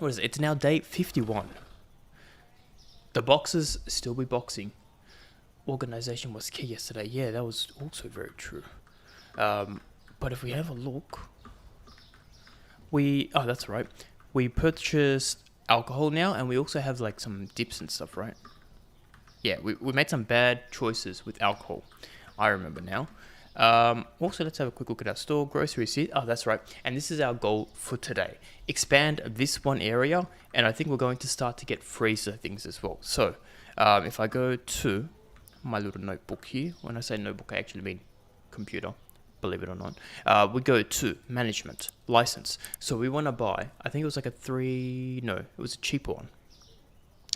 What is it? It's now day 51. The boxers still be boxing. Organization was key yesterday. Yeah, that was also very true. But if we have a look, oh, that's right. We purchased alcohol now, and we also have like some dips and stuff, right? Yeah, we made some bad choices with alcohol. I remember now. Also, let's have a quick look at our store. Grocery receipt. Oh, that's right. And this is our goal for today. Expand this one area, and I think we're going to start to get freezer things as well. So, if I go to my little notebook here, when I say notebook, I actually mean computer, believe it or not. We go to management, license. So we want to buy, I think it was like it was a cheaper one.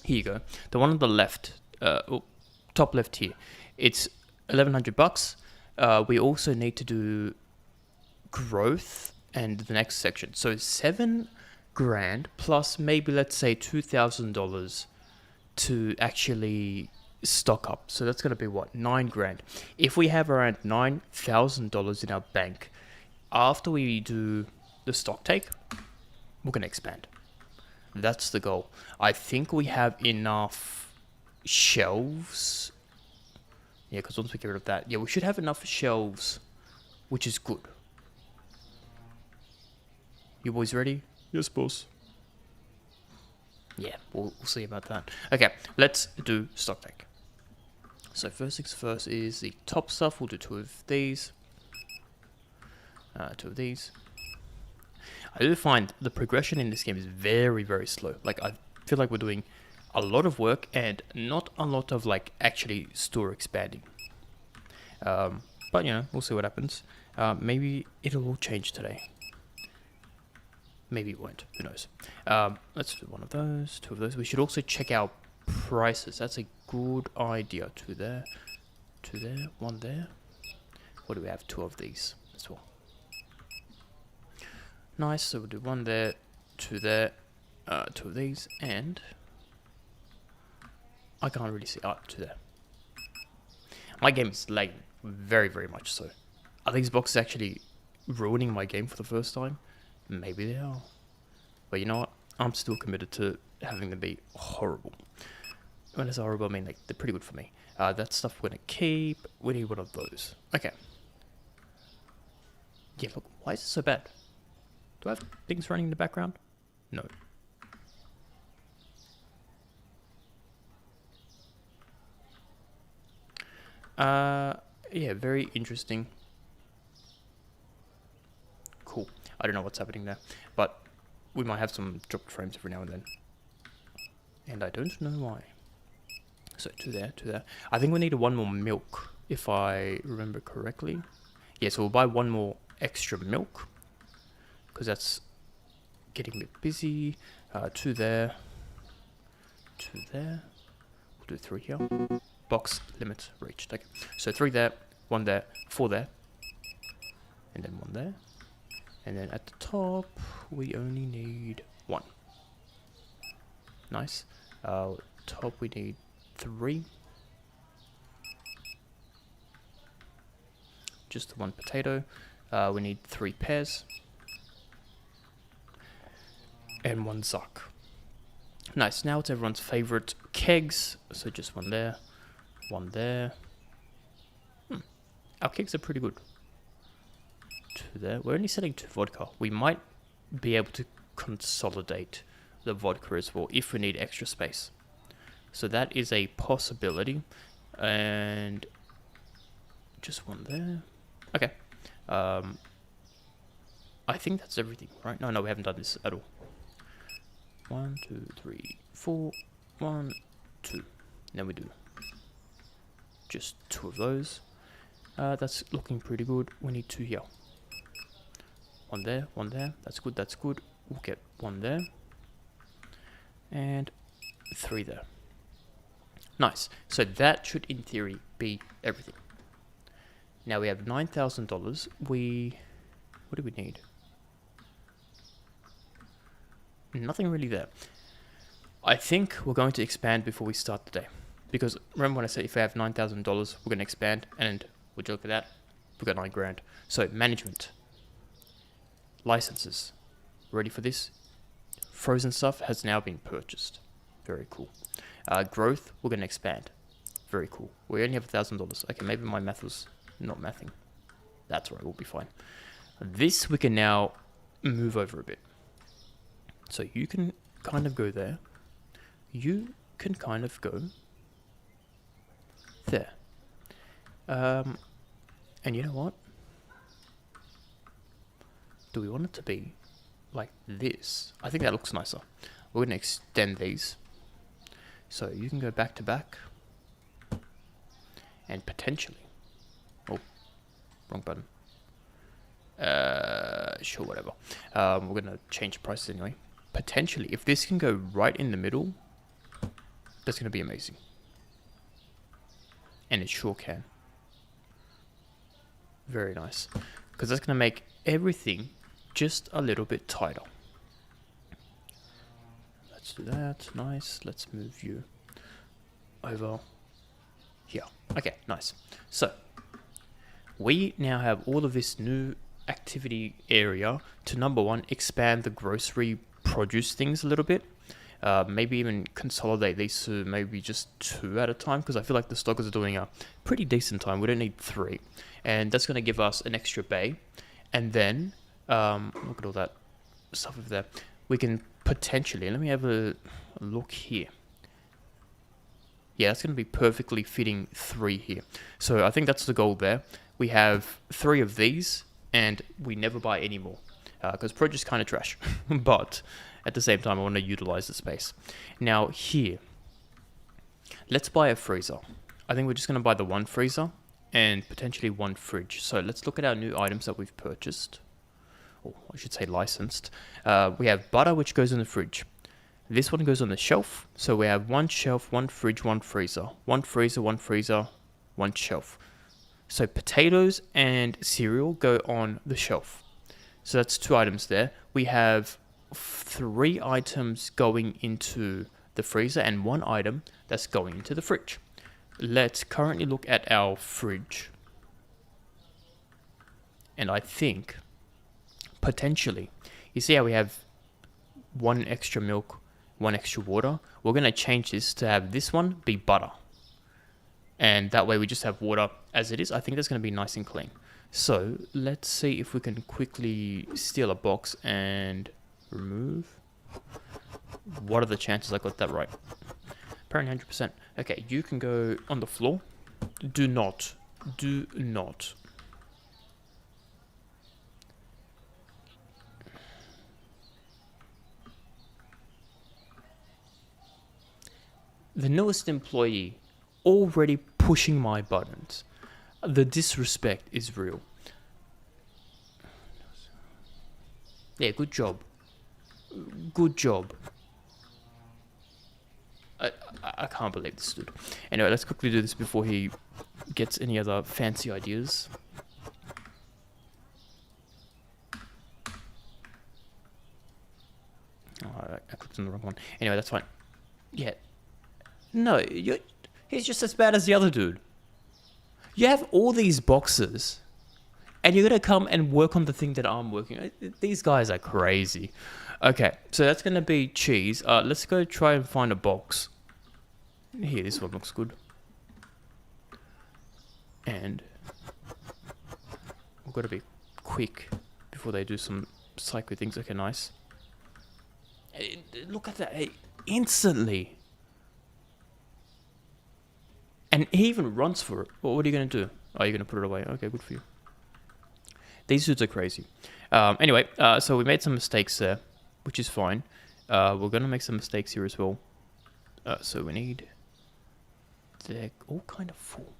Here you go. The one on the left, top left here. It's $1,100. We also need to do growth and the next section. So $7,000 plus maybe let's say $2,000 to actually stock up. So that's gonna be what, $9,000. If we have around $9,000 in our bank, after we do the stock take, we're gonna expand. That's the goal. I think we have enough shelves. Yeah, because once we get rid of that, yeah, we should have enough shelves, which is good. You boys ready? Yes, boss. Yeah, we'll see about that. Okay, let's do stock take. So first things first is the top stuff. We'll do two of these. Two of these. I do find the progression in this game is very, very slow. Like, I feel like we're doing a lot of work and not a lot of, like, actually store expanding. But, you know, we'll see what happens. Maybe it'll all change today. Maybe it won't. Who knows? Let's do one of those, two of those. We should also check our prices. That's a good idea. Two there, one there. What do we have? Two of these as well. Nice. So we'll do one there, two there, two of these, and I can't really see. Two there. My game is lagging very, very much so. Are these boxes actually ruining my game for the first time? Maybe they are. But you know what? I'm still committed to having them be horrible. When I say horrible, I mean like they're pretty good for me. That stuff we're gonna keep. We need one of those. Okay. Yeah, look, why is it so bad? Do I have things running in the background? No. Yeah, very interesting. Cool. I don't know what's happening there, but we might have some dropped frames every now and then. And I don't know why. So two there, two there. I think we need one more milk, if I remember correctly. Yeah, so we'll buy one more extra milk, because that's getting a bit busy. Two there, two there. We'll do three here. Box limit reached. Okay, so three there, one there, four there, and then one there. And then at the top, we only need one. Nice. Top, we need three. Just the one potato. We need 3 pears. And 1 zuck. Nice. Now it's everyone's favorite kegs. So just one there. One there. Our kegs are pretty good. 2 there. We're only selling 2 vodka. We might be able to consolidate the vodka as well if we need extra space. So that is a possibility. And just one there. Okay. I think that's everything, right? No, we haven't done this at all. 1, 2, 3, 4. 1, 2. Then we do just 2 of those. That's looking pretty good. We need 2 here. One there, one there. That's good, that's good. We'll get 1 there. And 3 there. Nice. So that should, in theory, be everything. Now we have $9,000. What do we need? Nothing really there. I think we're going to expand before we start the day. Because remember when I said if we have $9,000, we're going to expand. And would you look at that? We've got $9,000. So management. Licenses. Ready for this? frozen stuff has now been purchased. Very cool. Growth, we're going to expand. Very cool. We only have $1,000. Okay, maybe my math was not mathing. That's right, we'll be fine. This we can now move over a bit. So you can kind of go there. You can kind of go there. And you know what? Do we want it to be like this? I think that looks nicer. We're going to extend these. So you can go back to back. And potentially... Oh, wrong button. Sure, whatever. We're going to change prices anyway. Potentially, if this can go right in the middle, that's going to be amazing. And it sure can. Very nice. Because that's going to make everything just a little bit tighter. Let's do that. Nice. Let's move you over here. Okay, nice. So, we now have all of this new activity area to, number one, expand the grocery produce things a little bit. Maybe even consolidate these to maybe just 2 at a time, because I feel like the stockers are doing a pretty decent time. We don't need 3. And that's going to give us an extra bay. And then, look at all that stuff over there. We can potentially, let me have a look here. Yeah, that's going to be perfectly fitting 3 here. So I think that's the goal there. We have 3 of these, and we never buy any more. Because produce is kind of trash. But at the same time, I want to utilize the space. Now here, let's buy a freezer. I think we're just going to buy the 1 freezer and potentially 1 fridge. So let's look at our new items that we've purchased. Or I should say licensed. We have butter, which goes in the fridge. This one goes on the shelf. So we have 1 shelf, 1 fridge, 1 freezer. 1 freezer, 1 freezer, 1 shelf. So potatoes and cereal go on the shelf. So that's 2 items there. We have 3 items going into the freezer and 1 item that's going into the fridge. Let's currently look at our fridge. And I think, potentially, you see how we have 1 extra milk, 1 extra water? We're going to change this to have this one be butter. And that way we just have water as it is. I think that's going to be nice and clean. So let's see if we can quickly steal a box and remove. What are the chances I got that right? Apparently 100%. Okay, you can go on the floor. Do not. The newest employee already pushing my buttons. The disrespect is real. Yeah, good job. Good job. I can't believe this dude. Anyway, let's quickly do this before he gets any other fancy ideas. Oh, I clicked on the wrong one. Anyway, that's fine. Yeah. No, he's just as bad as the other dude. You have all these boxes, and you're going to come and work on the thing that I'm working on. These guys are crazy. Okay, so that's going to be cheese. Let's go try and find a box. Here, this one looks good. And we've got to be quick before they do some psycho things. Okay, nice. Look at that. Instantly. And he even runs for it. Well, what are you going to do? Oh, you're going to put it away. Okay, good for you. These dudes are crazy. Anyway, so we made some mistakes there, which is fine. We're going to make some mistakes here as well. So we need... They're all kind of full.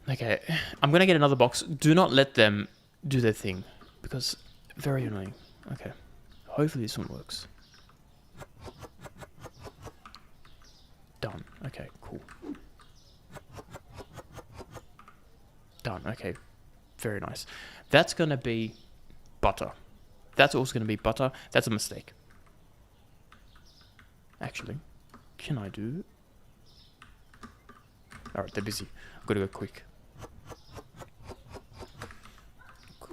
Okay, I'm going to get another box. Do not let them do their thing, because very annoying. Okay, hopefully this one works. Done. Okay, cool. Done. Okay, very nice. That's going to be butter. That's also going to be butter. That's a mistake. Actually, can I do... Alright, they're busy. I've got to go quick.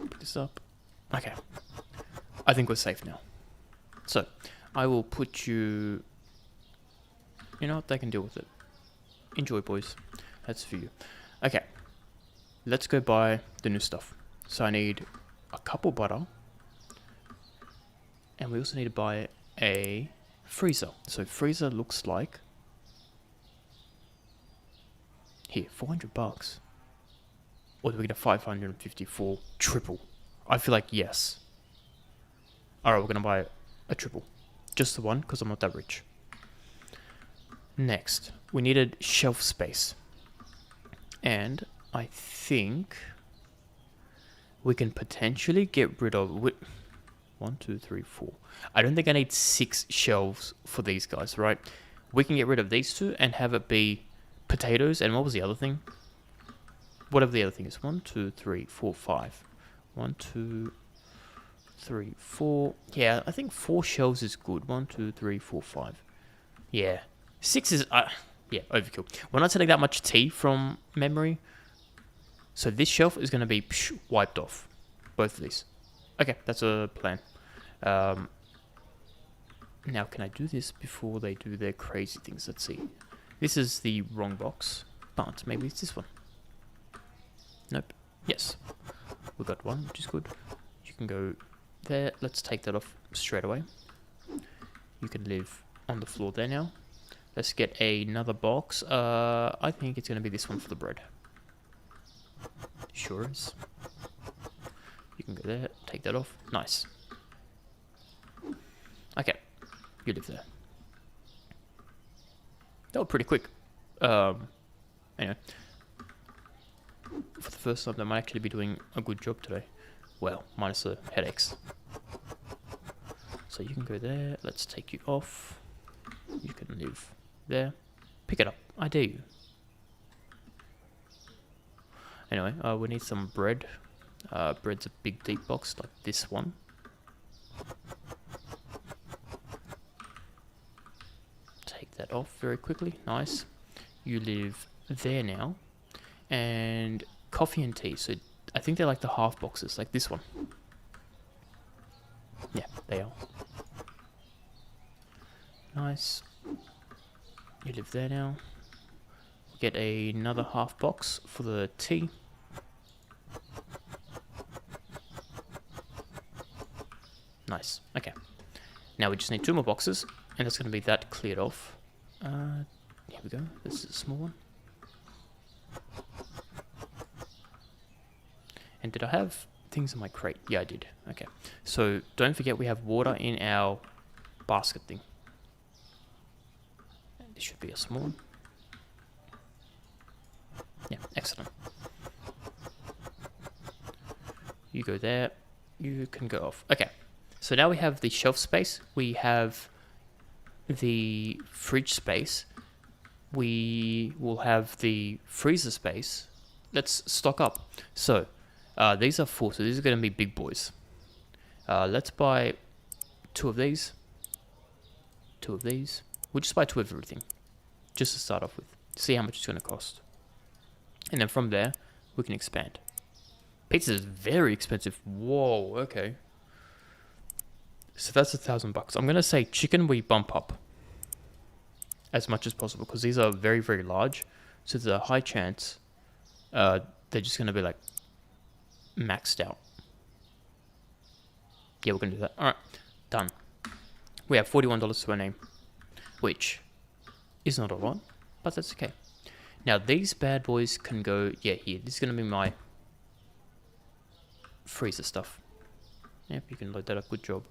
Pick this up. Okay. I think we're safe now. So, I will put you... You know what? They can deal with it. Enjoy, boys. That's for you. Okay. Let's go buy the new stuff. So I need a couple butter. And we also need to buy a freezer. So freezer looks like... Here, 400 bucks. Or do we get a 554 triple? I feel like yes. Alright, we're gonna buy a triple. Just the one, because I'm not that rich. Next, we needed shelf space. And I think we can potentially get rid of... 1, 2, 3, 4. I don't think I need 6 shelves for these guys, right? We can get rid of these 2 and have it be potatoes. And what was the other thing? Whatever the other thing is. 1, 2, 3, 4, 5. 1, 2, 3, 4. Yeah, I think 4 shelves is good. 1, 2, 3, 4, 5. Yeah. 6 is... yeah, overkill. We're not selling that much tea from memory. So this shelf is going to be wiped off. Both of these. Okay, that's a plan. Now, can I do this before they do their crazy things? Let's see. This is the wrong box, but maybe it's this one. Nope. Yes. We got one, which is good. You can go there. Let's take that off straight away. You can live on the floor there now. Let's get another box. I think it's going to be this one for the bread. Sure is. You can go there, take that off. Nice. Okay, you live there. That was pretty quick. Anyway. For the first time, they might actually be doing a good job today. Well, minus the headaches. So you can go there. Let's take you off. You can live there. Pick it up. I dare you. Anyway, we need some bread. Bread's a big deep box like this one. Take that off very quickly. Nice. You live there now. And coffee and tea. So I think they're like the half boxes, like this one. Yeah, they are. Nice. You live there now. Get another half box for the tea. Nice. Okay. Now we just need 2 more boxes, and that's going to be that cleared off. Here we go. This is a small one. And did I have things in my crate? Yeah, I did. Okay. So don't forget we have water in our basket thing. And this should be a small one. Yeah, excellent. You go there. You can go off. Okay. So now we have the shelf space. We have the fridge space. We will have the freezer space. Let's stock up. So these are 4. So these are going to be big boys. Let's buy 2 of these. 2 of these. We'll just buy 2 of everything. Just to start off with. See how much it's going to cost. And then from there, we can expand. Pizza is very expensive. Whoa, okay. So that's $1,000. I'm going to say chicken we bump up as much as possible because these are very, very large. So there's a high chance they're just going to be like maxed out. Yeah, we're going to do that. All right, done. We have $41 to our name, which is not a lot, but that's okay. Now these bad boys can go, yeah, here. This is going to be my freezer stuff. Yep, you can load that up. Good job.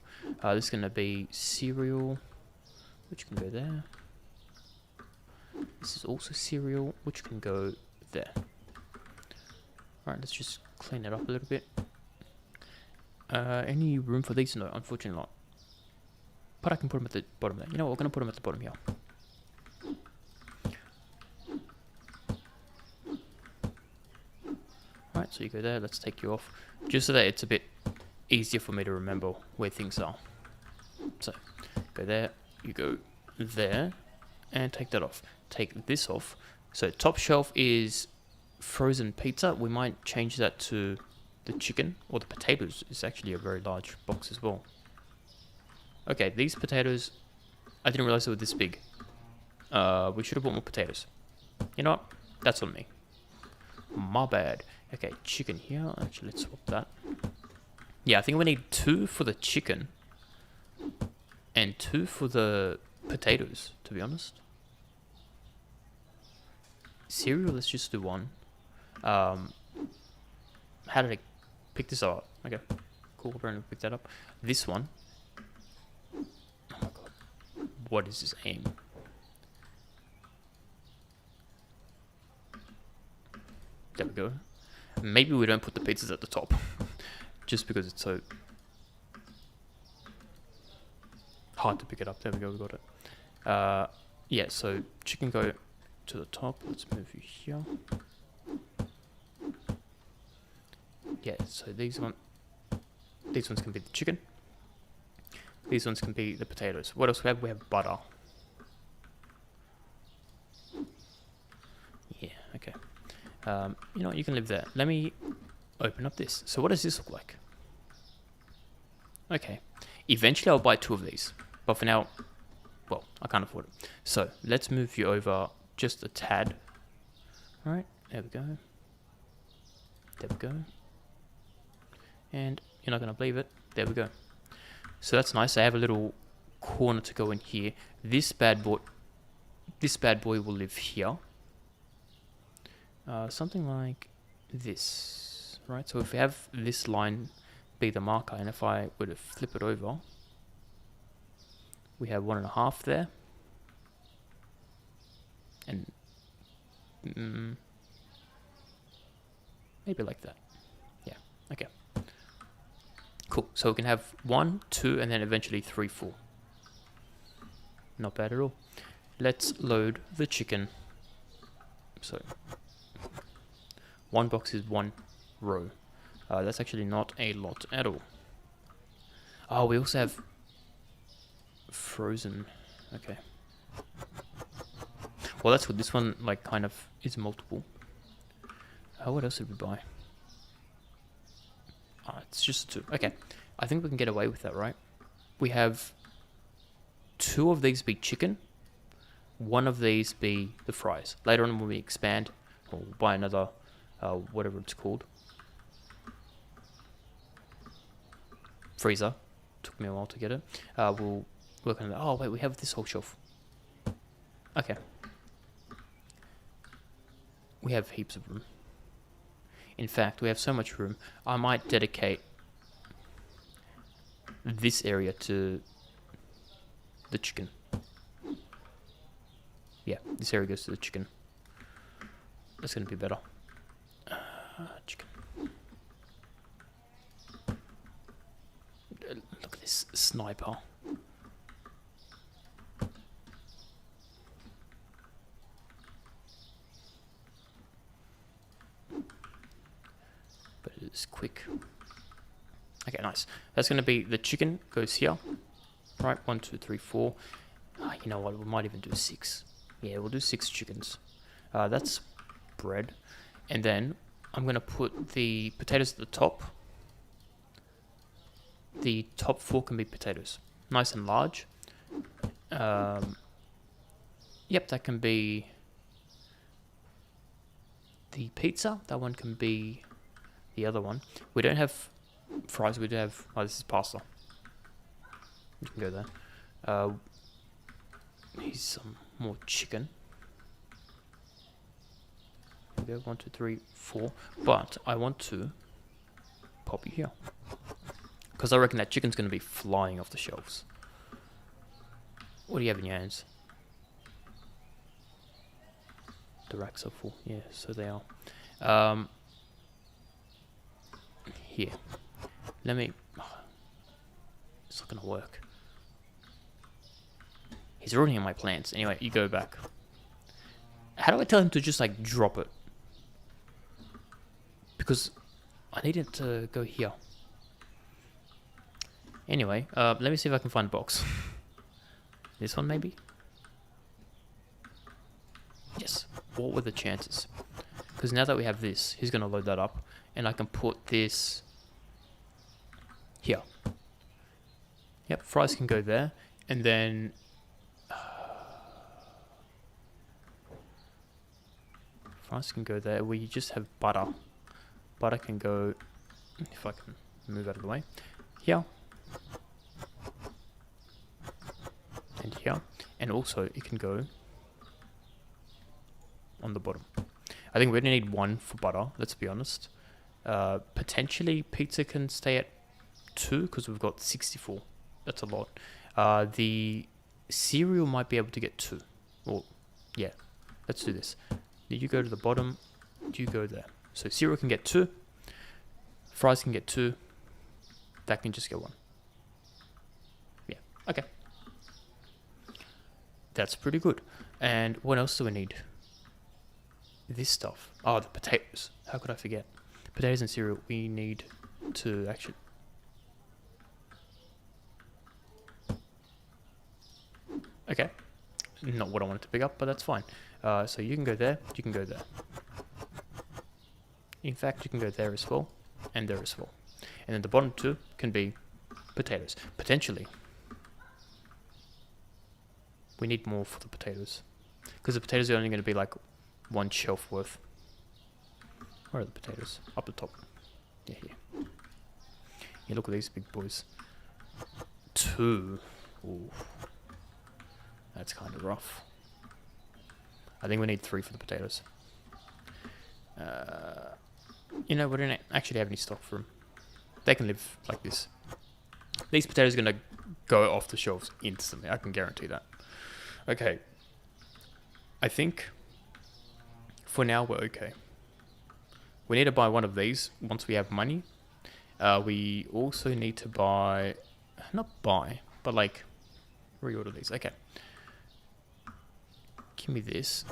This is going to be cereal, which can go there. This is also cereal, which can go there. Alright, let's just clean it up a little bit. Any room for these? No, unfortunately not. But I can put them at the bottom there. You know what? We're going to put them at the bottom here. Alright, so you go there. Let's take you off. Just so that it's a bit easier for me to remember where things are. So, go there. You go there. And take that off. Take this off. So, top shelf is frozen pizza. We might change that to the chicken. Or the potatoes is actually a very large box as well. Okay, these potatoes, I didn't realize they were this big. We should have bought more potatoes. You know what? That's on me. My bad. Okay, chicken here. Actually, let's swap that. Yeah, I think we need 2 for the chicken. And 2 for the potatoes, to be honest. Cereal, let's just do 1. How did I pick this up? Okay, cool, apparently pick that up. This one. Oh my god. What is this aim? There we go. Maybe we don't put the pizzas at the top. Just because it's so hard to pick it up. There we go, we got it. Yeah, so chicken go to the top. Let's move you here. Yeah, so these ones can be the chicken. These ones can be the potatoes. What else we have? We have butter. Yeah, okay. You know what, you can live there. Let me open up this. So what does this look like? Okay. Eventually I'll buy 2 of these. But for now, well, I can't afford it. So let's move you over just a tad. Alright, there we go. There we go. And you're not going to believe it. There we go. So that's nice. I have a little corner to go in here. This bad boy will live here. Something like this, right? So if we have this line be the marker, and if I were to flip it over, we have 1.5 there, and maybe like that. Yeah, okay. Cool. So we can have 1, 2, and then eventually 3, 4. Not bad at all. Let's load the chicken. So 1 box is 1 row. That's actually not a lot at all. Oh, we also have frozen. Okay. Well, that's good. This one, like, kind of is multiple. What else did we buy? It's just 2. Okay. I think we can get away with that, right? We have 2 of these be chicken. 1 of these be the fries. Later on when we expand, we'll buy another, whatever it's called. Freezer. Took me a while to get it. We'll work on that. Oh, wait, we have this whole shelf. Okay. We have heaps of room. In fact, we have so much room, I might dedicate this area to the chicken. Yeah, this area goes to the chicken. That's going to be better. Chicken. Look at this sniper. But it is quick. Okay, nice. That's going to be the chicken goes here. Right, 1, 2, 3, 4. You know what? We might even do 6. Yeah, we'll do 6 chickens. That's bread. And then I'm going to put the potatoes at the top. The top 4 can be potatoes. Nice and large. Yep, that can be the pizza. That one can be the other one. We don't have fries. We do have... Oh, this is pasta. You can go there. Here's some more chicken. There we go. 1, 2, 3, 4. But I want to pop you here. Because I reckon that chicken's going to be flying off the shelves. What do you have in your hands? The racks are full. Yeah, so they are. Here. Let me... It's not going to work. He's ruining my plans. Anyway, you go back. How do I tell him to just, like, drop it? Because I need it to go here. Anyway, let me see if I can find a box. This one, maybe? Yes. What were the chances? Because now that we have this, he's going to load that up. And I can put this here. Yep, fries can go there. And then fries can go there. We just have butter. Butter can go, if I can move out of the way, here. And here. And also it can go on the bottom. I think we only need one for butter, let's be honest. Potentially pizza can stay at 2 because we've got 64. That's a lot. The cereal might be able to get 2. Well, yeah, let's do this. You go to the bottom, you go there. So cereal can get 2, fries can get 2, that can just get 1. Yeah, okay. That's pretty good. And what else do we need? This stuff. Oh, the potatoes. How could I forget? Potatoes and cereal. We need to actually... Okay. Not what I wanted to pick up, but that's fine. So you can go there, you can go there. In fact, you can go there as well, and there as well. And then the bottom 2 can be potatoes. Potentially. We need more for the potatoes. Because the potatoes are only going to be like 1 shelf worth. Where are the potatoes? Up the top. Yeah, here. Yeah, look at these big boys. 2. Ooh. That's kind of rough. I think we need 3 for the potatoes. You know, we don't actually have any stock for them. They can live like this. These potatoes are going to go off the shelves instantly. I can guarantee that. Okay. I think for now we're okay. We need to buy one of these once we have money. We also need to buy... Not buy, but like reorder these. Okay. Give me this.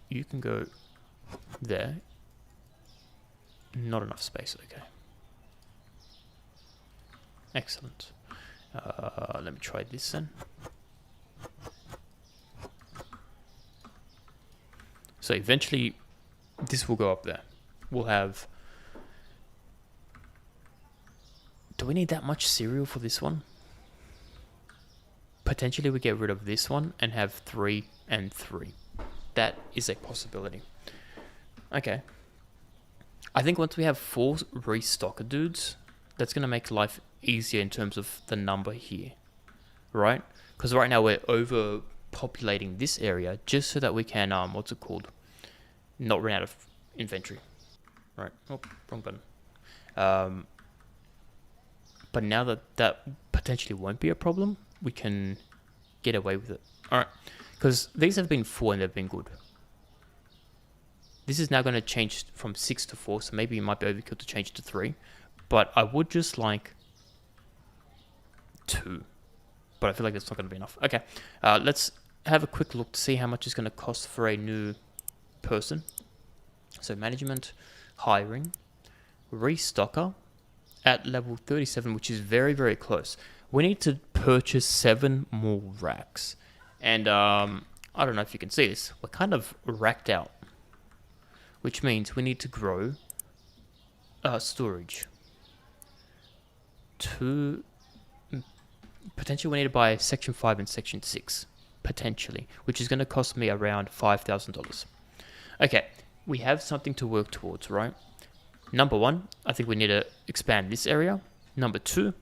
You can go there. Not enough space. Okay. Excellent. Let me try this then. So eventually this will go up there. We'll have... Do we need that much cereal for this one? Potentially we get rid of this one and have 3 and 3. That is a possibility. Okay. I think once we have 4 restocker dudes, that's going to make life easier in terms of the number here. Right? Because right now we're overpopulating this area just so that we can, what's it called? Not run out of inventory. Right. Oh, wrong button. But now that that potentially won't be a problem, we can get away with it. Alright. Because these have been 4 and they've been good. This is now going to change from 6 to 4, so maybe it might be overkill to change to 3. But I would just like 2. But I feel like that's not going to be enough. Okay. Let's have a quick look to see how much it's going to cost for a new person. So management, hiring, restocker at level 37, which is very, very close. We need to purchase 7 more racks. And I don't know if you can see this. We're kind of racked out. Which means we need to grow storage. Potentially we need to buy section 5 and section 6. Potentially. Which is going to cost me around $5,000. Okay. We have something to work towards, right? Number 1, I think we need to expand this area. Number 2,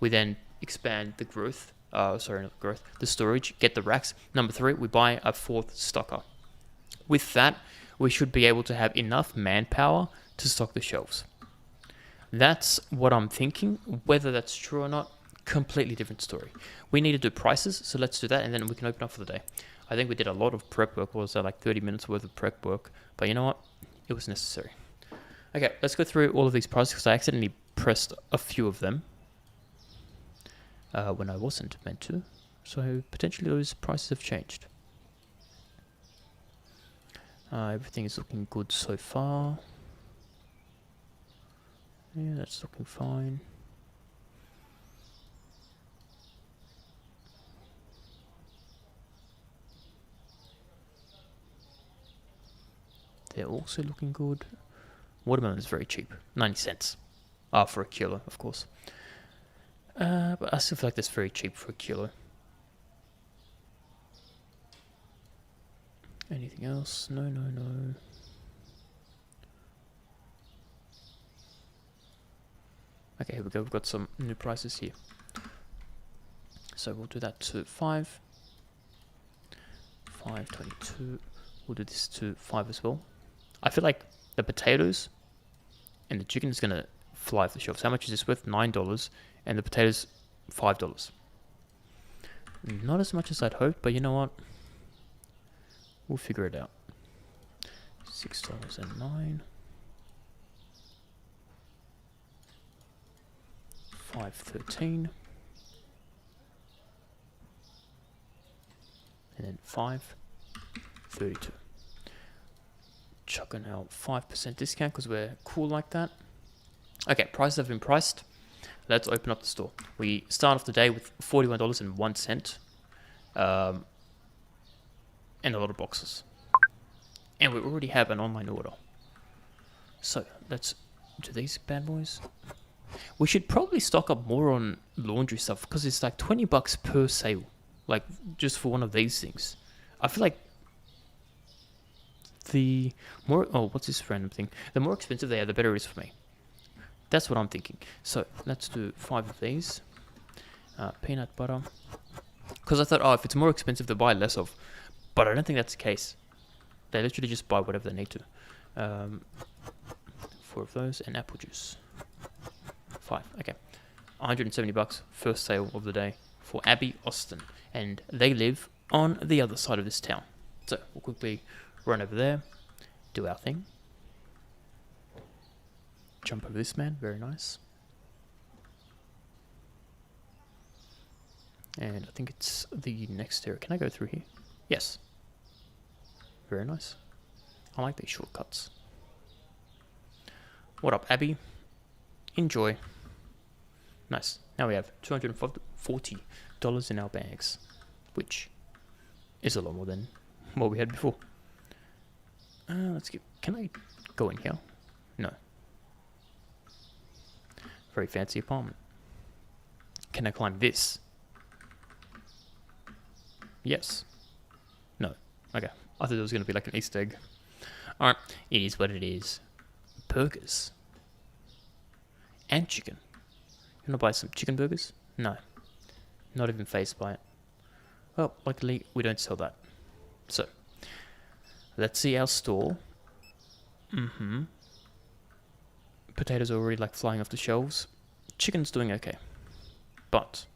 we then expand the growth. Sorry, not growth. The storage. Get the racks. Number 3, we buy a 4th stocker. With that, we should be able to have enough manpower to stock the shelves. That's what I'm thinking. Whether that's true or not, completely different story. We need to do prices, so let's do that, and then we can open up for the day. I think we did a lot of prep work. Was that like 30 minutes worth of prep work? But you know what? It was necessary. Okay, let's go through all of these prices because I accidentally pressed a few of them when I wasn't meant to. So potentially those prices have changed. Everything is looking good so far. Yeah, that's looking fine. They're also looking good. Watermelon is very cheap. 90 cents. For a kilo, of course. But I still feel like that's very cheap for a kilo. Anything else? No, no, no. Okay, here we go. We've got some new prices here. So we'll do that to 5. 5.22. We'll do this to 5 as well. I feel like the potatoes and the chicken is going to fly off the shelves. How much is this worth? $9. And the potatoes, $5. Not as much as I'd hoped, but you know what? We'll figure it out. $6.09. 5.13. And then 5.32. Chucking out 5% discount because we're cool like that. Okay, prices have been priced. Let's open up the store. We start off the day with $41.01. And a lot of boxes. And we already have an online order. So, let's do these bad boys. We should probably stock up more on laundry stuff because it's like $20 per sale. Like, just for one of these things. I feel like the more... Oh, what's this random thing? The more expensive they are, the better it is for me. That's what I'm thinking. So, let's do 5 of these. Peanut butter. Because I thought, oh, if it's more expensive, they'll buy less of. But I don't think that's the case. They literally just buy whatever they need to. 4 of those. And apple juice. 5. Okay. $170. First sale of the day for Abby Austin. And they live on the other side of this town. So, we'll quickly run over there. Do our thing. Jump over this man. Very nice. And I think it's the next area. Can I go through here? Yes. Very nice. I like these shortcuts. What up, Abby? Enjoy. Nice. Now we have $240 in our bags, which is a lot more than what we had before. Let's get... Can I go in here? No. Very fancy apartment. Can I climb this? Yes. No. Okay. I thought it was going to be like an Easter egg. Alright. It is what it is. Burgers. And chicken. You want to buy some chicken burgers? No. Not even phased by it. Well, luckily we don't sell that. So, let's see our store. Potatoes are already like flying off the shelves. Chicken's doing okay. But,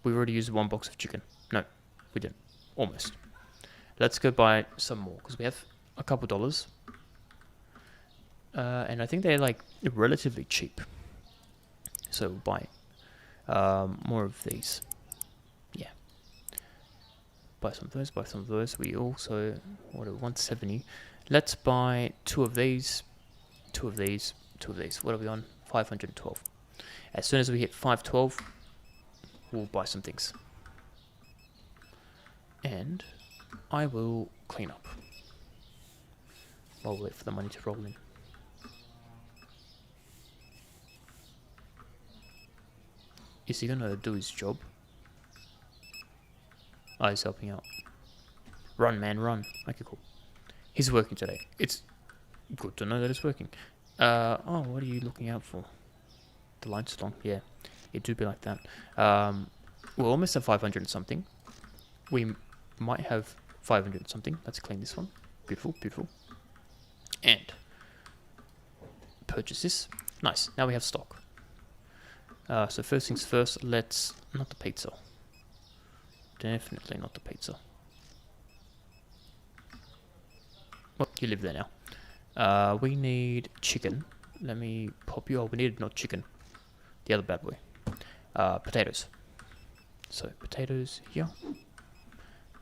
we've already used 1 box of chicken. No, we didn't. Almost. Let's go buy some more, because we have a couple dollars. And I think they're like relatively cheap. So we'll buy more of these. Yeah. Buy some of those, buy some of those. We also, what are we, 170. Let's buy 2 of these, 2 of these, 2 of these. What are we on? 512. As soon as we hit 512, we'll buy some things. And I will clean up while we wait for the money to roll in. Is he gonna do his job? Oh, he's helping out. Run, man, run. Okay, cool. He's working today. It's good to know that it's working. Oh, what are you looking out for? The line's long. Yeah, it do be like that. We're almost at 500 and something. We might have 500 and something. Let's clean this one. Beautiful, beautiful. And purchase this. Nice. Now we have stock. So first things first, let's... Not the pizza. Definitely not the pizza. Well, you live there now. We need chicken. Let me pop you. Oh, we need not chicken. The other bad boy. Potatoes. So, potatoes here.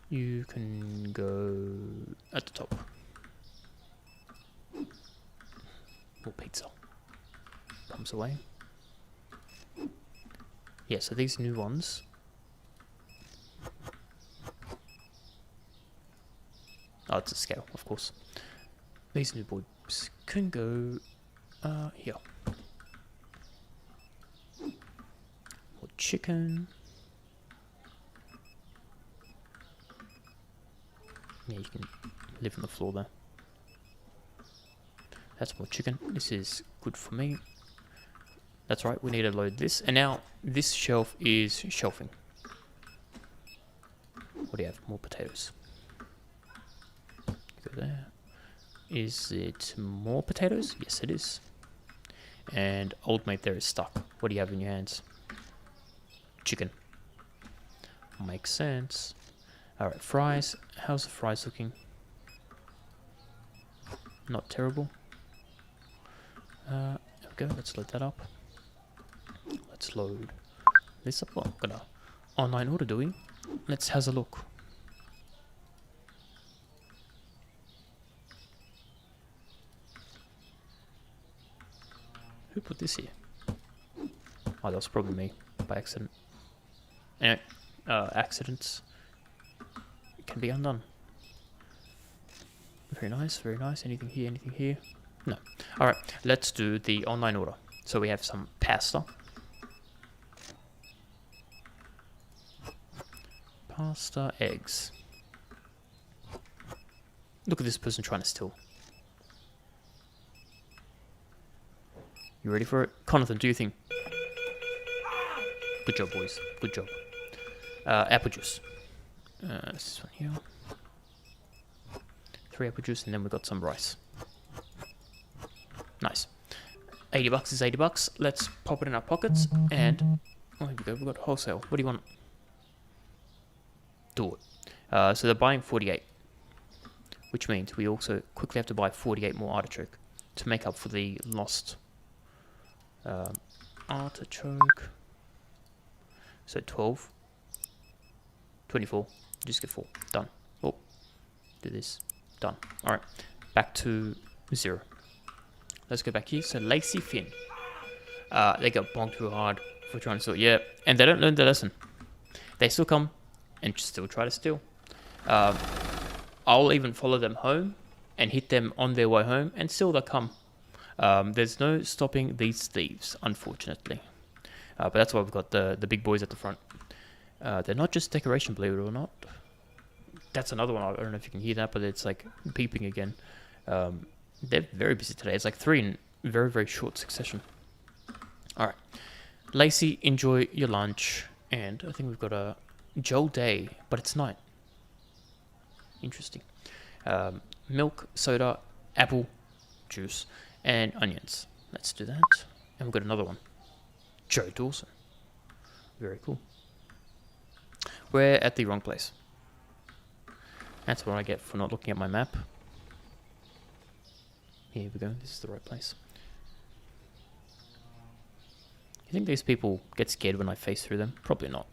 You can go at the top. More pizza. Comes away. Yeah, so these new ones. Oh, it's a scale, of course. These new boys can go here. chicken. Yeah, you can live on the floor there. That's more chicken. This is good for me. That's right, we need to load this. And now this shelf is shelving. What do you have? More potatoes. Go there. Is it more potatoes? Yes, it is. And old mate there is stuck. What do you have in your hands? Chicken. Makes sense. Alright, fries. How's the fries looking? Not terrible. There we go. Let's load that up. Let's load this up. Oh, got an online order, do we? Let's have a look. Who put this here? Oh, that was probably me by accident. Anyway, accidents can be undone. Very nice, very nice. Anything here, anything here? No. Alright, let's do the online order. So we have some pasta. Pasta, eggs. Look at this person trying to steal. You ready for it? Conathan, do you think? Good job, boys. Good job. Apple juice. This one here. 3 apple juice, and then we've got some rice. Nice. $80 is $80. Let's pop it in our pockets, and oh, here we go. We've got wholesale. What do you want? Do it. So they're buying 48, which means we also quickly have to buy 48 more artichoke to make up for the lost artichoke. So 12, 24, just get 4, done. Oh, do this, done. All right, back to 0. Let's go back here. So Lacey Finn, they got bonked too hard for trying to steal. Yeah, and they don't learn the lesson. They still come and still try to steal. I'll even follow them home and hit them on their way home, and still they'll come. There's no stopping these thieves, unfortunately. But that's why we've got the big boys at the front. They're not just decoration, believe it or not. That's another one. I don't know if you can hear that, but it's like beeping again. They're very busy today. It's like 3 in very, very short succession. All right. Lacey, enjoy your lunch. And I think we've got a Joel Day, but it's night. Interesting. Milk, soda, apple juice, and onions. Let's do that. And we've got another one. Joe Dawson. Very cool. We're at the wrong place. That's what I get for not looking at my map. Here we go. This is the right place. You think these people get scared when I face through them? Probably not.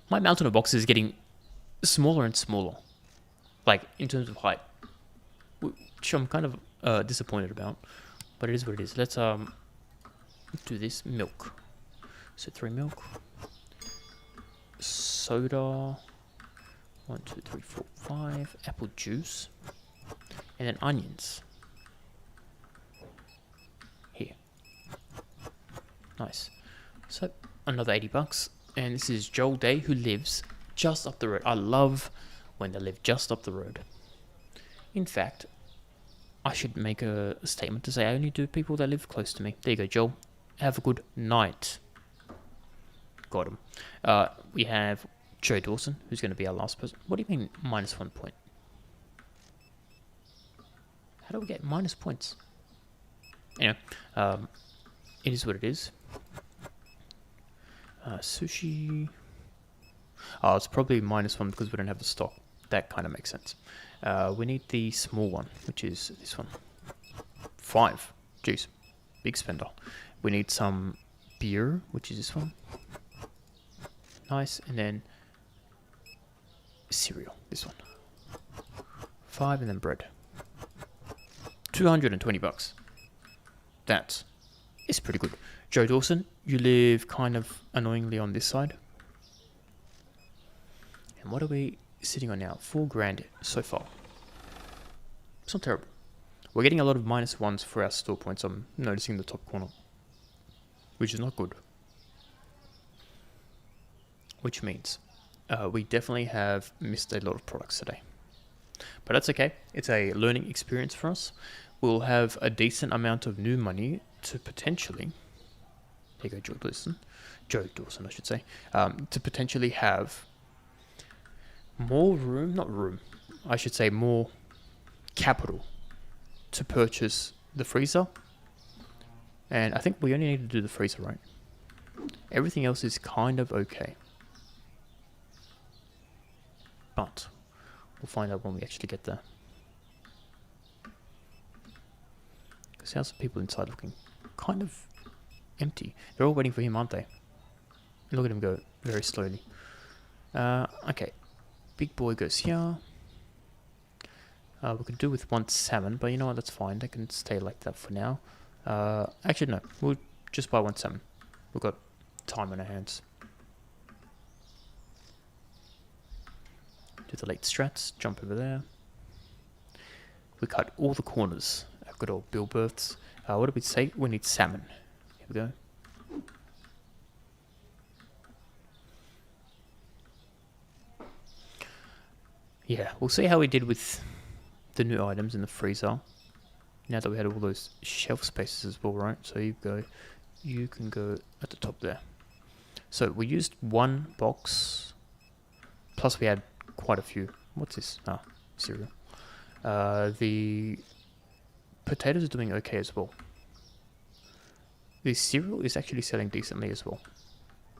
My mountain of boxes is getting smaller and smaller. Like, in terms of height. Which I'm kind of disappointed about. But it is what it is. Let's do this. Milk. So 3 milk. Soda. 1, 2, 3, 4, 5. Apple juice. And then onions. Here. Nice. So another $80. And this is Joel Day, who lives just up the road. I love when they live just up the road. In fact, I should make a statement to say I only do people that live close to me. There you go, Joel. Have a good night. Got him. We have Joe Dawson, who's going to be our last person. What do you mean -1 point? How do we get minus points? Anyway, it is what it is. Sushi. Oh, it's probably -1 because we don't have the stock. That kind of makes sense. We need the small one, which is this one. 5. Jeez. Big spender. We need some beer, which is this one. Nice. And then cereal, this one. 5, and then bread. $220. That is pretty good. Joe Dawson, you live kind of annoyingly on this side. And what are we sitting on now? $4,000 so far. It's not terrible. We're getting a lot of -1s for our store points. I'm noticing in the top corner. which is not good. Which means we definitely have missed a lot of products today. But that's okay. It's a learning experience for us. We'll have a decent amount of new money to potentially... There you go, Joe Dawson, I should say. To potentially have more room, not room, I should say more capital to purchase the freezer. And I think we only need to do the freezer, right? Everything else is kind of okay. But we'll find out when we actually get there. Because how's the people inside looking? Kind of empty. They're all waiting for him, aren't they? Look at him go very slowly. Okay. Big boy goes here. We could do with one salmon, but you know what? That's fine. They can stay like that for now. Actually, no. We'll just buy one salmon. We've got time on our hands. Do the late strats. Jump over there. We cut all the corners. Our good old Bill Berths. What did we say? We need salmon. Here we go. Yeah, we'll see how we did with the new items in the freezer. Now that we had all those shelf spaces as well, right? So you can go at the top there. So we used one box, plus we had quite a few. What's this? Ah, cereal. The potatoes are doing okay as well. The cereal is actually selling decently as well.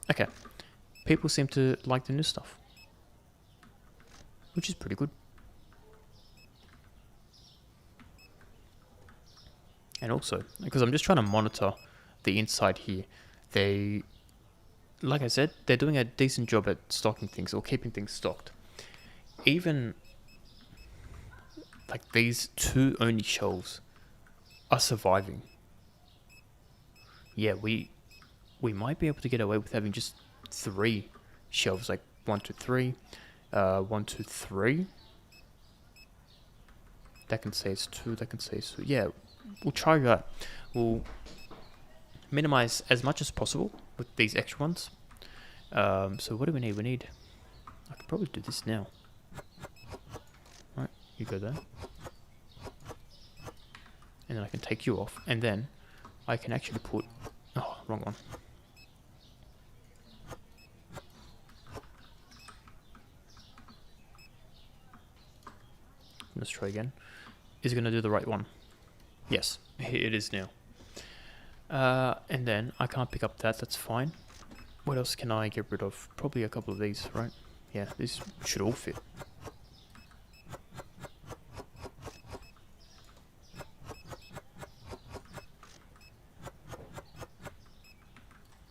Okay, people seem to like the new stuff, which is pretty good. And also, because I'm just trying to monitor the inside here, they, like I said, they're doing a decent job at stocking things or keeping things stocked. Even like these two only shelves are surviving. Yeah, we might be able to get away with having just 3 shelves, like 1, 2, 3, 1, 2, 3. That can say it's 2. That can say it's 2. Yeah, we'll try that. We'll minimize as much as possible with these extra ones. So what do we need? We need... I could probably do this now. Right, you go there. And then I can take you off. And then I can actually put... Oh, wrong one. Let's try again. Is it going to do the right one? Yes, it is now. And then I can't pick up that, that's fine. What else can I get rid of? Probably a couple of these, right? Yeah, these should all fit.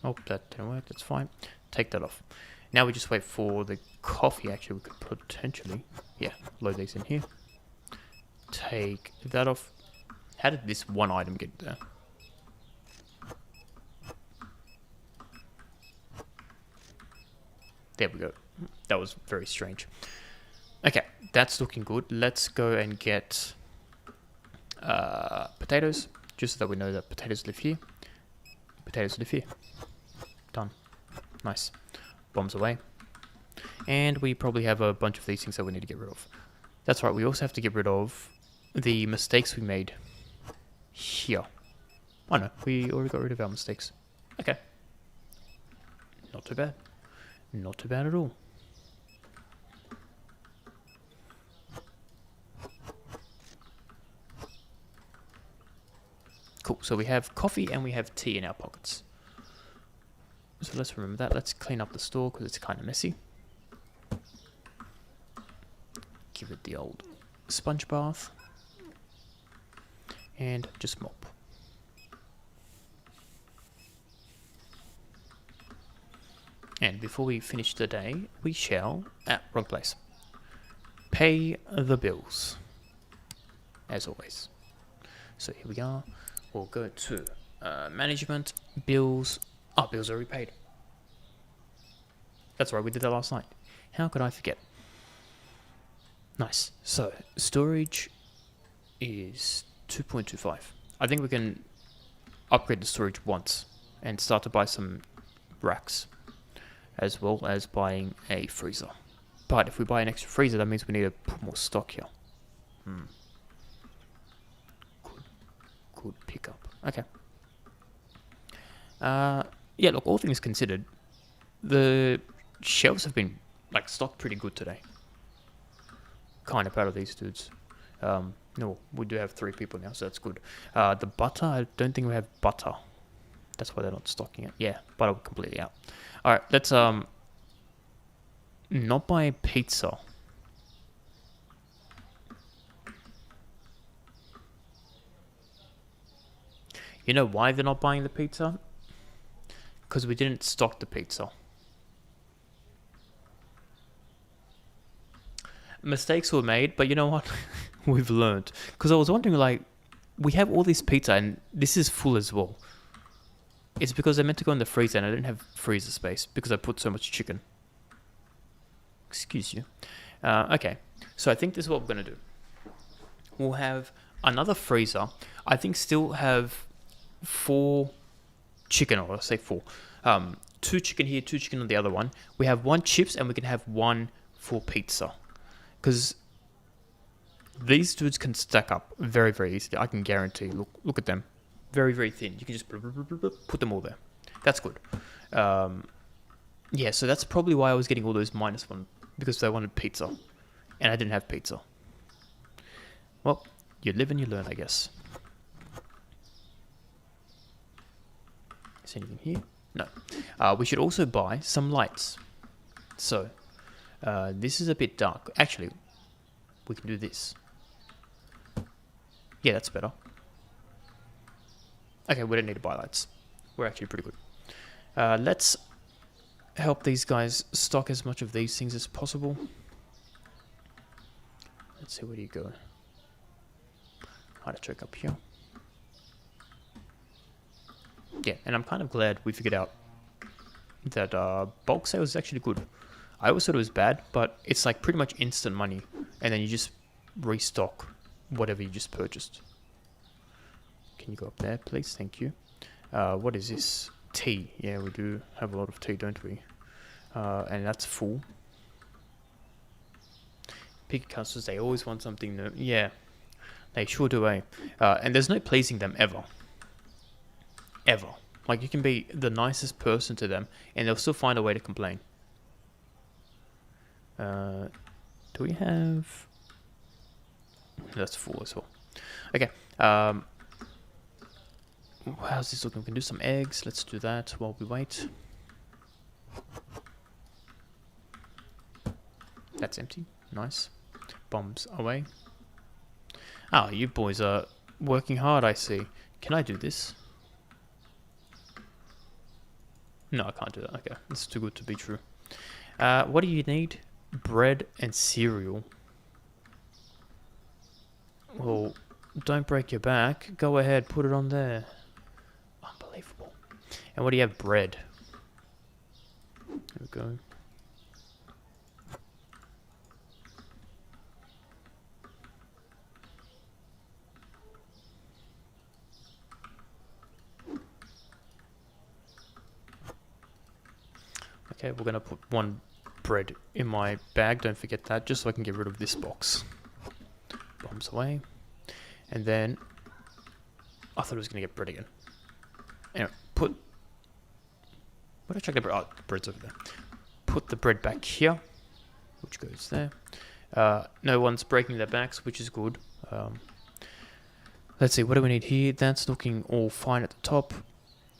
Oh, that didn't work, that's fine. Take that off. Now we just wait for the coffee. Actually, we could potentially, yeah, load these in here. Take that off. How did this one item get there? There we go. That was very strange. Okay, that's looking good. Let's go and get potatoes, just so that we know that potatoes live here. Potatoes live here. Done. Nice. Bombs away. And we probably have a bunch of these things that we need to get rid of. That's right, we also have to get rid of the mistakes we made here. Oh no, we already got rid of our mistakes. Okay. Not too bad. Not too bad at all. Cool, so we have coffee and we have tea in our pockets. So let's remember that. Let's clean up the store because it's kind of messy. Give it the old sponge bath. And just mop. And before we finish the day, we shall, wrong place, pay the bills, as always. So here we are. We'll go to management, bills. Oh, bills are already paid. That's right, we did that last night. How could I forget? Nice. So storage is 2.25. I think we can upgrade the storage once and start to buy some racks, as well as buying a freezer. But if we buy an extra freezer, that means we need to put more stock here. Good pickup. Okay. Yeah, look, all things considered, the shelves have been like stocked pretty good today. Kind of proud of these dudes. No, we do have 3 people now, so that's good. The butter, I don't think we have butter. That's why they're not stocking it. Yeah, butter completely out. All right, let's not buy pizza. You know why they're not buying the pizza? Because we didn't stock the pizza. Mistakes were made, but you know what? We've learned. Because I was wondering, like, we have all this pizza and this is full as well. It's because I meant to go in the freezer and I didn't have freezer space because I put so much chicken. Excuse you. Okay, so I think this is what we're going to do. We'll have another freezer. I think still have 4 chicken, or I'll say 4. 2 chicken here, 2 chicken on the other one. We have 1 chips and we can have 1 for pizza. Because these dudes can stack up very, very easily. I can guarantee. Look at them. Very, very thin. You can just put them all there. That's good. Yeah, so that's probably why I was getting all those -1. Because they wanted pizza. And I didn't have pizza. Well, you live and you learn, I guess. Is anything here? No. We should also buy some lights. So, this is a bit dark. Actually, we can do this. Yeah, that's better. Okay, we don't need to buy lights. We're actually pretty good. Let's help these guys stock as much of these things as possible. Let's see, where do you go? Artichoke up here. Yeah, and I'm kind of glad we figured out that bulk sale is actually good. I always thought it was bad, but it's like pretty much instant money, and then you just restock whatever you just purchased. Can you go up there, please? Thank you. What is this? Tea. Yeah, we do have a lot of tea, don't we? And that's full. Picky customers, they always want something new. Yeah, they sure do, eh? And there's no pleasing them ever. Ever. Like, you can be the nicest person to them, and they'll still find a way to complain. Do we have... That's full as well. Okay. How's this looking? We can do some eggs. Let's do that while we wait. That's empty. Nice. Bombs away. Ah, you boys are working hard, I see. Can I do this? No, I can't do that. Okay, it's too good to be true. What do you need? Bread and cereal. Well, don't break your back. Go ahead, put it on there. Unbelievable. And what do you have? Bread. There we go. Okay, we're gonna put 1 bread in my bag, don't forget that, just so I can get rid of this box. Bombs away. And then, I thought I was gonna get bread again. Anyway, where did I check the bread? Oh, the bread's over there. Put the bread back here, which goes there. No one's breaking their backs, which is good. Let's see, what do we need here? That's looking all fine at the top.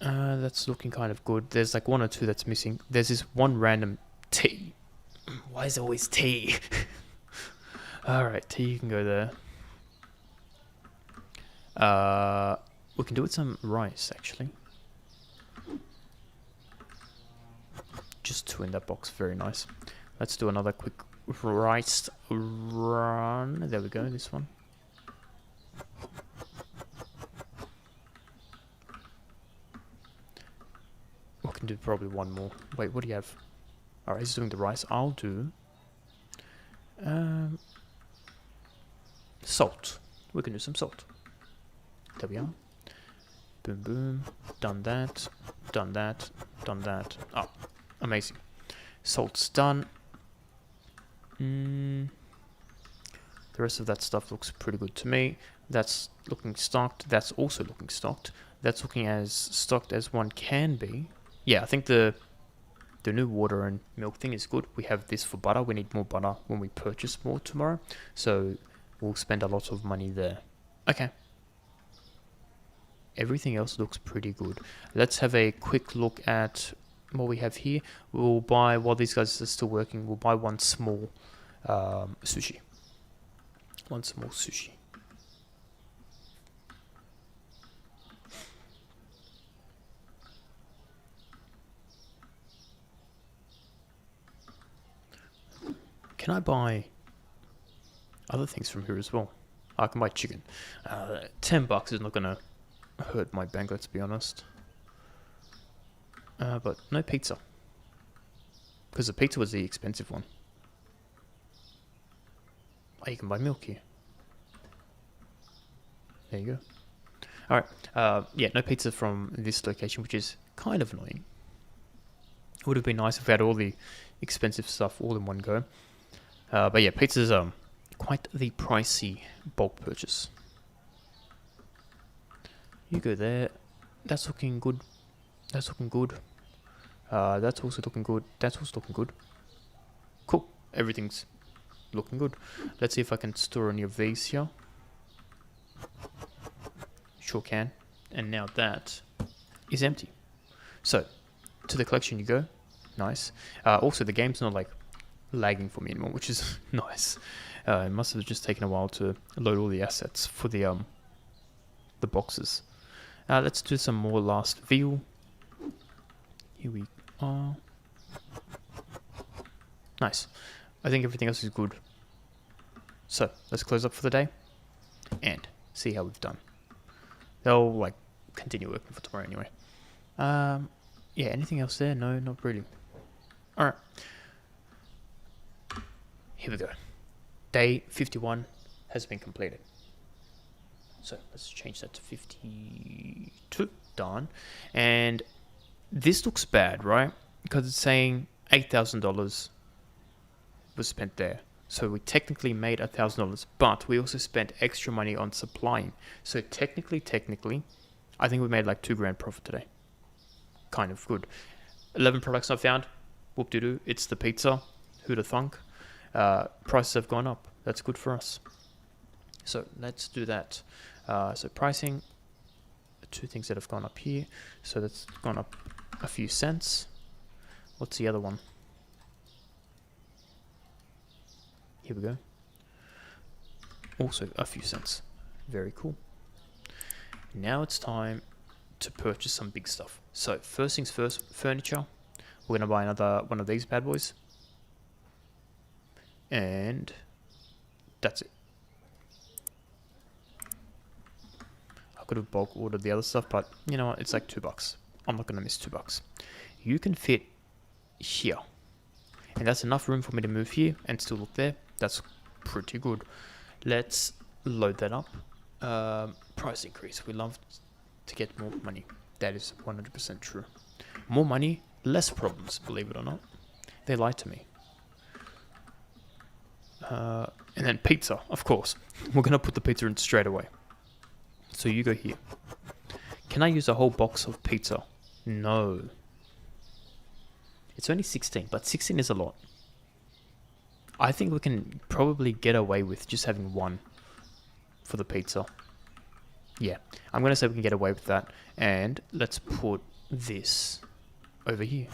That's looking kind of good. There's like 1 or 2 that's missing. There's this 1 random tea. Why is it always tea? Alright, tea, you can go there. We can do with some rice, actually. Just 2 in that box, very nice. Let's do another quick rice run. There we go, this one. We can do probably 1 more. Wait, what do you have? Alright, he's doing the rice. I'll do... salt. We can do some salt. There we are. Boom, boom. Done that. Done that. Done that. Oh, amazing. Salt's done. The rest of that stuff looks pretty good to me. That's looking stocked. That's also looking stocked. That's looking as stocked as one can be. Yeah, I think the new water and milk thing is good. We have this for butter. We need more butter when we purchase more tomorrow. So we'll spend a lot of money there. Okay. Everything else looks pretty good. Let's have a quick look at what we have here. We'll buy, while these guys are still working, we'll buy one small sushi. One small sushi. Can I buy other things from here as well? I can buy chicken. $10 is not gonna hurt my bank, let's be honest. But no pizza, because the pizza was the expensive one. Oh, you can buy milk here. There you go. Alright, yeah, no pizza from this location, which is kind of annoying. It would have been nice if we had all the expensive stuff all in one go. But yeah, pizza's quite the pricey bulk purchase. You go there. That's looking good. That's looking good. That's also looking good. That's also looking good. Cool. Everything's looking good. Let's see if I can store any of these here. Sure can. And now that is empty. So, to the collection you go. Nice. Also, the game's not like lagging for me anymore, which is nice. It must have just taken a while to load all the assets for the boxes. Let's do some more last view. Here we are. Nice. I think everything else is good. So let's close up for the day and see how we've done. They'll like continue working for tomorrow anyway. Yeah, anything else there? No, not really. Alright. Here we go. Day 51 has been completed. So let's change that to 52. Done. And this looks bad, right? Because it's saying $8,000 was spent there. So we technically made $1,000, but we also spent extra money on supplying. So technically, I think we made like $2,000 profit today. Kind of good. 11 products not found. Whoop-de-doo. It's the pizza. Who'da thunk? Prices have gone up. That's good for us. So let's do that. So pricing, two things that have gone up here. So that's gone up a few cents. What's the other one? Here we go. Also a few cents. Very cool. Now it's time to purchase some big stuff. So first things first, furniture. We're going to buy another one of these bad boys. And that's it. I could have bulk ordered the other stuff, but you know what? It's like $2. I'm not going to miss $2. You can fit here. And that's enough room for me to move here and still look there. That's pretty good. Let's load that up. Price increase. We love to get more money. That is 100% true. More money, less problems, believe it or not. They lied to me. And then pizza, of course. We're going to put the pizza in straight away. So you go here. Can I use a whole box of pizza? No. It's only 16, but 16 is a lot. I think we can probably get away with just having one for the pizza. Yeah, I'm going to say we can get away with that. And let's put this over here.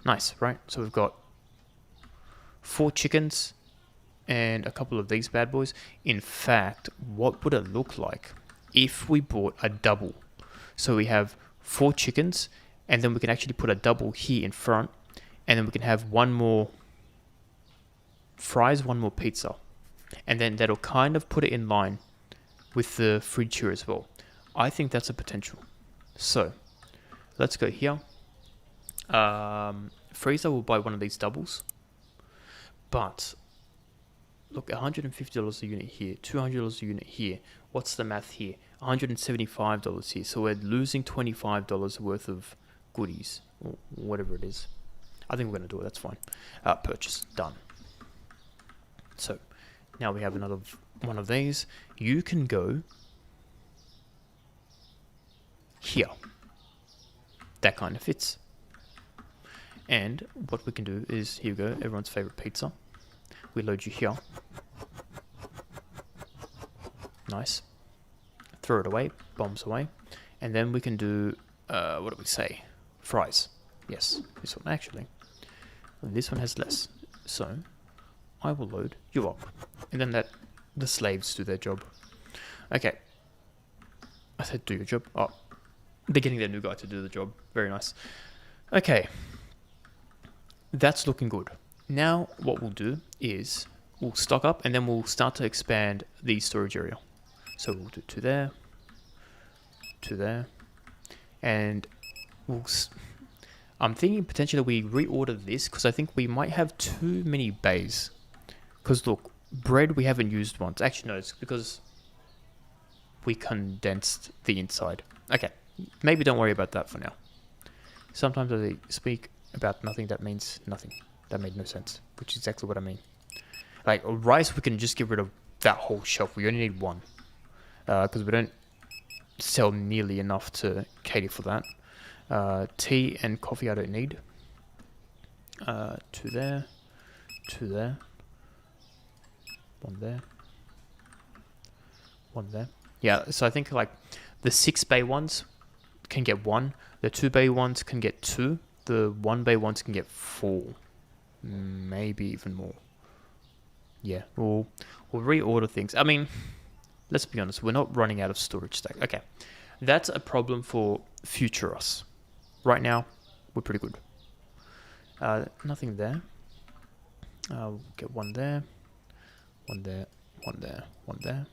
Nice, right? So we've got 4 chickens and a couple of these bad boys. In fact, what would it look like if we bought a double? So we have 4 chickens, and then we can actually put a double here in front, and then we can have one more fries, one more pizza, and then that'll kind of put it in line with the fridge here as well. I think that's a potential. So let's go here. Freezer will buy one of these doubles, but look, $150 a unit here, $200 a unit here. What's the math here? $175 here. So we're losing $25 worth of goodies, or whatever it is. I think we're going to do it. That's fine. Purchase. Done. So now we have another one of these. You can go here. That kind of fits. And what we can do is, here we go, everyone's favorite pizza. We load you here. Nice. Throw it away, bombs away. And then we can do, what do we say? Fries. Yes, this one actually. This one has less. So, I will load you up. And then the slaves do their job. Okay. I said do your job. Oh, they're getting their new guy to do the job. Very nice. Okay. That's looking good. Now, what we'll do is we'll stock up and then we'll start to expand the storage area. So we'll do to there, and I'm thinking potentially we reorder this because I think we might have too many bays. Because look, bread we haven't used once. Actually, no, it's because we condensed the inside. Okay, maybe don't worry about that for now. Sometimes I speak about nothing that means nothing. That made no sense, which is exactly what I mean. Like rice, we can just get rid of that whole shelf. We only need one because we don't sell nearly enough to cater for that. Tea and coffee I don't need. Two there, one there, one there. Yeah, so I think like the 6 bay ones can get 1. The 2 bay ones can get 2. The 1 bay ones can get 4. Maybe even more. Yeah, we'll reorder things. I mean, let's be honest, we're not running out of storage stack. Okay, that's a problem for future us. Right now, we're pretty good. Nothing there. We'll get 1 there, 1 there, 1 there, 1 there.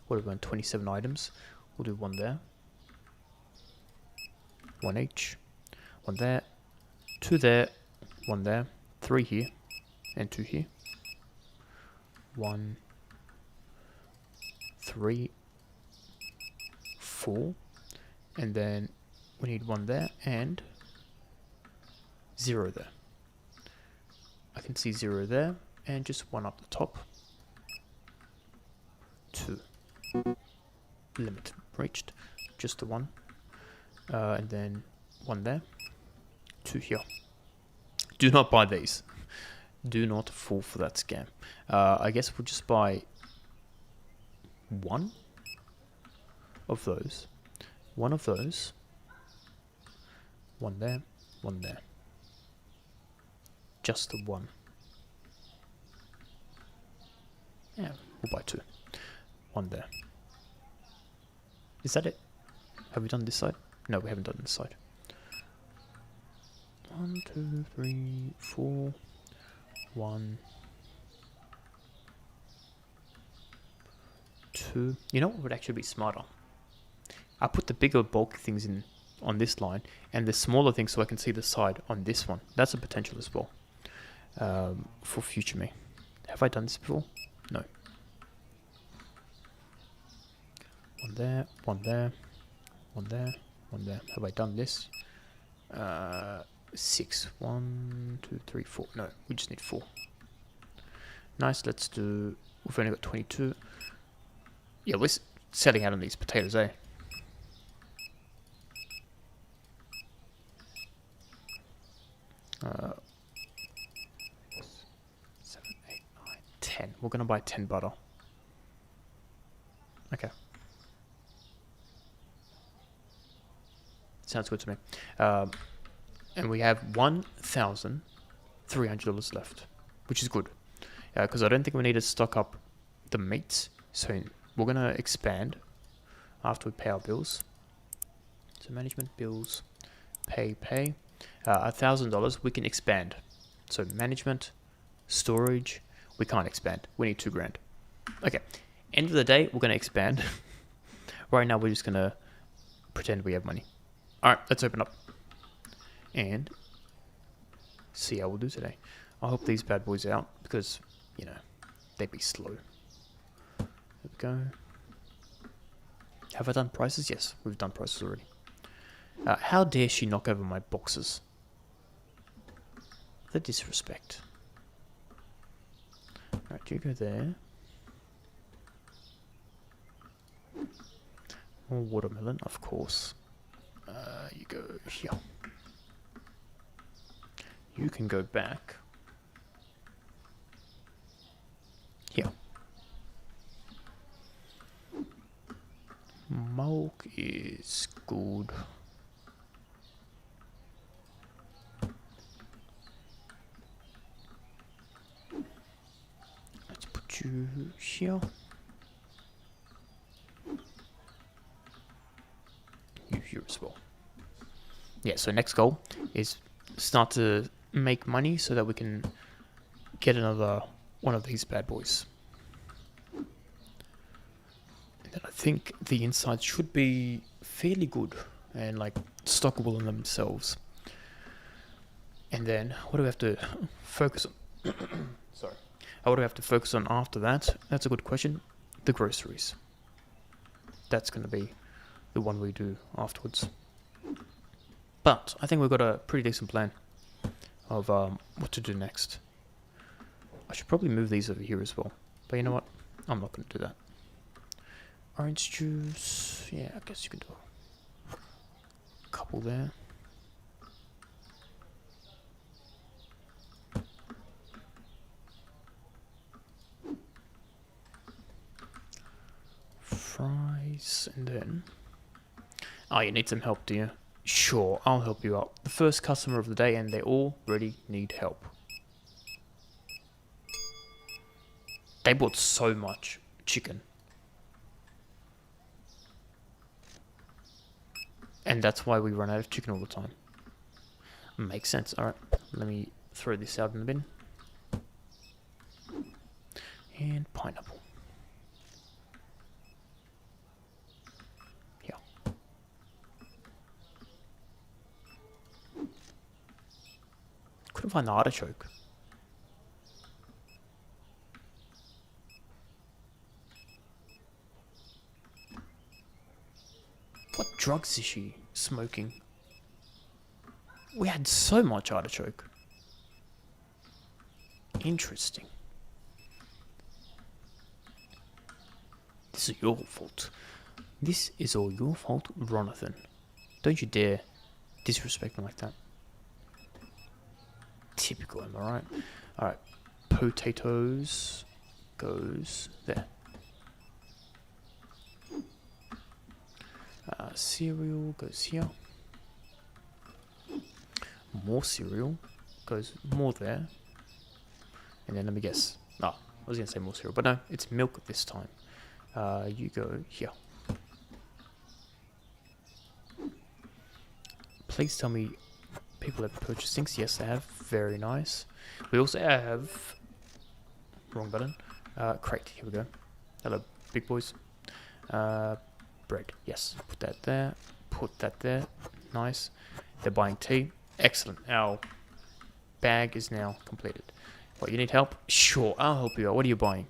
What have we got? 27 items. We'll do 1 there, 1 each, 1 there, 2 there, 1 there, 3 here, and 2 here. 1, 3, 4, and then we need 1 there and 0 there. I can see 0 there and just 1 up the top. 2. Limit reached. Just the 1. And then 1 there. 2 here. Do not buy these. Do not fall for that scam. I guess we'll just buy 1 of those. 1 of those. 1 there. 1 there. Just the 1. Yeah, we'll buy 2. 1 there. Is that it? Have we done this side? No, we haven't done this side. 1, 2, 3, 4. 1, 2. You know what would actually be smarter? I put the bigger bulky things in on this line and the smaller things so I can see the side on this one. That's a potential as well for future me. Have I done this before? No. 1 there, 1 there, 1 there, 1 there. Have I done this? 6. 1, 2, 3, 4. No, we just need 4. Nice, let's do... We've only got 22. Yeah, we're selling out on these potatoes, eh? Uh, 7, 8, 9, 10. We're going to buy 10 butter. Okay. Sounds good to me. And we have $1,300 left, which is good. Because I don't think we need to stock up the meats. So we're going to expand after we pay our bills. So management bills, pay. $1,000, we can expand. So management, storage, we can't expand. We need $2,000. Okay, end of the day, we're going to expand. Right now, we're just going to pretend we have money. All right, let's open up and see how we'll do today. I hope these bad boys are out because, you know, They'd be slow. There we go. Have I done prices? Yes, we've done prices already. How dare she knock over my boxes? The disrespect. Alright, you go there. More watermelon, of course. You go here. You can go back. Here. Milk is good. Let's put you here. You here as well. Yeah, so next goal is start to make money so that we can get another one of these bad boys. And then I think the insides should be fairly good and like stockable in themselves. And then what do we have to focus on? Sorry. What do we have to focus on after that? That's a good question. The groceries. That's going to be the one we do afterwards. But I think we've got a pretty decent plan of what to do next. I should probably move these over here as well. But you know what? I'm not going to do that. Orange juice. Yeah, I guess you can do a couple there. Fries, and then... Oh, you need some help, do you? Sure, I'll help you out. The first customer of the day, and they already need help. They bought so much chicken. And that's why we run out of chicken all the time. Makes sense. Alright, let me throw this out in the bin. And pineapple. Here. Couldn't find the artichoke. What drugs is she smoking? We had so much artichoke. Interesting. This is your fault. This is all your fault, Ronathan. Don't you dare disrespect me like that. Typical, am I right? Alright, potatoes goes there. Cereal goes here. More cereal goes more there. And then let me guess. I was going to say more cereal, but no, it's milk this time. You go here. Please tell me people have purchased things. Yes, they have. Very nice. We also have... Wrong button. Crate. Here we go. Hello, big boys. Bread. Yes. Put that there. Put that there. Nice. They're buying tea. Excellent. Our bag is now completed. What, you need help? Sure, I'll help you out. What are you buying?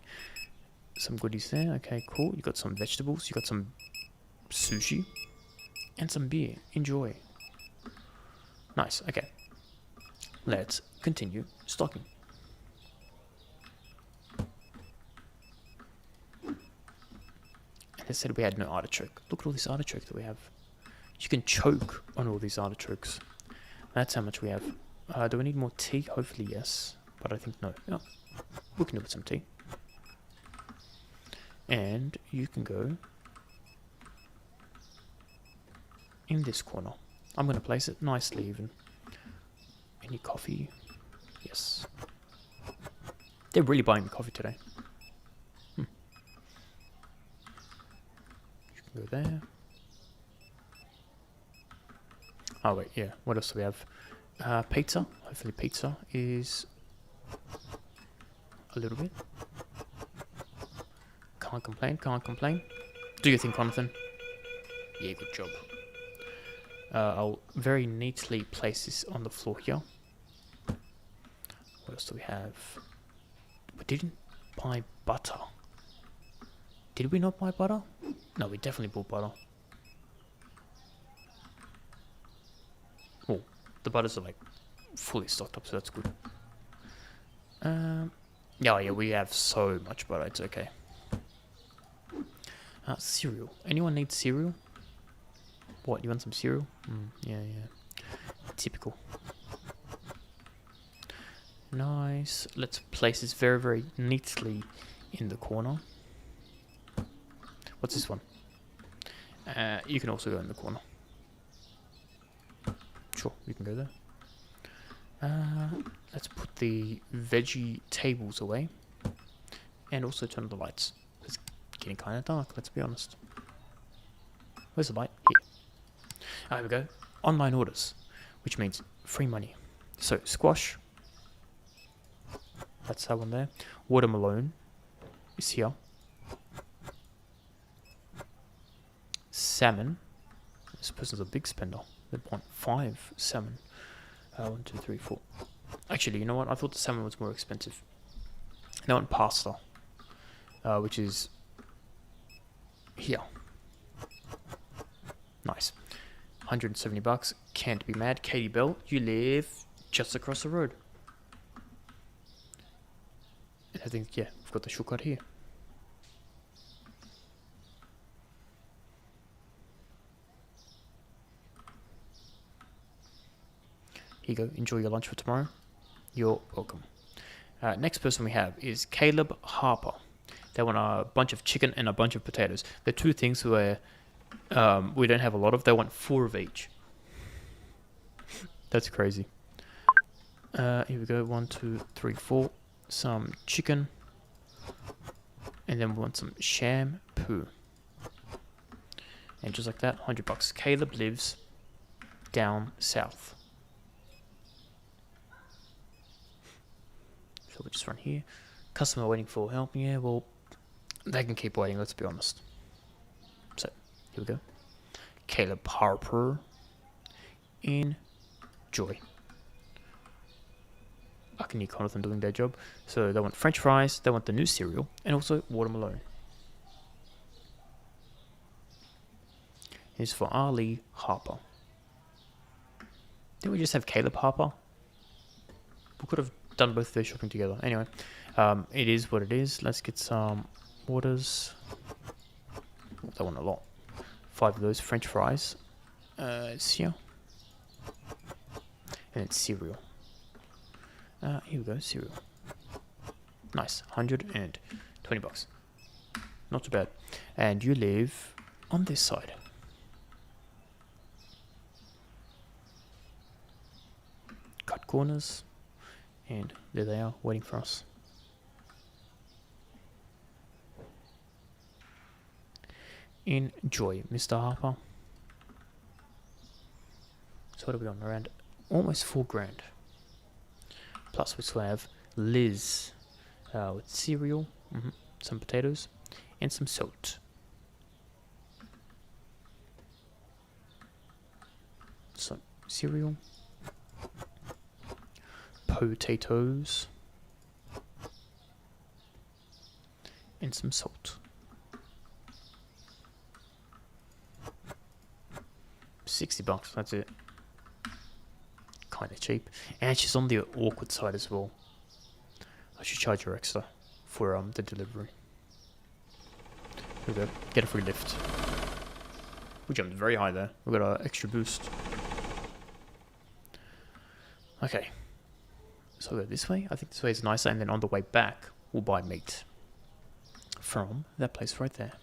Some goodies there. Okay, cool. You got some vegetables. You got some sushi. And some beer. Enjoy. Nice. Okay. Let's continue stocking. And they said we had no artichoke. Look at all this artichoke that we have. You can choke on all these artichokes. That's how much we have. Do we need more tea? Hopefully yes. But I think no. Oh, we can do with some tea. And you can go in this corner. I'm going to place it nicely even. Any coffee? Yes. They're really buying the coffee today. You can go there. Oh wait, yeah. What else do we have? Pizza. Hopefully pizza is a little bit. Can't complain, can't complain. Do you think, Jonathan? Yeah, good job. I'll very neatly place this on the floor here. What else do we have? We didn't buy butter. Did we not buy butter? No, we definitely bought butter. Oh, the butters are like fully stocked up, so that's good. Yeah, we have so much butter, it's okay. Cereal. Anyone need cereal? What, you want some cereal? Yeah. Typical. Nice. Let's place this very, very neatly in the corner. What's this one? You can also go in the corner. Sure, you can go there. Let's put the veggie tables away. And also turn on the lights. It's getting kind of dark, let's be honest. Where's the light? Here. Here we go. Online orders, which means free money. So, squash. That's that one there. Watermelon is here. Salmon. This person's a big spender. They want 5 salmon. 1, 2, 3, 4. Actually, you know what? I thought the salmon was more expensive. They want pasta, which is here. Nice. $170. Can't be mad. Katie Bell, you live just across the road. And I think, yeah, we've got the shortcut here. Here you go. Enjoy your lunch for tomorrow. You're welcome. Next person we have is Caleb Harper. They want a bunch of chicken and a bunch of potatoes. They're two things where we don't have a lot of. They want 4 of each. That's crazy. Here we go. 1, 2, 3, 4. Some chicken. And then we want some shampoo. And just like that, $100. Caleb lives down south. So we'll just run here. Customer waiting for help. Yeah, well, they can keep waiting, let's be honest. So, here we go. Caleb Harper. Enjoy. I can icon of them doing their job. So they want French fries, they want the new cereal, and also watermelon. Here's for Ali Harper. Didn't we just have Caleb Harper? We could have done both of their shopping together. Anyway, it is what it is. Let's get some waters. That one a lot. 5 of those French fries. It's here. And it's cereal. Here we go, cereal. Nice, $120. Not too bad. And you live on this side. Cut corners. And there they are, waiting for us. Enjoy, Mr. Harper. So what are we on? Around almost $4,000. Plus we still have Liz with cereal, some potatoes, and some salt. So cereal, potatoes, and some salt. $60, that's it. Kind of cheap, and she's on the awkward side as well. I should charge her extra for the delivery. Here we go. Get a free lift. We jumped very high there. We got an extra boost. Okay, so we'll go this way. I think this way is nicer, and then on the way back we'll buy meat from that place right there.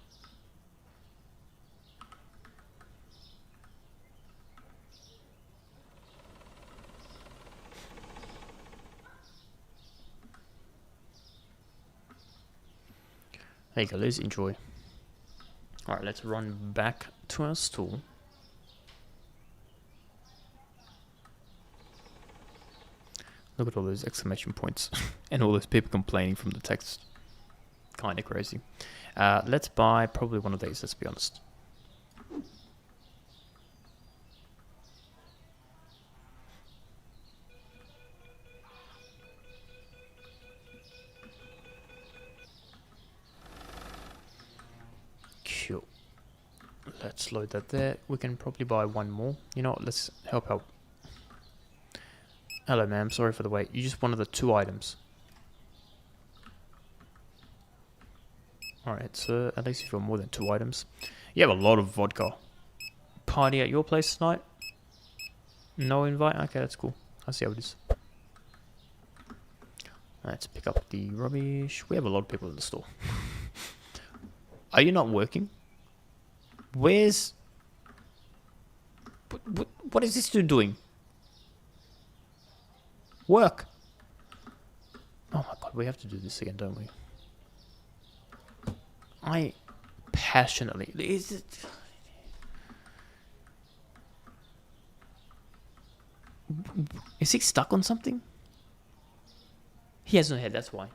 There you go, Liz, enjoy. Alright, let's run back to our stall. Look at all those exclamation points and all those people complaining from the text. Kinda crazy. Let's buy probably one of these, let's be honest. just load that there. We can probably buy one more. You know what? Let's help out. Hello, ma'am. Sorry for the wait. You just wanted the 2 items. Alright, so at least you've got more than 2 items. You have a lot of vodka. Party at your place tonight? No invite? Okay, that's cool. I see how it is. Let's pick up the rubbish. We have a lot of people in the store. Are you not working? Where's... What is this dude doing? Work! Oh my god, we have to do this again, don't we? I passionately... Is he stuck on something? He has no head, that's why.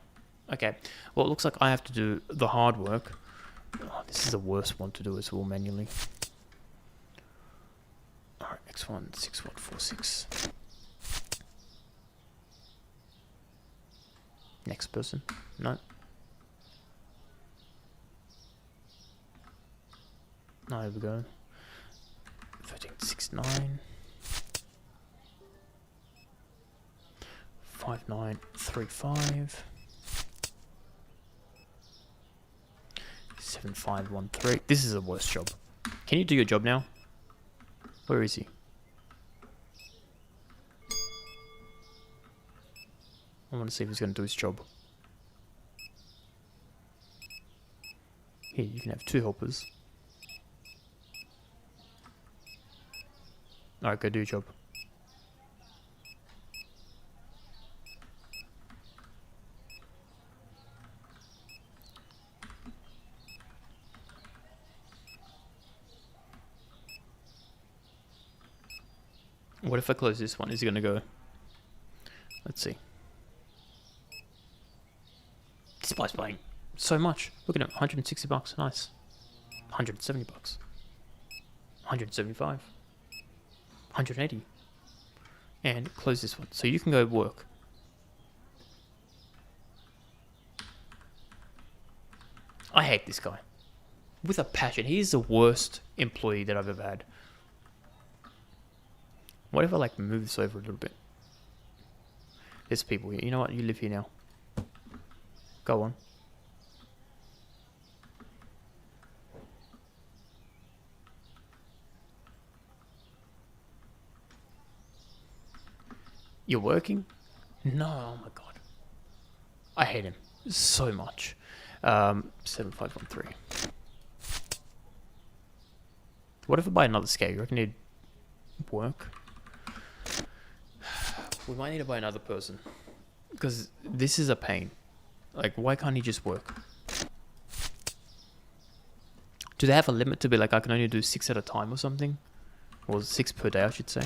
Okay, well it looks like I have to do the hard work. Oh, this is the worst one to do as well, manually. Alright, next one, 6146. Next person. No. No, there we go. 1369. 5935. 7513. This is the worst job. Can you do your job now? Where is he? I want to see if he's going to do his job. Here, you can have 2 helpers. Alright, go do your job. What if I close this one? Is he going to go? Let's see. This guy's playing so much. Look at him, 160 bucks. Nice. 170 bucks. 175. 180. And close this one. So you can go work. I hate this guy. With a passion. He is the worst employee that I've ever had. What if I like move this over a little bit? There's people here. You know what? You live here now. Go on. You're working? No, oh my god. I hate him so much. 7513. What if I buy another scale? You reckon he'd work? We might need to buy another person. Because this is a pain. Like, why can't he just work? Do they have a limit to be like, I can only do 6 at a time or something? Or 6 per day, I should say.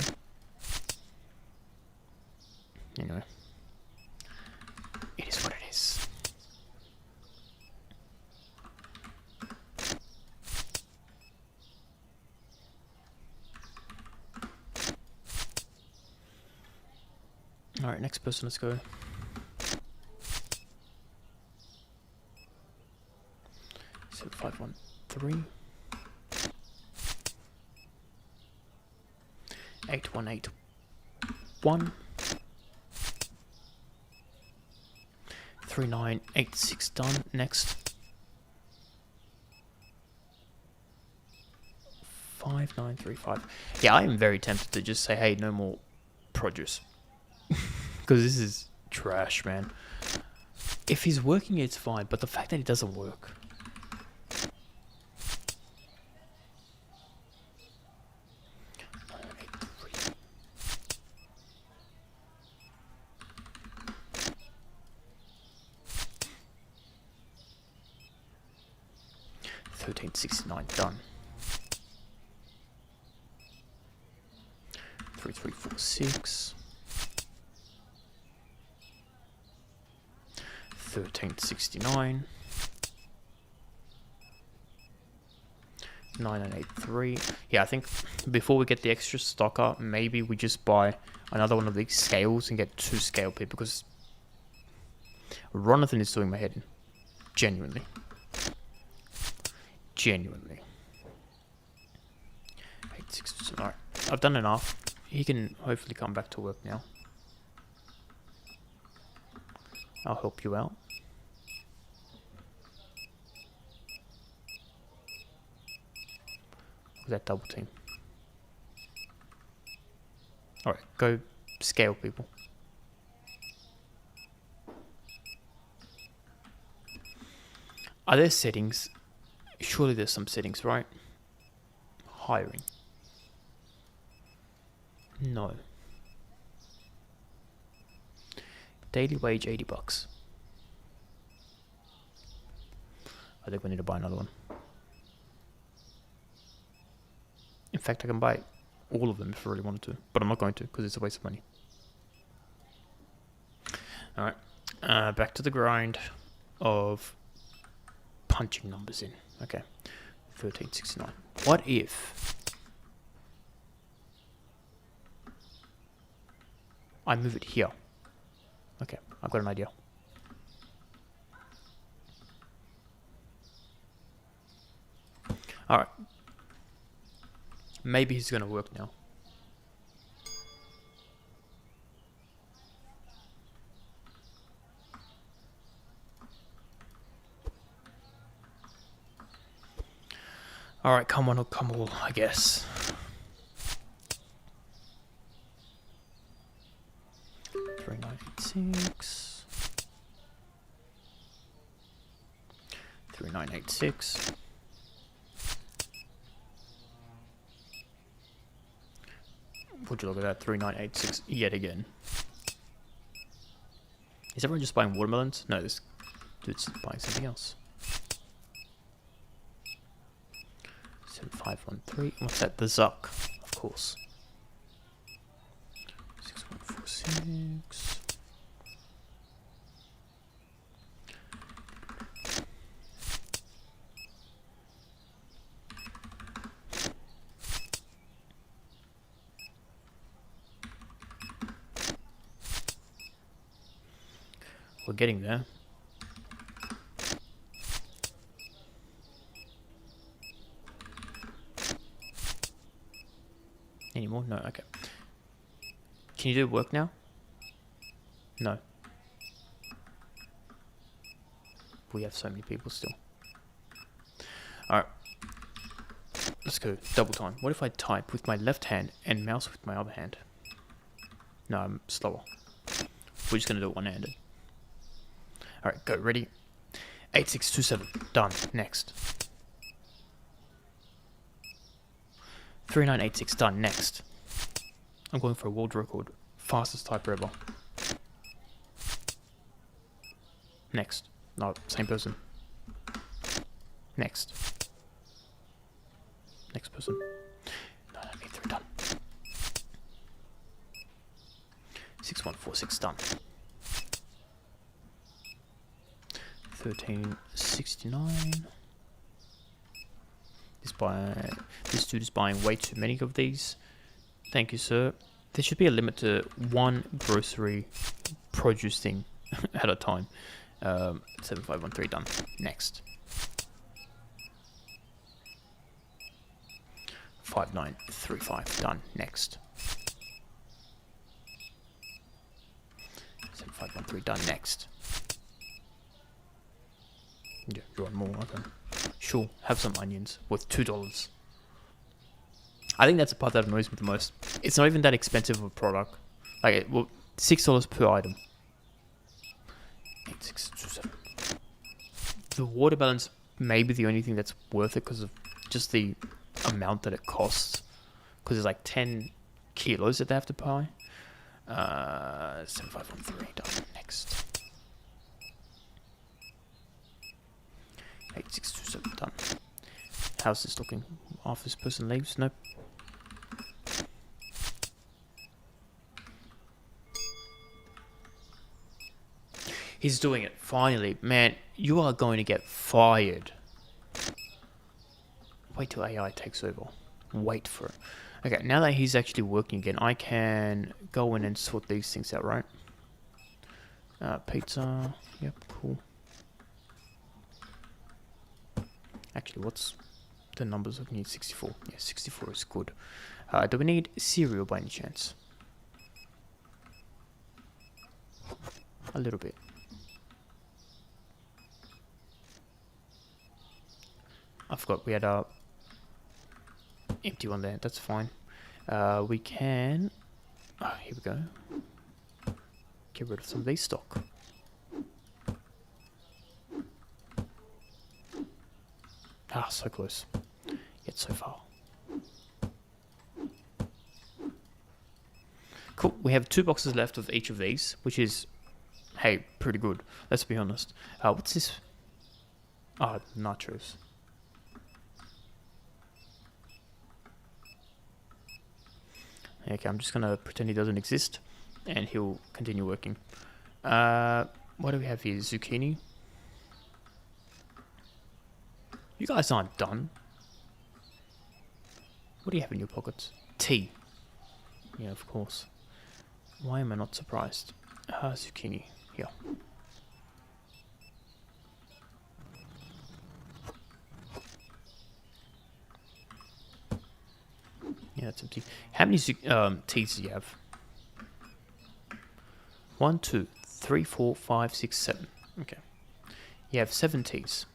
Anyway. It is what it is. Alright, next person, let's go. So 513. 8181. 3986 done. Next. 5935. Yeah, I am very tempted to just say, hey, no more produce. Because this is trash, man. If he's working, it's fine. But the fact that he doesn't work. $13.69 done. 3346. 1369. 9983. Yeah, I think before we get the extra stock up, maybe we just buy another one of these scales and get 2 scale people, because Ronathan is doing my head in. Genuinely. Genuinely. 862. Alright, I've done enough. He can hopefully come back to work now. I'll help you out. Look at that double team. Alright, go scale people. Are there settings? Surely there's some settings, right? Hiring. No. Daily wage $80. I think we need to buy another one. In fact, I can buy all of them if I really wanted to, but I'm not going to because it's a waste of money. Alright, back to the grind of punching numbers in. Okay, 1369. What if I move it here? Okay, I've got an idea. Alright. Maybe he's gonna work now. Alright, come on or come all, I guess. $3,986. $3,986. Would you look at that? 3,986 yet again. Is everyone just buying watermelons? No, this dude's buying something else. 7513. What's that? The Zuck, of course. 6146. We're getting there. Any more? No, okay. Can you do work now? No. We have so many people still. Alright. Let's go. Double time. What if I type with my left hand and mouse with my other hand? No, I'm slower. We're just going to do it one-handed. Alright, go. Ready? 8627. Done. Next. 3986. Done. Next. I'm going for a world record. Fastest typer ever. Next. No, same person. Next. Next person. 9983. Done. 6146. Done. 1369. This dude is buying way too many of these. Thank you, sir. There should be a limit to one grocery produce thing at a time. 7513. Done. Next. 5935. Done. Next. 7513. Done. Next. Yeah, you want more? Okay. Sure, have some onions worth $2. I think that's the part that annoys me the most. It's not even that expensive of a product. Like, well, $6 per item. 8627. The watermelons may be the only thing that's worth it because of just the amount that it costs. Because there's like 10 kilos that they have to buy. 7513. Done. Next. 8627. Done. How's this looking? After this person leaves? Nope. He's doing it. Finally. Man, you are going to get fired. Wait till AI takes over. Wait for it. Okay, now that he's actually working again, I can go in and sort these things out, right? Pizza. Yep, cool. Actually, what's the numbers looking at 64. Yeah, 64 is good. Do we need cereal by any chance? A little bit. I forgot we had a empty one there. That's fine. We can. Oh, here we go. Get rid of some of these stock. Ah, so close. Yet so far. Cool. We have 2 boxes left of each of these, which is, hey, pretty good. Let's be honest. What's this? Ah, nachos. Okay, I'm just gonna pretend he doesn't exist, and he'll continue working. What do we have here? Zucchini. You guys aren't done. What do you have in your pockets? Tea. Yeah, of course. Why am I not surprised? Zucchini. Here. Yeah, that's empty. How many teas do you have? 1, 2, 3, 4, 5, 6, 7. Okay. You have 7 teas.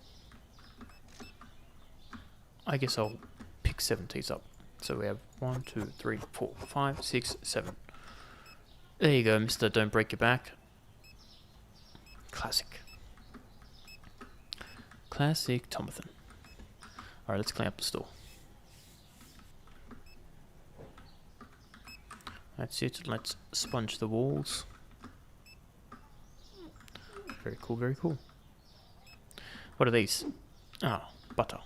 I guess I'll pick 7 teas up. So we have 1, 2, 3, 4, 5, 6, 7. There you go, Mr. Don't Break Your Back. Classic. Classic Tomathan. Alright, let's clean up the store. That's it. Let's sponge the walls. Very cool, very cool. What are these? Ah, butter.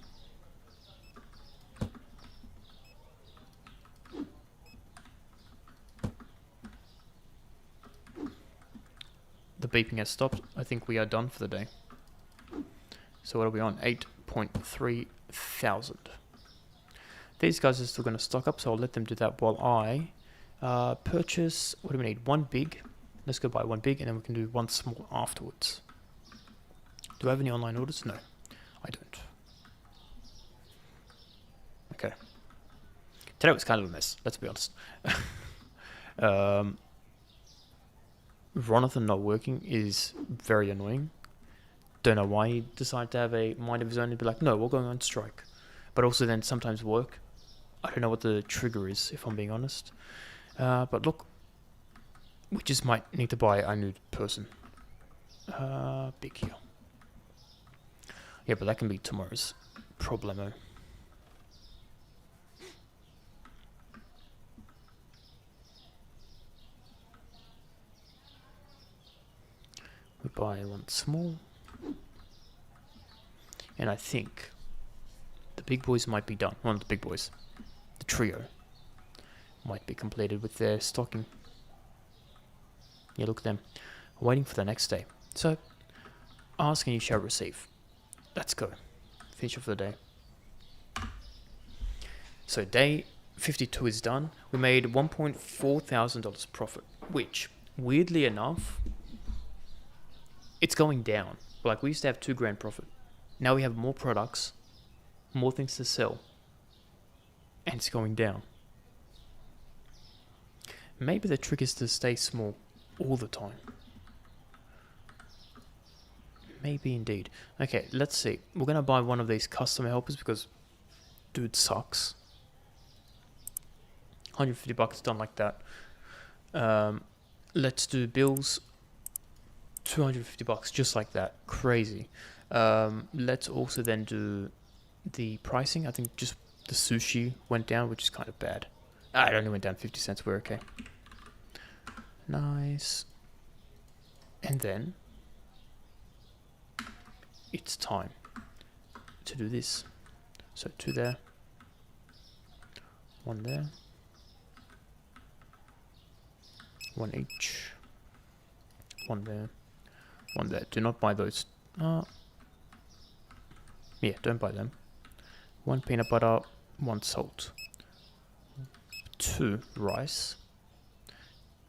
The beeping has stopped. I think we are done for the day. So what are we on? 8.3 thousand. These guys are still going to stock up, so I'll let them do that while I purchase. What do we need? 1 big. Let's go buy 1 big, and then we can do 1 small afterwards. Do I have any online orders? No, I don't. Okay. Today was kind of a mess, let's be honest. Ronathan not working is very annoying. Don't know why he decided to have a mind of his own and be like, no, we're going on strike. But also then sometimes work. I don't know what the trigger is, if I'm being honest. But look, we just might need to buy a new person. Big here. Yeah, but that can be tomorrow's problemo. We buy 1 small. And I think the big boys might be done. One of the big boys. The trio might be completed with their stocking. Yeah, look at them. Waiting for the next day. So, ask and you shall receive. Let's go. Finish off the day. So, day 52 is done. We made $1.4 thousand profit, which, weirdly enough, it's going down. Like, we used to have $2,000 profit. Now we have more products, more things to sell, and it's going down. Maybe the trick is to stay small all the time. Maybe indeed. Okay, let's see. We're going to buy one of these customer helpers because dude sucks. 150 bucks done like that. Let's do bills. 250 bucks just like that. Crazy. Let's also then do the pricing. I think just the sushi went down, which is kind of bad. It only went down 50 cents. We're okay. Nice. And then it's time to do this. So 2 there, 1 there, 1 each, 1 there, 1 there. Do not buy those. Yeah, don't buy them. 1 peanut butter, 1 salt, 2 rice.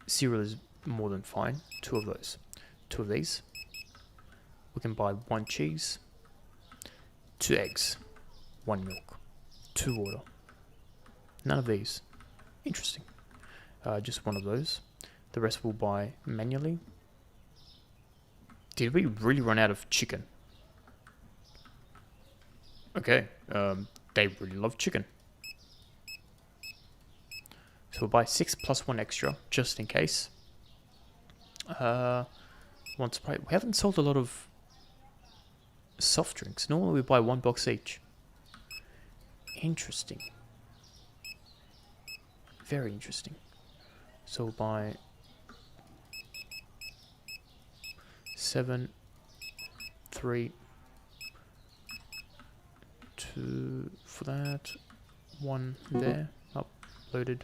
Cereal is more than fine. 2 of those. 2 of these. We can buy 1 cheese, 2 eggs, 1 milk. 2 water. None of these. Interesting. Just one of those. The rest we'll buy manually. Did we really run out of chicken? Okay. They really love chicken. So we'll buy 6 plus 1 extra, just in case. One Sprite. We haven't sold a lot of soft drinks. Normally we buy 1 box each. Interesting. Very interesting. So we'll buy 7, 3, 2 for that, 1 there, uploaded.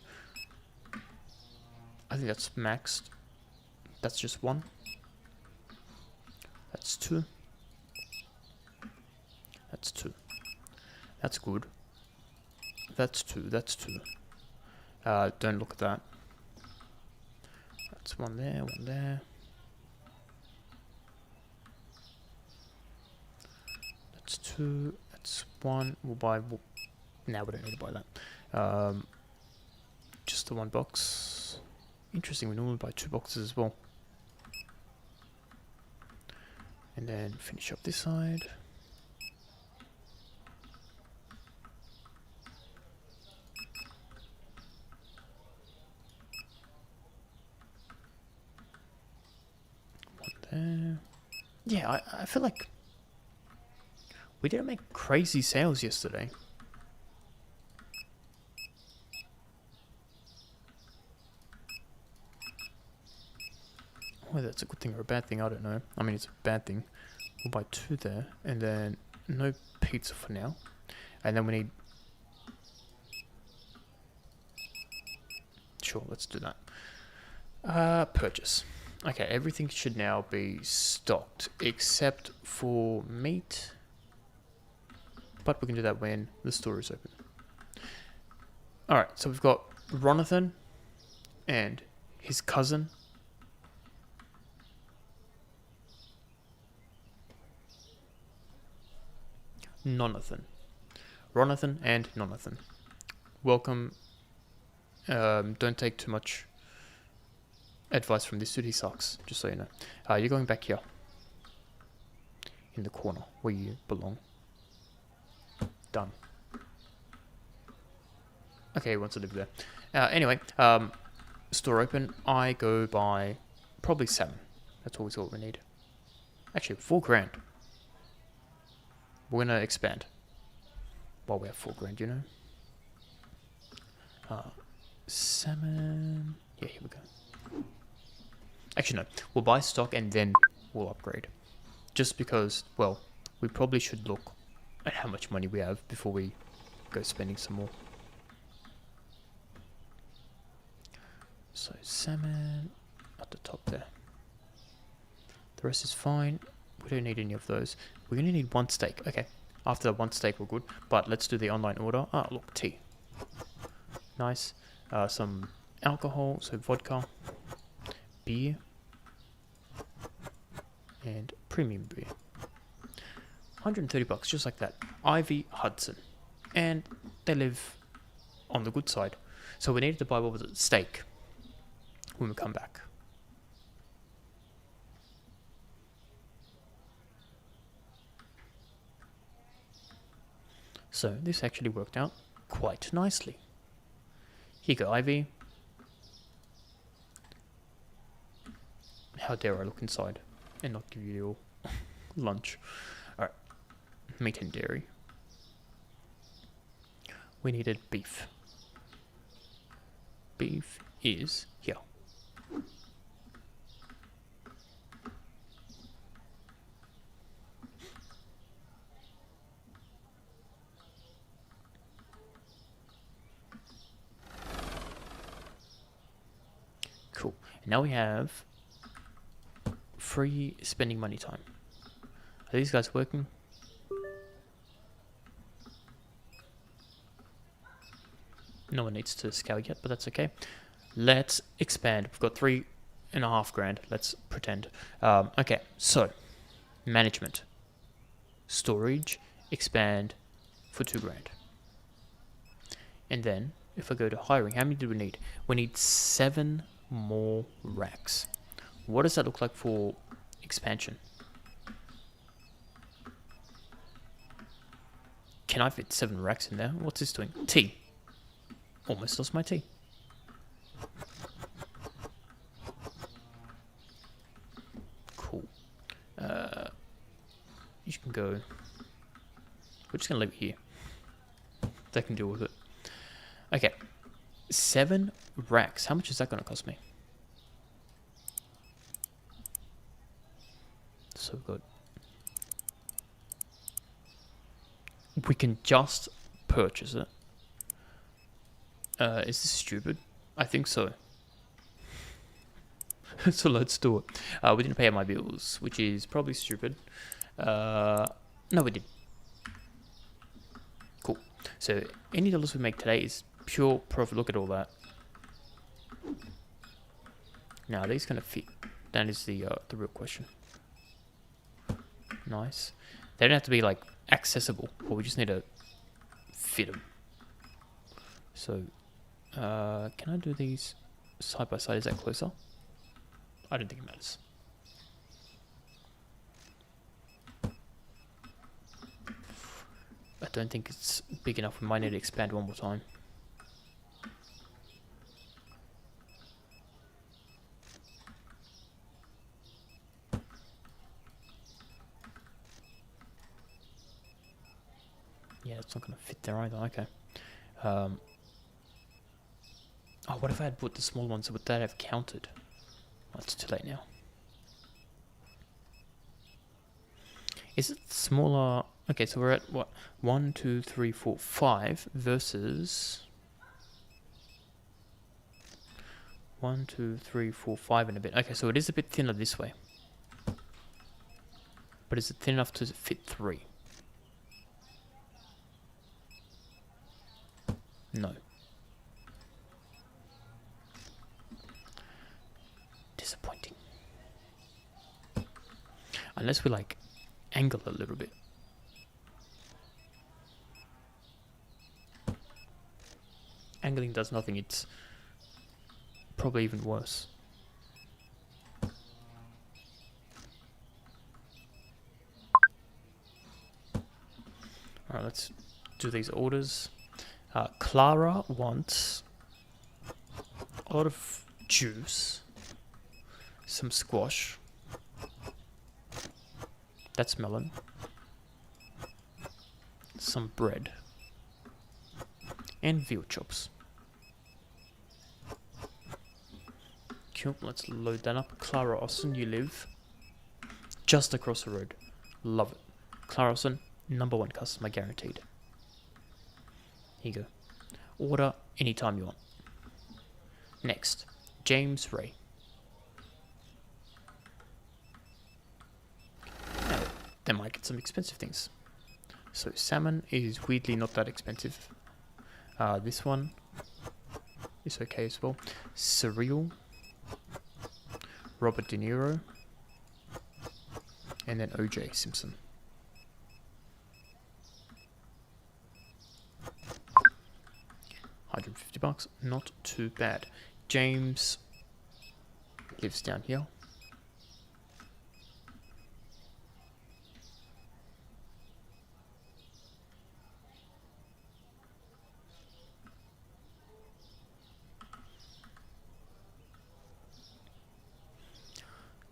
I think that's maxed. That's just 1. That's 2. That's 2. That's good. That's 2. That's 2. Don't look at that. That's 1 there, 1 there. That's 2. That's 1. We'll buy. Now we don't need to buy that. Just the 1 box. Interesting. We normally buy 2 boxes as well. And then finish up this side. Yeah, I feel like we didn't make crazy sales yesterday. Whether that's a good thing or a bad thing, I don't know. I mean, it's a bad thing. We'll buy 2 there, and then no pizza for now. And then we need... Sure, let's do that. Purchase. Okay, everything should now be stocked, except for meat. But we can do that when the store is open. Alright, so we've got Ronathan and his cousin. Nonathan. Ronathan and Nonathan. Welcome. Don't take too much advice from this dude, he sucks, just so you know. You're going back here. In the corner, where you belong. Done. Okay, he wants to live there. Anyway, store open. I go by probably 7. That's always all we need. Actually, 4 grand. We're gonna expand. While we have 4 grand, you know. Salmon. Yeah, here we go. Actually, no. We'll buy stock and then we'll upgrade. Just because, well, we probably should look at how much money we have before we go spending some more. So, salmon at the top there. The rest is fine. We don't need any of those. We're going to need 1 steak. Okay. After that 1 steak, we're good. But let's do the online order. Ah, look, tea. Nice. Some alcohol, so vodka, beer, and premium beer. 130 bucks, just like that. Ivy Hudson. And they live on the good side. So we needed to buy, what was it, steak when we come back. So this actually worked out quite nicely. Here you go, Ivy. How dare I look inside and not give you your lunch. Alright, meat and dairy. We needed beef. Beef is here. Cool. And now we have free spending money time. Are these guys working? No one needs to scale yet, but that's okay. Let's expand. We've got 3.5 grand. Let's pretend. Okay, so management, storage, expand for 2 grand. And then, if I go to hiring, how many do we need? We need 7 more racks. What does that look like for expansion? Can I fit 7 racks in there? What's this doing? T. Almost lost my T. Cool. You can go. We're just going to leave it here. They can deal with it. Okay. 7 racks. How much is that going to cost me? So good. We can just purchase it. Is this stupid? I think so. So let's do it. We didn't pay my bills, which is probably stupid. No, we did. Cool. So any dollars we make today is pure profit. Look at all that. Now, are these gonna fit? That is the real question. Nice. They don't have to be like accessible, but we just need to fit them. So, can I do these side by side? Is that closer? I don't think it matters. I don't think it's big enough. We might need to expand one more time. Yeah, it's not going to fit there either. Okay. Oh, what if I had put the small ones? Would that have counted? Oh, it's too late now. Is it smaller? Okay, so we're at what? 1, 2, 3, 4, 5 versus 1, 2, 3, 4, 5 and a bit. Okay, so it is a bit thinner this way. But is it thin enough to fit 3? No. Disappointing. Unless we like angle a little bit. Angling does nothing, it's probably even worse. Alright, let's do these orders. Clara wants a lot of juice, some squash, that's melon, some bread, and veal chops. Cool, let's load that up. Clara Austin, you live just across the road. Love it. Clara Austin, #1 customer guaranteed. Here you go. Order anytime you want. Next, James Ray. Now, they might get some expensive things. So salmon is weirdly not that expensive. This one is okay as well. Cereal, Robert De Niro, and then OJ Simpson. $150, not too bad. James lives down here.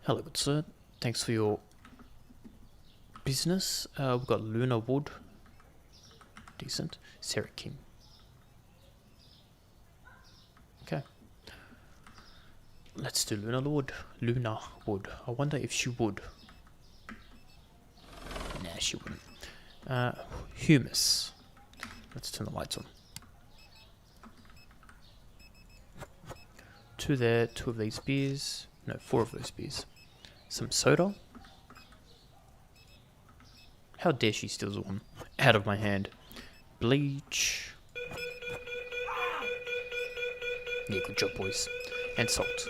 Hello, good sir. Thanks for your business. We've got Luna Wood. Decent. Sarah Kim. Okay. Let's do Luna Wood. Luna Wood. I wonder if she would. Nah, she wouldn't. Humus. Let's turn the lights on. 2 there, 2 of these beers. No, 4 of those beers. Some soda. How dare she steals one out of my hand. Bleach. Yeah, good job, boys. And salt.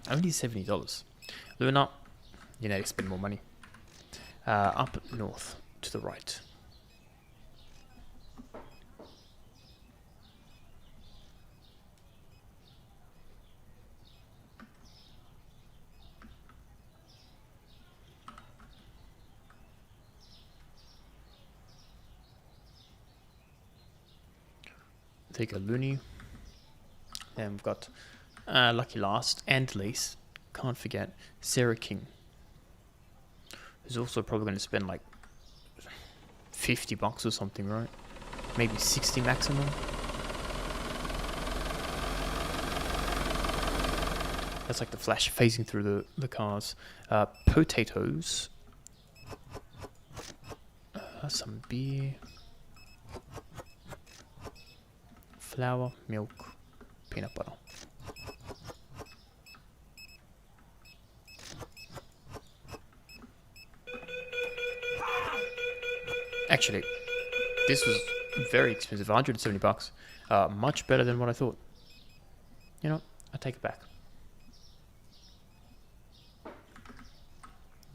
Only $70. Luna, you need to spend more money. Up north, to the right. There you go, Looney. Then we've got lucky last and least, can't forget, Sarah King, who's also probably going to spend like $50 or something, right? Maybe 60 maximum. That's like the flash phasing through the cars. Potatoes. Some beer. Flour, milk, peanut butter. Actually, this was very expensive, $170. Much better than what I thought. You know, I take it back.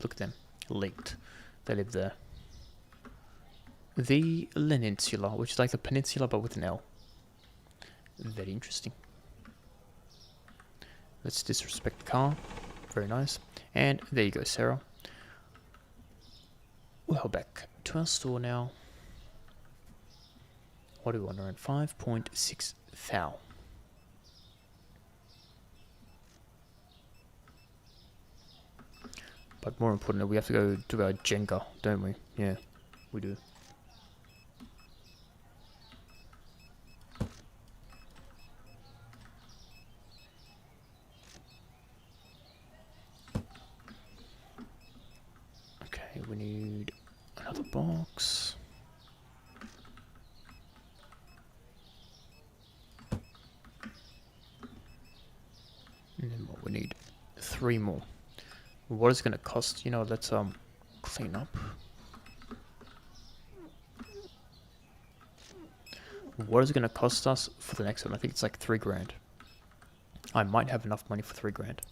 Look at them, linked. They live there. The Leninsula, which is like the peninsula but with an L. Very interesting. Let's disrespect the car. Very nice. And there you go, Sarah. We'll head back to our store now. What do we want? Around 5.6 thou. But more importantly, we have to go do our Jenga, don't we? Yeah, we do. Okay, we need another box. And then what we need? 3 more. What is it gonna cost? You know, let's clean up. What is it gonna cost us for the next one? I think it's like 3 grand. I might have enough money for 3 grand.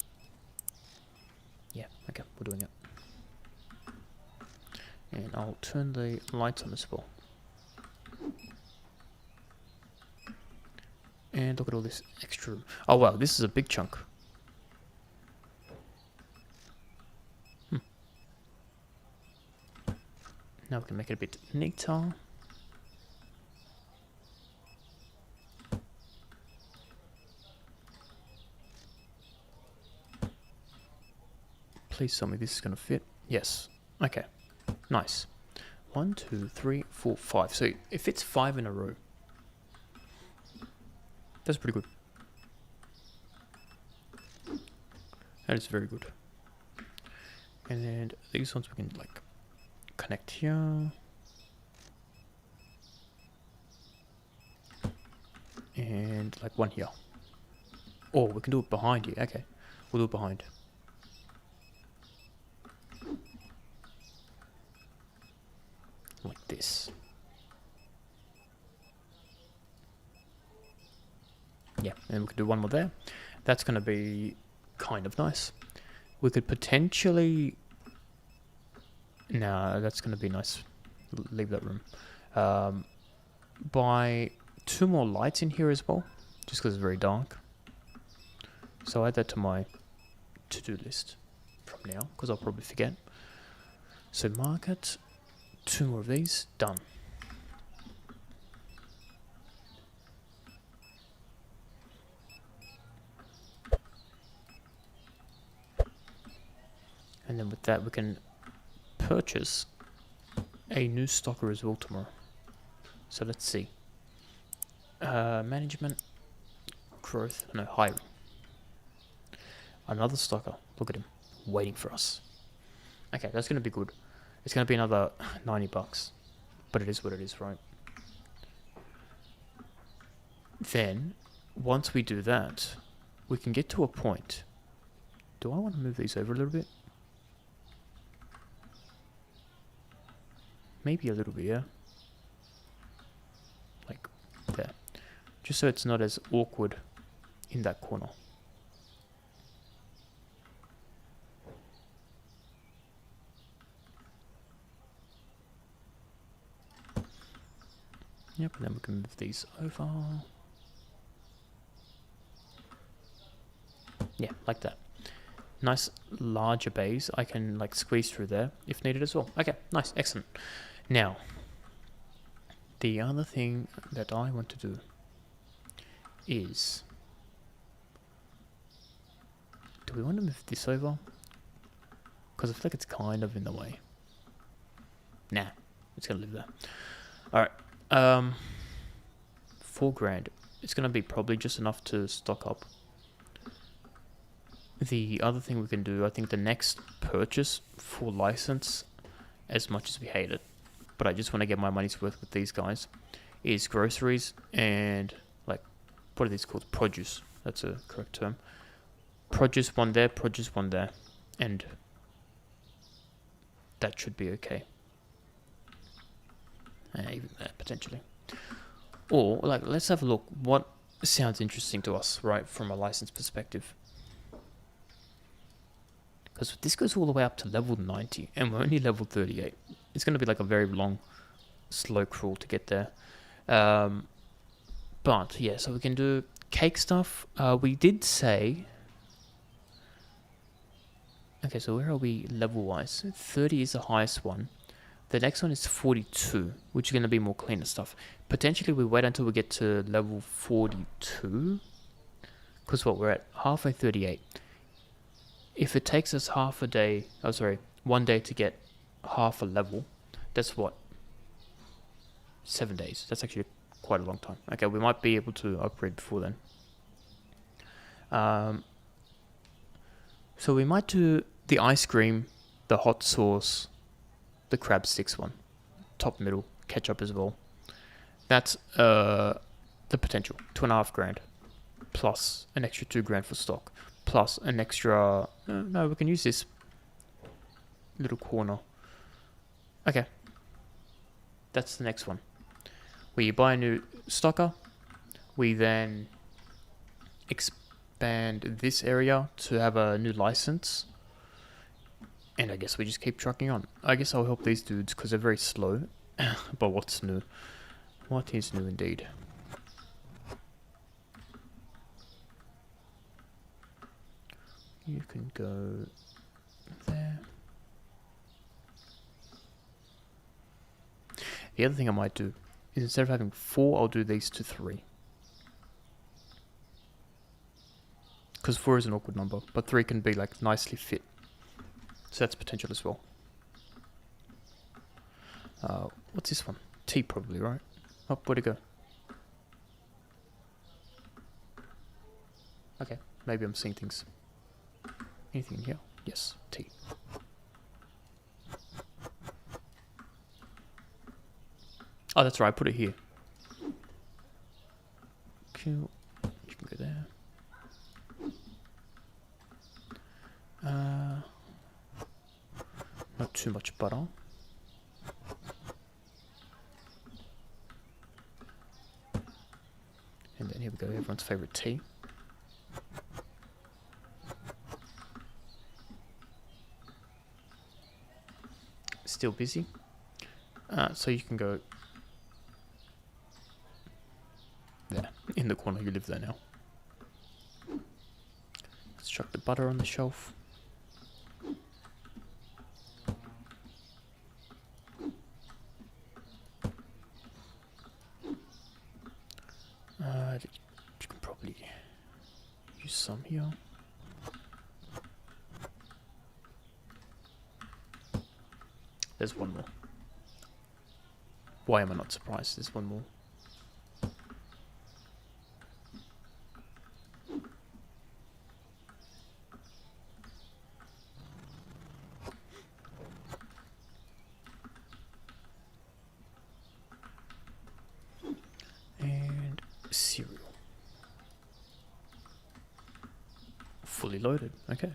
Yeah, okay, we're doing it. And I'll turn the lights on as well. And look at all this extra. Oh wow, this is a big chunk. Now we can make it a bit neater. Please tell me this is going to fit. Yes. Okay. Nice. 1, 2, 3, 4, 5. So it fits 5 in a row. That's pretty good. That is very good. And then these ones we can like connect here. And like one here. Or we can do it behind here. Okay. We'll do it behind. Like this. Yeah, and we can do one more there. That's going to be kind of nice. We could potentially... No, that's going to be nice. Leave that room. Buy 2 more lights in here as well, just because it's very dark. So I'll add that to my to-do list from now, because I'll probably forget. So market, 2 more of these, done. And then with that we can purchase a new stocker as well tomorrow. So let's see. Management, growth, no, hiring. Another stocker, look at him, waiting for us. Okay, that's going to be good. It's going to be another $90, but it is what it is, right? Then, once we do that, we can get to a point. Do I want to move these over a little bit? Maybe a little bit, yeah. Like there. Just so it's not as awkward in that corner. Yep, and then we can move these over. Yeah, like that. Nice larger bays. I can like squeeze through there if needed as well. Okay, nice, excellent. Now, the other thing that I want to do is... Do we want to move this over? Because I feel like it's kind of in the way. Nah, it's going to live there. Alright. 4 grand. It's going to be probably just enough to stock up. The other thing we can do, I think the next purchase for license, as much as we hate it, but I just want to get my money's worth with these guys, is groceries and, like, what are these called? Produce. That's a correct term. Produce one there, and that should be okay. Even there, potentially. Or, like, let's have a look. What sounds interesting to us, right, from a license perspective? Because this goes all the way up to level 90, and we're only level 38. It's going to be like a very long, slow crawl to get there. But, yeah, so we can do cake stuff. We did say... Okay, so where are we level-wise? 30 is the highest one. The next one is 42, which is going to be more cleaner stuff. Potentially, we wait until we get to level 42. Because what, we're at halfway 38. If it takes us half a day... Oh, sorry. 1 day to get half a level. That's what? 7 days. That's actually quite a long time. Okay, we might be able to upgrade before then. So we might do the ice cream, the hot sauce, the crab sticks one. Top, middle, ketchup as well. That's the potential. 2.5 grand. Plus an extra 2 grand for stock. Plus an extra... no, we can use this little corner. Okay. That's the next one. We buy a new stocker. We then expand this area to have a new license. And I guess we just keep trucking on. I guess I'll help these dudes because they're very slow. But what's new? What is new indeed? You can go there. The other thing I might do is instead of having 4, I'll do these to 3. Because 4 is an awkward number, but 3 can be like nicely fit. So that's potential as well. What's this one? T probably, right? Oh, where'd it go? Okay, maybe I'm seeing things. Anything in here? Yes, T. Oh, that's right, I put it here. Cool. You can go there. Not too much butter. And then here we go, everyone's favorite tea. Still busy. So you can go there, in the corner. You live there now. Let's chuck the butter on the shelf. You can probably use some here. There's one more. Why am I not surprised? There's one more. And cereal. Fully loaded. Okay.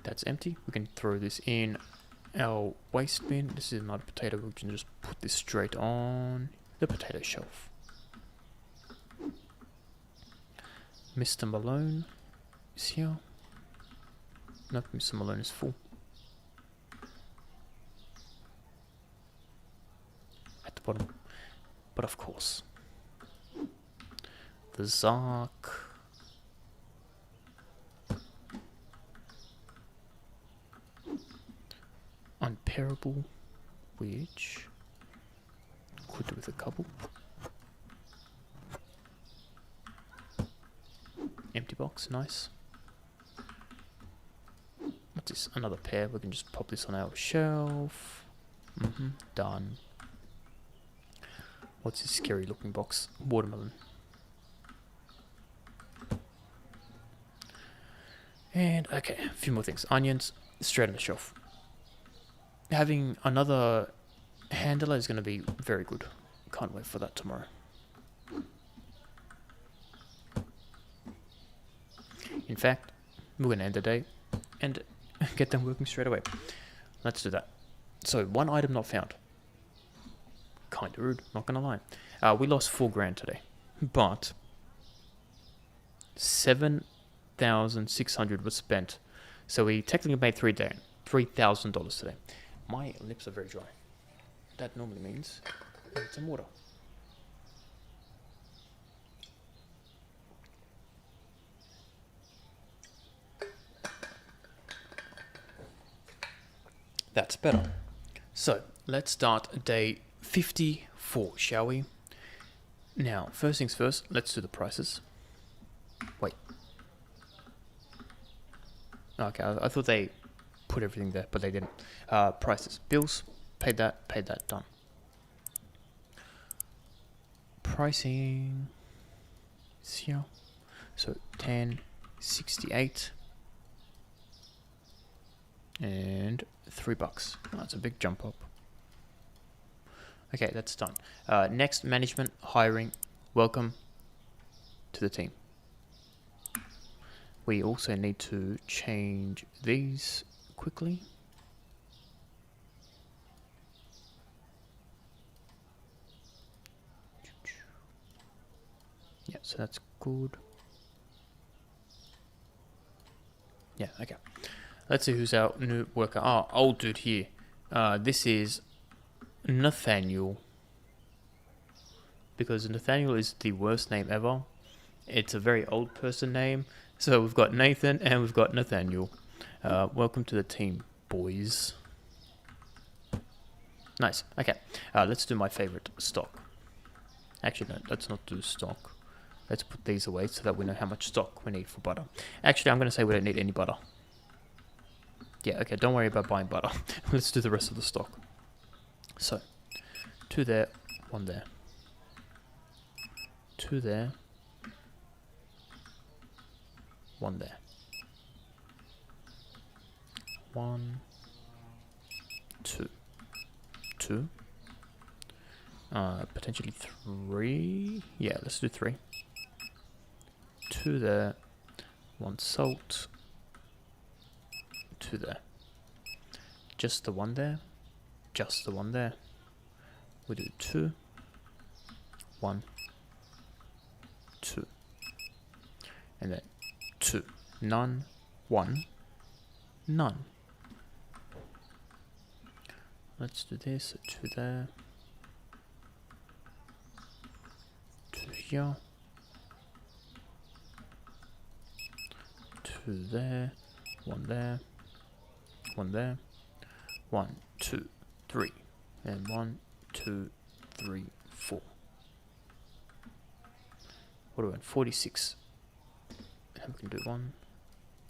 That's empty. We can throw this in our waste bin. This is not a potato. We can just put this straight on the potato shelf. Mr. Malone is here. Nope, Mr. Malone is full. At the bottom. But of course, the Zark. Unpairable, which could do with a couple. Empty box, nice. What's this? Another pair. We can just pop this on our shelf. Done. What's this scary looking box? Watermelon. And okay, a few more things. Onions, straight on the shelf. Having another handler is going to be very good. Can't wait for that tomorrow. In fact, we're going to end the day and get them working straight away. Let's do that. So, one item not found. Kinda rude, not gonna lie. We lost $4,000 today, but 7,600 was spent. So we technically made $3,000 today. My lips are very dry. That normally means I need some water. That's better. So, let's start day 54, shall we? Now, first things first, let's do the prices. Wait. Okay, I thought they put everything there, but they didn't. Prices. Bills, paid that, done. Pricing is here. So, 10.68. And $3. That's a big jump up. Okay, that's done. Next, management, hiring. Welcome to the team. We also need to change these quickly. Yeah, so that's good. Yeah, okay. Let's see who's our new worker. Oh, old dude here. This is Nathaniel. Because Nathaniel is the worst name ever. It's a very old person name. So we've got Nathan and we've got Nathaniel. Welcome to the team, boys. Nice. Okay. Let's do my favorite stock. Actually, no, let's not do stock. Let's put these away so that we know how much stock we need for butter. Actually, I'm going to say we don't need any butter. Yeah, okay, don't worry about buying butter. Let's do the rest of the stock. So, 2 there, 1 there. 2 there. 1 there. 1, 2. 2. Potentially 3. Yeah, let's do 3. 2 there. 1 salt. 2 there. Just the 1 there. Just the 1 there. We do 2. 1. 2. And then 2. None. 1. None. Let's do this. 2 there. 2 here. 2 there. 1 there. 1 there. 1, 2, 3. And 1, 2, 3, 4. What do we want? 46. And we can do 1,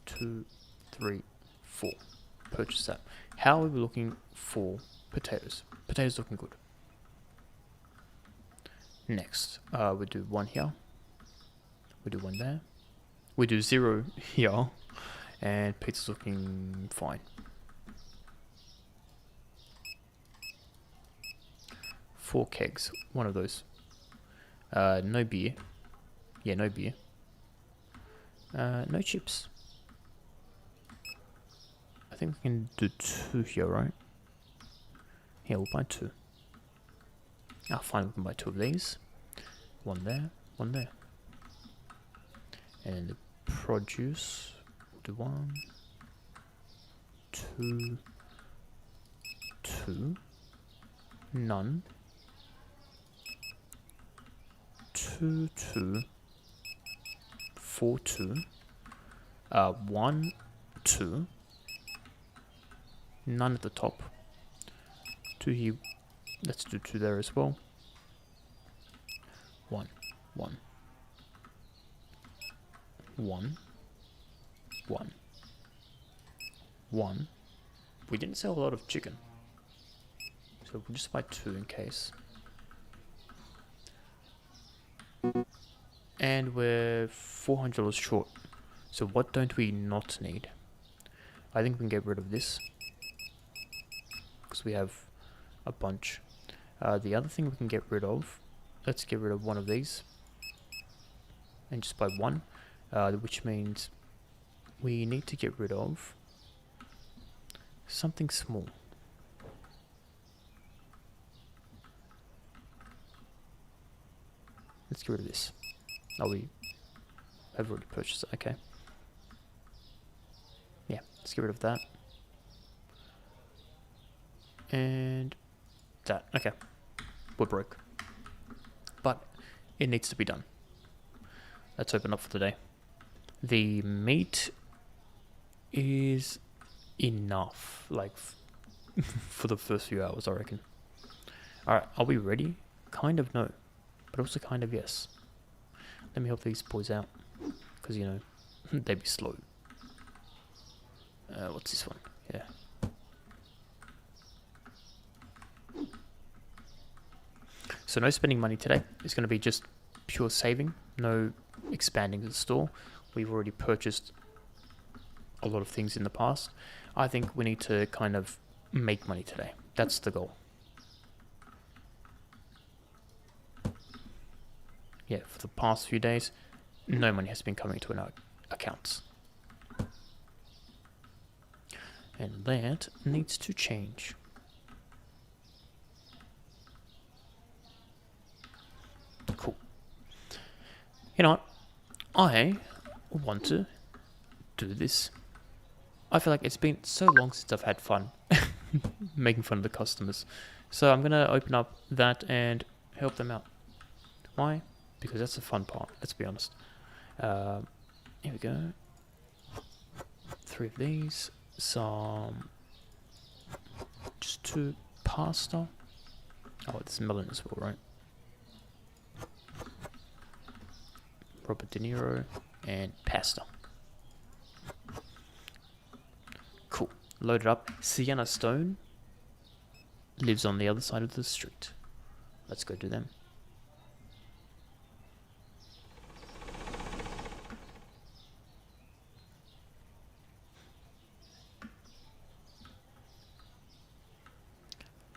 2, 3, 4. Purchase that. How are we looking for potatoes? Potatoes looking good. Next, we do 1 here. We do 1 there. We do 0 here. And pizza's looking fine. 4 kegs. 1 of those. No beer. Yeah, no beer. No chips. I think we can do 2 here, right? Yeah, we'll buy 2. Ah, fine, we can buy 2 of these. 1 there, 1 there. And the produce, we'll do 1, 2, 2, none, 2, 2, 4, 2. 1, 2. None at the top. 2 here. Let's do 2 there as well. 1, 1. 1. 1. 1. We didn't sell a lot of chicken, so we'll just buy 2 in case. And we're $400 short. So what don't we not need? I think we can get rid of this, because we have a bunch. The other thing we can get rid of, let's get rid of one of these, and just buy 1, which means we need to get rid of something small. Let's get rid of this. Oh, we have already purchased it. Okay. Yeah, let's get rid of that. And that. Okay. We're broke. But it needs to be done. Let's open up for the day. The meat is enough, like, for the first few hours, I reckon. Alright, are we ready? Kind of no, but also kind of yes. Let me help these boys out, because, you know, they be slow. What's this one? Yeah. So no spending money today. It's going to be just pure saving, no expanding the store. We've already purchased a lot of things in the past. I think we need to kind of make money today. That's the goal. Yeah, for the past few days, no money has been coming to our accounts. And that needs to change. Cool. You know what? I want to do this. I feel like it's been so long since I've had fun making fun of the customers. So I'm going to open up that and help them out. Why? Because that's the fun part, let's be honest. Here we go. 3 of these. Some... just 2 pasta. Oh, there's melon as well, right? Robert De Niro and pasta. Cool. Load it up. Sienna Stone lives on the other side of the street. Let's go do them.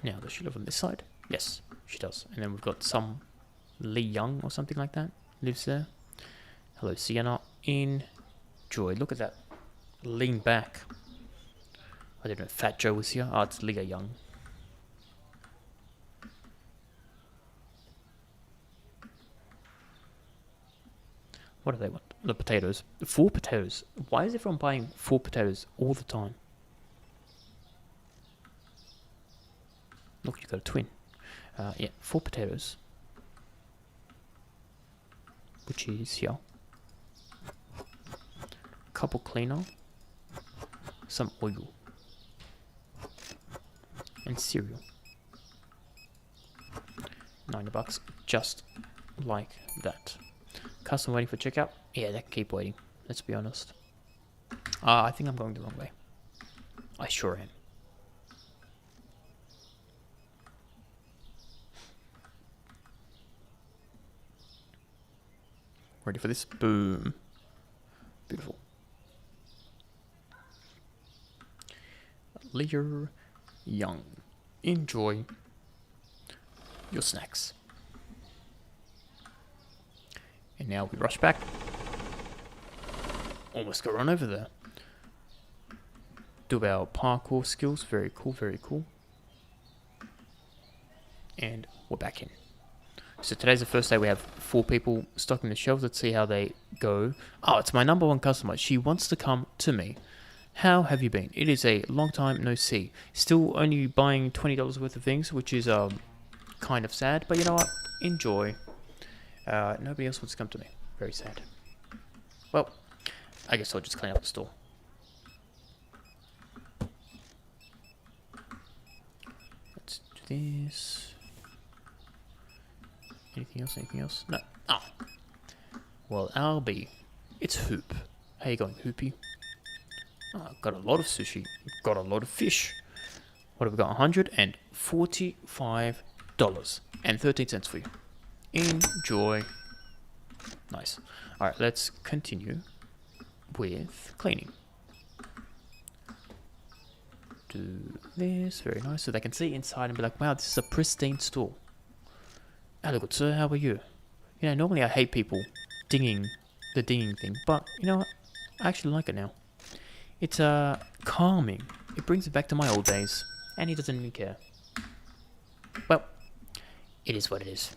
Now, does she live on this side? Yes, she does. And then we've got some Lee Young or something like that lives there. Hello, Sienna. Enjoy. Look at that. Lean back. I don't know if Fat Joe was here. Oh, it's Leah Young. What do they want? The potatoes. 4 potatoes. Why is everyone buying 4 potatoes all the time? Look, you got a twin. Yeah, 4 potatoes. Which is here. Couple cleaner. Some oil. And cereal. $90, just like that. Customer waiting for checkout? Yeah, they can keep waiting. Let's be honest. I think I'm going the wrong way. I sure am. Ready for this? Boom. Beautiful. Leah Young. Enjoy your snacks. And now we rush back. Almost got run over there. Do our parkour skills. Very cool, very cool. And we're back in. So today's the first day we have 4 people stocking the shelves. Let's see how they go. Oh, it's my number 1 customer. She wants to come to me. How have you been? It is a long time no see. Still only buying $20 worth of things, which is kind of sad. But you know what? Enjoy. Nobody else wants to come to me. Very sad. Well, I guess I'll just clean up the store. Let's do this. Anything else? Anything else? No. Oh. Well, Albie. It's Hoop. How you going, Hoopy? Oh, got a lot of sushi. Got a lot of fish. What have we got? $145.13 for you. Enjoy. Nice. Alright, let's continue with cleaning. Do this. Very nice. So they can see inside and be like, wow, this is a pristine store. Hello, good sir. How are you? You know, normally I hate people dinging the dinging thing, but you know what? I actually like it now. It's calming. It brings it back to my old days, and he doesn't even care. Well, it is what it is.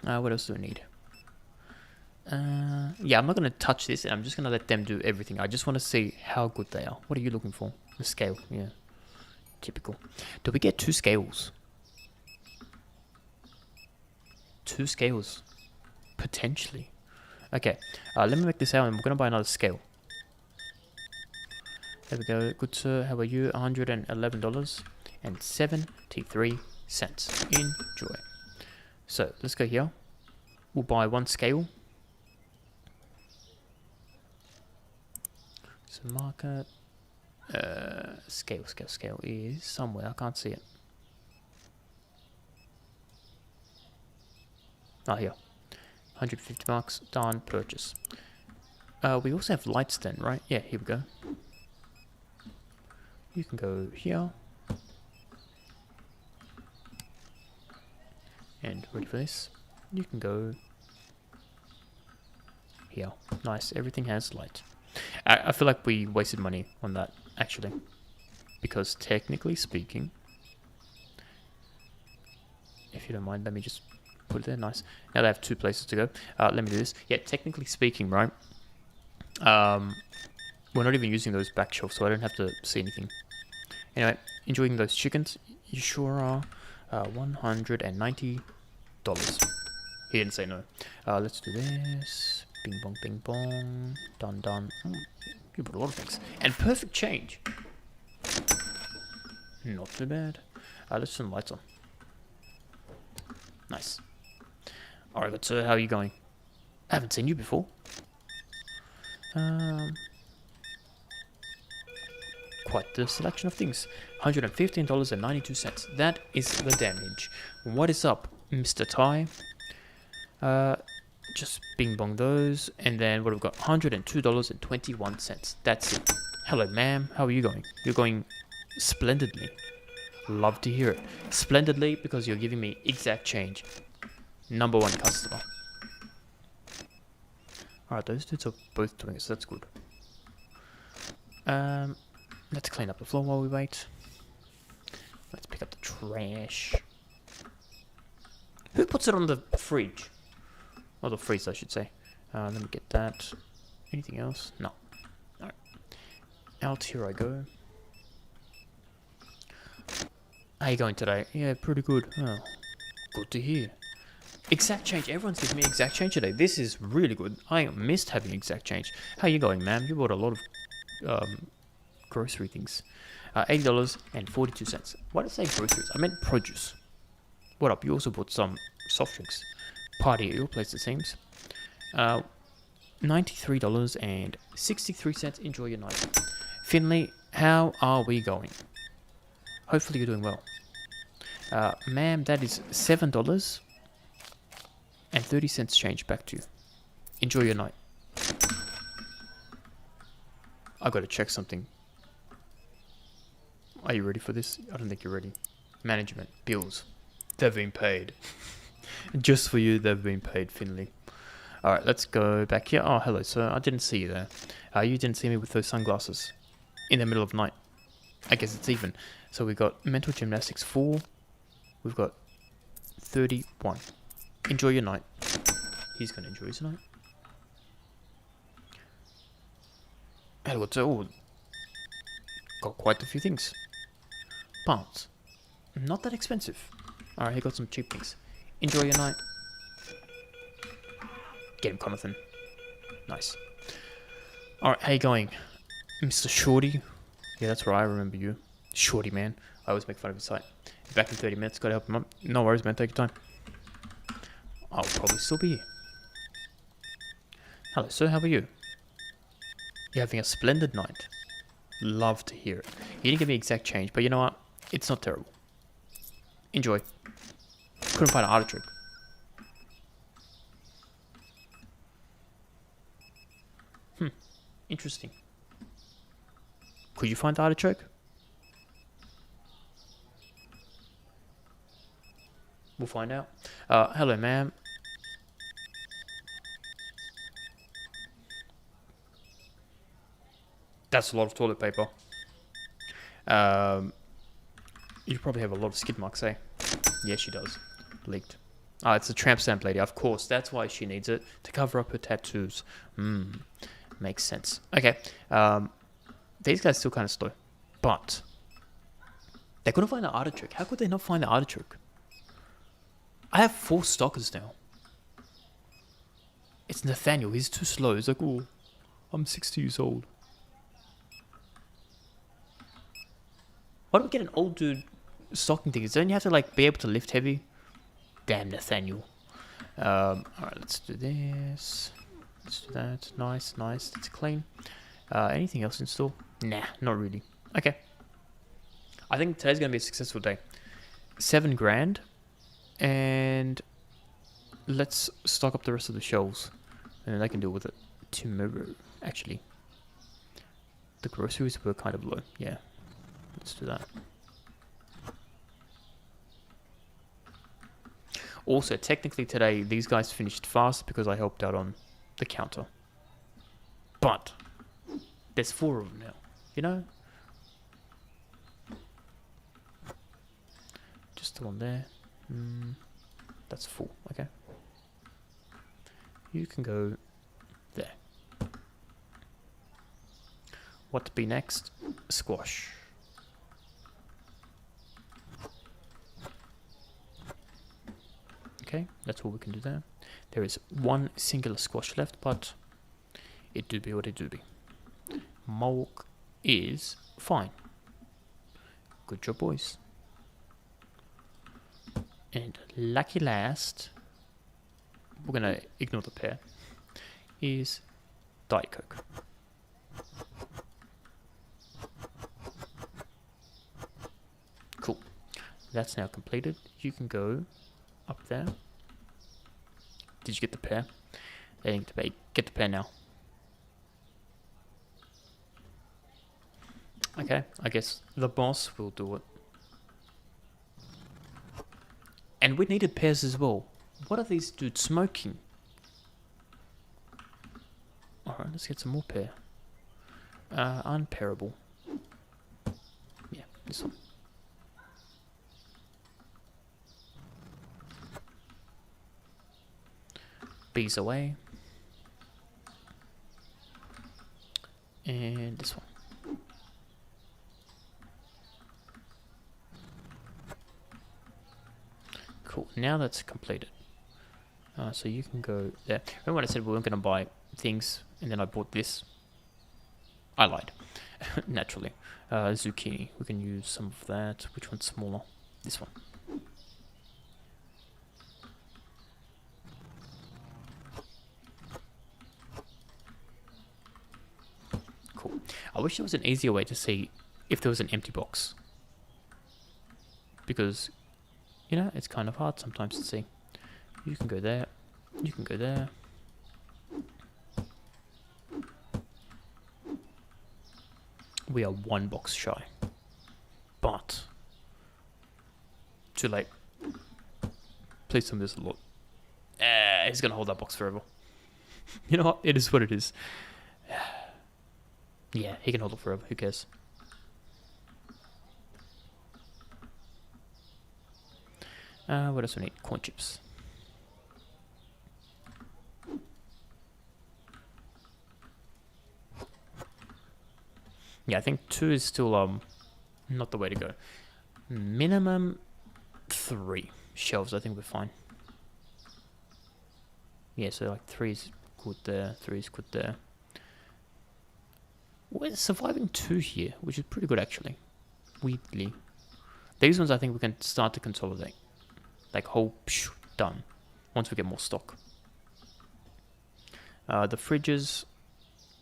What else do we need? Yeah, I'm not gonna touch this, and I'm just gonna let them do everything. I just want to see how good they are. What are you looking for? The scale, yeah. Typical. Do we get 2 scales? 2 scales. Potentially. Okay, let me make this out, and we're gonna buy another scale. There we go. Good sir, how are you? $111.73. Enjoy. So, let's go here. We'll buy 1 scale. So, market. Scale is somewhere. I can't see it. Oh, here. 150 bucks. Done. Purchase. We also have lights then, right? Yeah, here we go. You can go here. And ready for this. You can go here. Nice. Everything has light. I feel like we wasted money on that, actually. Because technically speaking, if you don't mind, let me just put it there. Nice. Now they have 2 places to go. Let me do this. Yeah, technically speaking, right? We're not even using those back shelves, so I don't have to see anything. Anyway, enjoying those chickens? You sure are. $190. He didn't say no. Let's do this. Bing bong, bing bong. Done, done. You bought a lot of things. And perfect change. Not too bad. Let's turn the lights on. Nice. Alright, good sir, how are you going? I haven't seen you before. Quite the selection of things. $115.92. That is the damage. What is up, Mr. Ty? Just bing bong those. And then what have we got? $102.21. That's it. Hello, ma'am. How are you going? You're going splendidly. Love to hear it. Splendidly because you're giving me exact change. Number 1 customer. Alright, those dudes are both doing it, so that's good. Let's clean up the floor while we wait. Let's pick up the trash. Who puts it on the fridge? Or the freezer, I should say. Let me get that. Anything else? No. Alright. Out here I go. How you going today? Yeah, pretty good. Oh, good to hear. Exact change. Everyone's giving me exact change today. This is really good. I missed having exact change. How you going, ma'am? You bought a lot of grocery things. $80.42. Why did I say groceries? I meant produce. What up? You also bought some soft drinks. Party at your place, it seems. $93.63. Enjoy your night. Finley, how are we going? Hopefully you're doing well. Ma'am, that is $7.30 change back to you. Enjoy your night. I gotta check something. Are you ready for this? I don't think you're ready. Management. Bills. They've been paid. Just for you, they've been paid, Finley. Alright, let's go back here. Oh, hello, sir. I didn't see you there. You didn't see me with those sunglasses. In the middle of the night. I guess it's even. So we got mental gymnastics 4. We've got 31. Enjoy your night. He's gonna enjoy his night. Hello, what's all? Got quite a few things. Parts. Not that expensive. Alright, he got some cheap things. Enjoy your night. Get him, Conathan. Nice. Alright, how you going? Mr. Shorty? Yeah, that's right, I remember you. Shorty, man. I always make fun of his site. Back in 30 minutes, gotta help him up. No worries, man, take your time. I'll probably still be here. Hello, sir, how are you? You're having a splendid night. Love to hear it. He didn't give me exact change, but you know what? It's not terrible. Enjoy. Couldn't find an artichoke. Interesting. Could you find the artichoke? We'll find out. Hello, ma'am. That's a lot of toilet paper. You probably have a lot of skid marks, eh? Yes, she does. Leaked. Ah, it's a tramp stamp lady. Of course, that's why she needs it. To cover up her tattoos. Makes sense. Okay. These guys are still kind of slow. But they couldn't find the artichoke. How could they not find the artichoke? I have 4 stalkers now. It's Nathaniel. He's too slow. He's like, oh, I'm 60 years old. Why do we get an old dude stalking things? Don't you have to like be able to lift heavy? Damn, Nathaniel. Alright, let's do this. Let's do that. Nice, nice. That's clean. Anything else in store? Nah, not really. Okay. I think today's going to be a successful day. 7 grand. And let's stock up the rest of the shelves. And then I can deal with it tomorrow, actually. The groceries were kind of low. Yeah. Let's do that. Also, technically today, these guys finished fast because I helped out on the counter. But there's 4 of them now, you know? Just the one there. That's full, okay. You can go there. What to be next? Squash. Okay, that's all we can do there. There is 1 singular squash left, but it do be what it do be. Mulk is fine. Good job, boys. And lucky last, we're gonna ignore the pear, is Diet Coke. Cool. That's now completed. You can go up there. Did you get the pear? They didn't get the pear now. Okay, I guess the boss will do it. And we needed pears as well. What are these dudes smoking? Alright, let's get some more pear. Unpairable. Yeah, this one. Bees away. And this one. Cool, now that's completed. So you can go there. Remember when I said we weren't going to buy things and then I bought this? I lied. Naturally. Zucchini. We can use some of that. Which one's smaller? This one. Cool. I wish there was an easier way to see if there was an empty box. Because, you know, it's kind of hard sometimes to see. You can go there. You can go there. We are 1 box shy. But too late. Please tell me there's a lot. He's gonna hold that box forever. You know what? It is what it is. Yeah, he can hold it forever. Who cares? What else do we need? Corn chips. Yeah, I think 2 is still not the way to go. Minimum 3 shelves. I think we're fine. Yeah, so like 3 is good there. 3 is good there. We're surviving 2 here, which is pretty good actually. Weirdly. These ones I think we can start to consolidate. Like whole done. Once we get more stock. The fridges,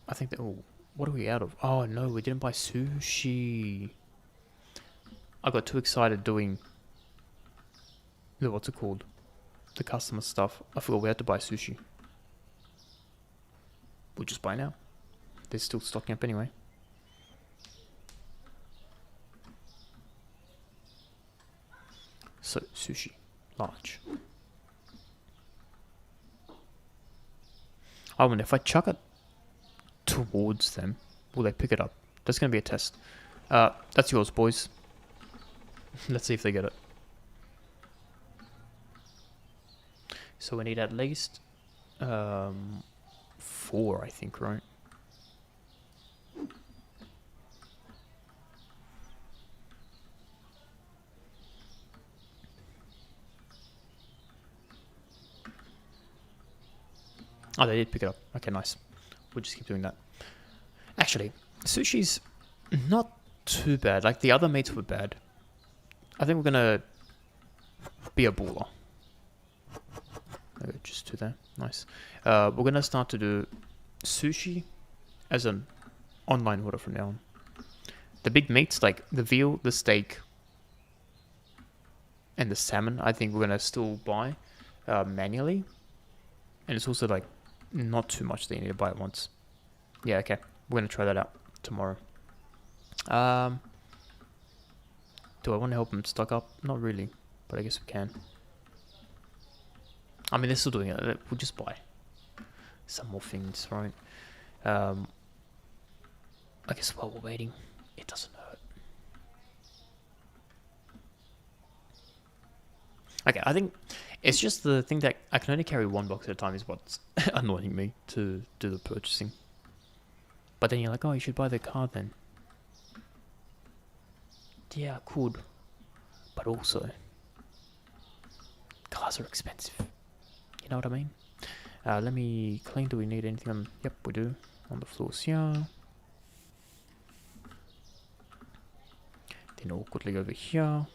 I think that, oh, what are we out of? Oh no, we didn't buy sushi. I got too excited doing the, what's it called? The customer stuff. I forgot we had to buy sushi. We'll just buy now. They're still stocking up anyway. So, sushi. Large. I wonder if I chuck it towards them, will they pick it up? That's going to be a test. That's yours, boys. Let's see if they get it. So we need at least 4, I think, right? Oh, they did pick it up. Okay, nice. We'll just keep doing that. Actually, sushi's not too bad. Like, the other meats were bad. I think we're gonna be a baller. Okay, just do that. Nice. We're gonna start to do sushi as an online order from now on. The big meats, like the veal, the steak, and the salmon, I think we're gonna still buy manually. And it's also like not too much that you need to buy at once. Yeah, okay. We're gonna try that out tomorrow. Do I want to help them stock up? Not really, but I guess we can. I mean, they're still doing it. We'll just buy some more things, right? I guess while we're waiting, it doesn't hurt. Okay, I think it's just the thing that I can only carry 1 box at a time is what's annoying me to do the purchasing. But then you're like, oh, you should buy the card then. Yeah, I could. But also, cars are expensive. You know what I mean? Let me clean. Do we need anything on? Yep, we do. On the floors here. Then awkwardly over here.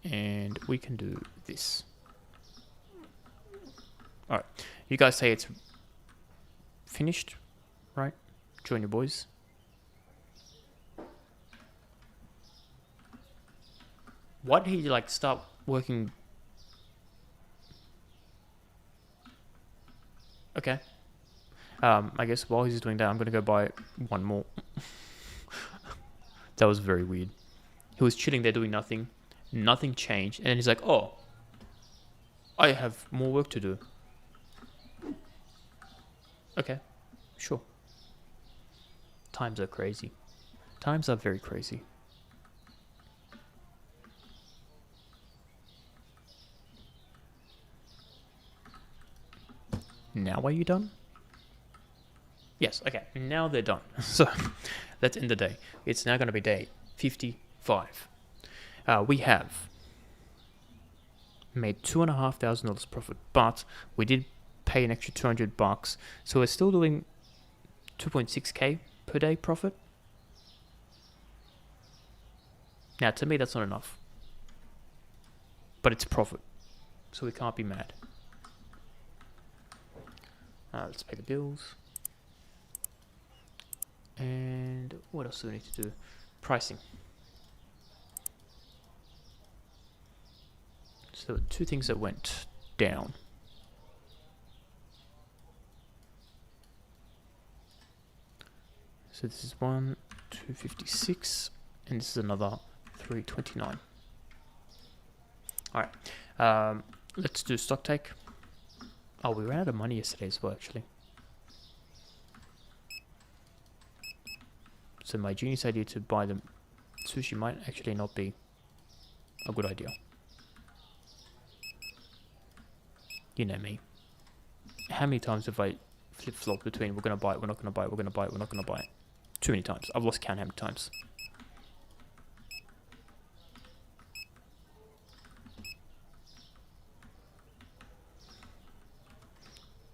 And we can do this. Alright. You guys say it's finished, right? Join your boys. Why did he like start working? Okay. I guess while he's doing that, I'm gonna go buy 1 more. That was very weird. He was chilling there doing nothing. Nothing changed. And then he's like, oh, I have more work to do. Okay, sure. Times are crazy. Times are very crazy. Now are you done? Yes, okay. Now they're done. So, let's end the day. It's now going to be day 55. We have made $2,500 profit, but we did pay an extra $200, so we're still doing 2.6k per day profit. Now, to me, that's not enough, but it's profit, so we can't be mad. Let's pay the bills. And what else do we need to do? Pricing. So there were 2 things that went down. So this is 256, and this is another 329. All right, let's do stock take. Oh, we ran out of money yesterday as well, actually. So my genius idea to buy the sushi might actually not be a good idea. You know me. How many times have I flip-flopped between we're going to buy it, we're not going to buy it, we're going to buy it, we're not going to buy it? Too many times. I've lost count how many times.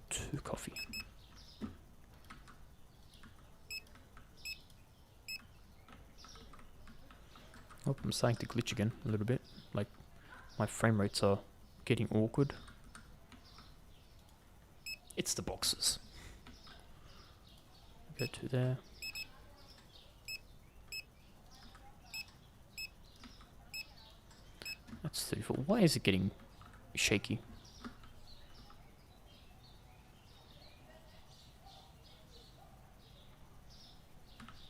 Two coffee. Oh, I'm starting to glitch again a little bit. Like, my frame rates are getting awkward. It's the boxes. Go to there. That's 34. Why is it getting shaky?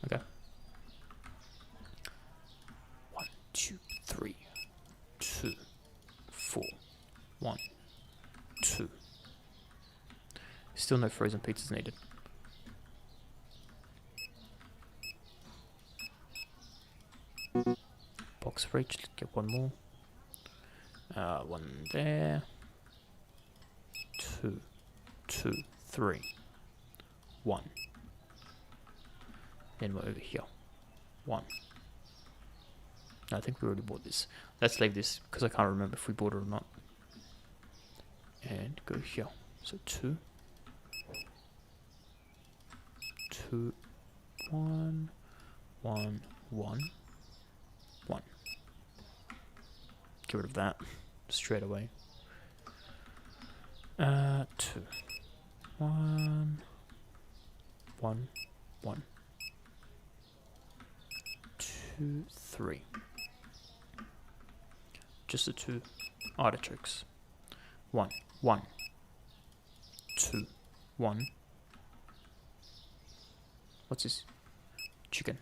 Okay. 1, 2, 3, 2, 4, 1, 2. Still no frozen pizzas needed. Box for each. Let's get one more. One there. 2, 2, 3, 1. Then we're over here. 1. I think we already bought this. Let's leave this because I can't remember if we bought it or not. And go here. So 2, 2, 1, 1, 1, 1. Get rid of that straight away. 2, 1, 1, 1, 2, 3. Just the 2 artichokes. 1, 1, 2, 1. What's this? Chicken.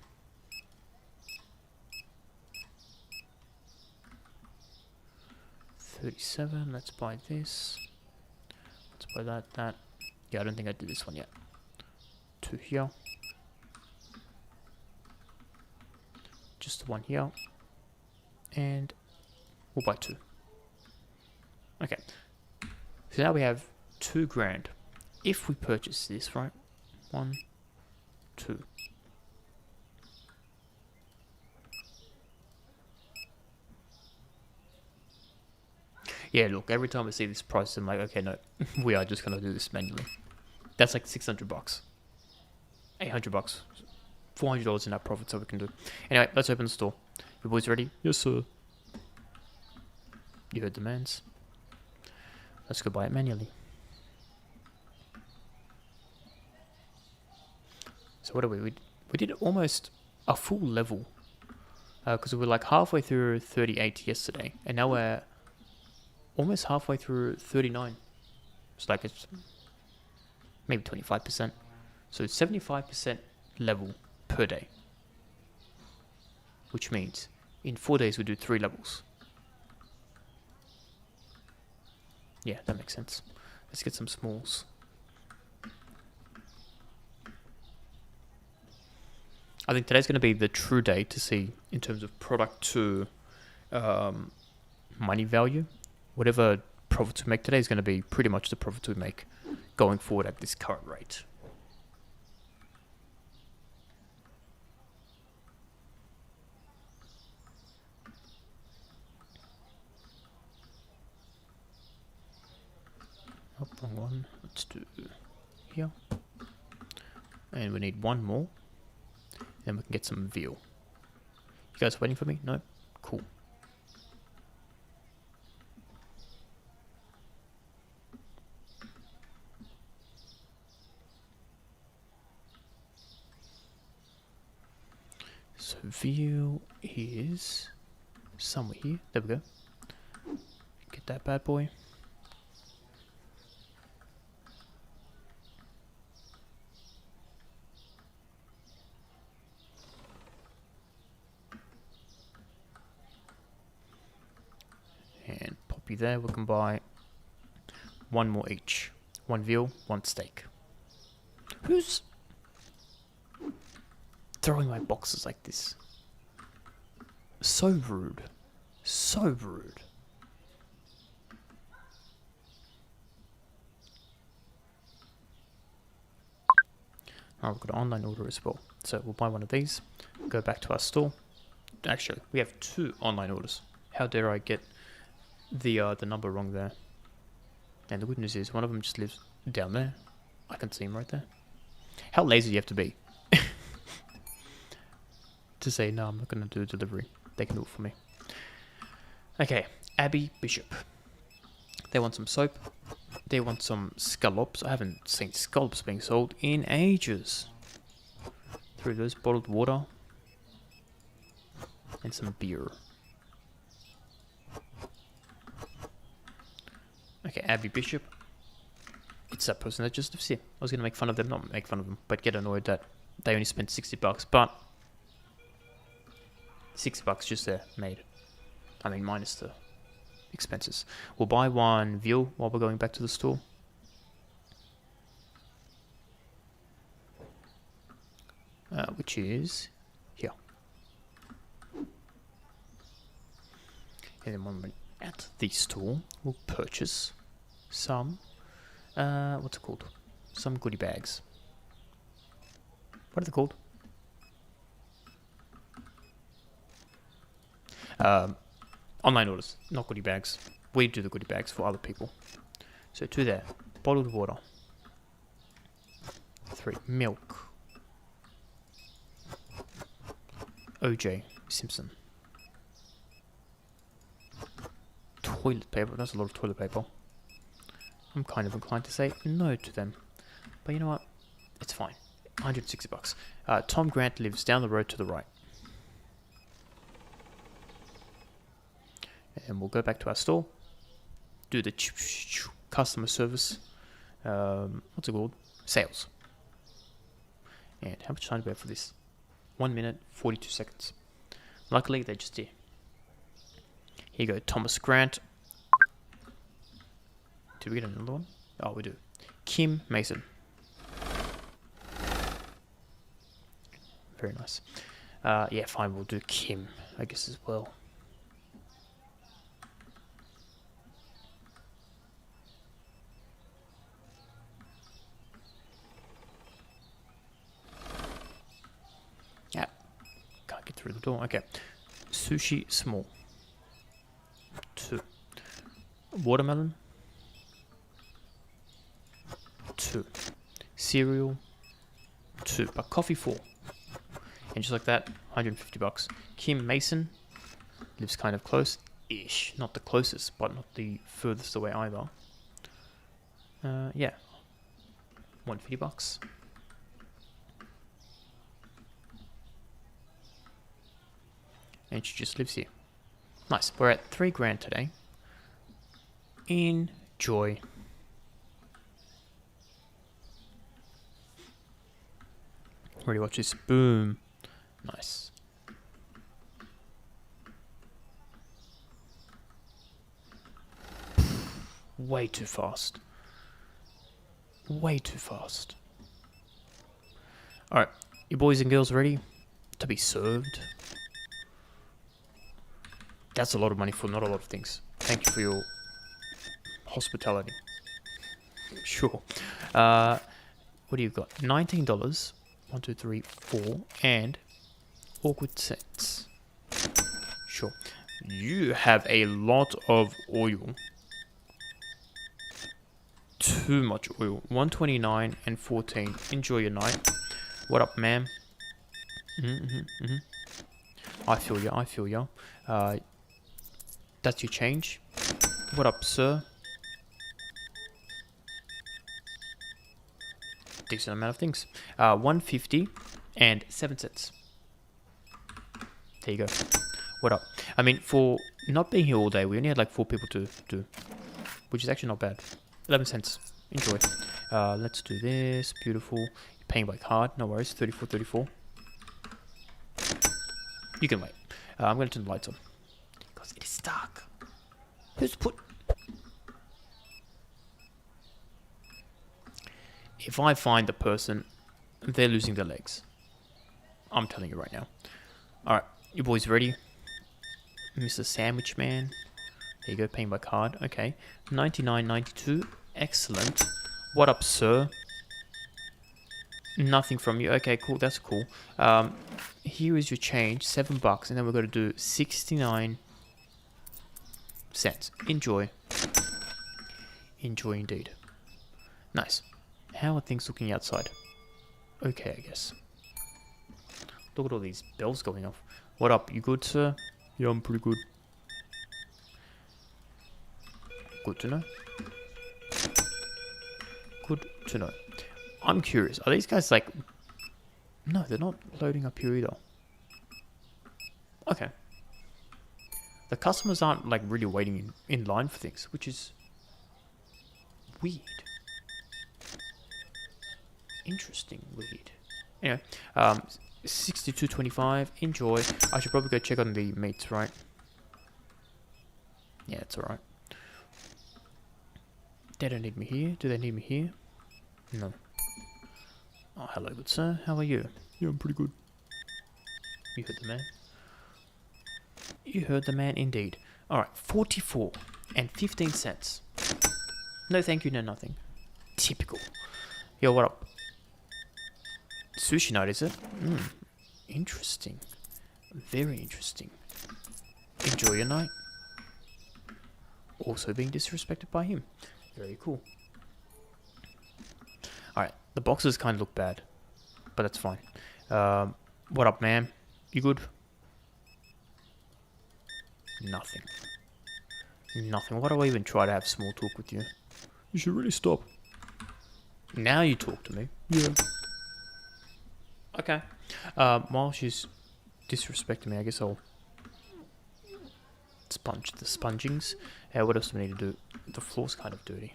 $37. Let's buy this. Let's buy that. Yeah, I don't think I did this one yet. 2 here. Just the 1 here. And we'll buy 2. Okay. So now we have $2,000. If we purchase this, right? 1, 2. Yeah, look, every time I see this price, I'm like, okay, no, we are just gonna do this manually. That's like $600, $800, $400 in our profit, so we can do. Anyway, let's open the store. You boys ready? Yes, sir. You heard demands. Let's go buy it manually. So what are we? We did almost a full level because we were like halfway through 38 yesterday, and now we're almost halfway through 39. It's like it's maybe 25%. So it's 75% level per day, which means in 4 days we do 3 levels. Yeah, that makes sense. Let's get some smalls. I think today's going to be the true day to see in terms of product to money value. Whatever profits we make today is going to be pretty much the profits we make going forward at this current rate. Oh, wrong one. Let's do here. And we need 1 more. Then we can get some veal. You guys waiting for me? No? Cool. So veal is somewhere here. There we go. Get that bad boy. And poppy there. We can buy 1 more each. 1 veal, 1 steak. Who's throwing my boxes like this? So rude. So rude. Oh, we've got an online order as well. So we'll buy one of these, go back to our store. Actually, we have 2 online orders. How dare I get the number wrong there? And the good news is one of them just lives down there. I can see him right there. How lazy do you have to be to say, no, I'm not going to do delivery. They can do it for me. Okay, Abby Bishop. They want some soap. They want some scallops. I haven't seen scallops being sold in ages. 3 of those, bottled water. And some beer. Okay, Abby Bishop. It's that person that just lives here. I was going to make fun of them, not make fun of them, but get annoyed that they only spent $60, but $6 just there, made. I mean, minus the expenses. We'll buy one veal while we're going back to the store. Which is here. And then when we're at the store, we'll purchase some, what's it called? Some goodie bags. What are they called? Online orders, not goodie bags. We do the goodie bags for other people. So 2 there. Bottled water. 3. Milk. OJ Simpson. Toilet paper. That's a lot of toilet paper. I'm kind of inclined to say no to them. But you know what? It's fine. $160. Tom Grant lives down the road to the right. And we'll go back to our store. Do the customer service. What's it called? Sales. And how much time do we have for this? 1 minute, 42 seconds. Luckily, they're just here. Here you go, Thomas Grant. Did we get another one? Oh, we do. Kim Mason. Very nice. Yeah, fine, we'll do Kim, I guess, as well. Yeah. Can't get through the door. Okay. Sushi small. 2. Watermelon. 2. Cereal. 2. But coffee 4. And just like that, $150. Kim Mason lives kind of close-ish. Not the closest, but not the furthest away either. Yeah. $150. And she just lives here. Nice. We're at $3,000 today. Enjoy. Ready to watch this? Boom. Nice. Way too fast. Way too fast. Alright. You boys and girls ready to be served? That's a lot of money for not a lot of things. Thank you for your hospitality. Sure. What do you got? $19. 1, 2, 3, 4. And awkward sets. Sure. You have a lot of oil. Too much oil. 129 and 14. Enjoy your night. What up, ma'am? I feel ya. I feel ya. That's your change. What up, sir? Decent amount of things. 150 and 7 cents. There you go. What up? I mean, for not being here all day, we only had like 4 people to do, which is actually not bad. 11 cents. Enjoy. Let's do this. Beautiful. You're paying by card. No worries. 34.34. You can wait. I'm going to turn the lights on because it is dark. Who's put? If I find the person, they're losing their legs. I'm telling you right now. Alright, you boys ready? Mr. Sandwich Man. There you go, paying by card. Okay. 99.92. Excellent. What up, sir? Nothing from you. Okay, cool. That's cool. Here is your change. $7. And then we're going to do 69 cents. Enjoy. Enjoy indeed. Nice. How are things looking outside? Okay, I guess. Look at all these bells going off. What up? You good, sir? Yeah, I'm pretty good. Good to know. Good to know. I'm curious. Are these guys like... No, they're not loading up here either. Okay. The customers aren't like really waiting in line for things, which is weird. Interesting weird. Anyway, 62.25. Enjoy. I should probably go check on the meats, right? Yeah, it's alright. They don't need me here. Do they need me here? No. Oh, hello, good sir. How are you? Yeah, I'm pretty good. You heard the man. You heard the man indeed. Alright, 44 and 15 cents. No thank you, no nothing. Typical. Yo, what up? Sushi night, is it? Interesting. Very interesting. Enjoy your night. Also being disrespected by him. Very cool. Alright, the boxes kind of look bad. But that's fine. What up, man? You good? Nothing. Nothing. Why do I even try to have small talk with you? You should really stop. Now you talk to me. Yeah. Okay. While she's disrespecting me, I guess I'll sponge the spongings. What else do we need to do? The floor's kind of dirty.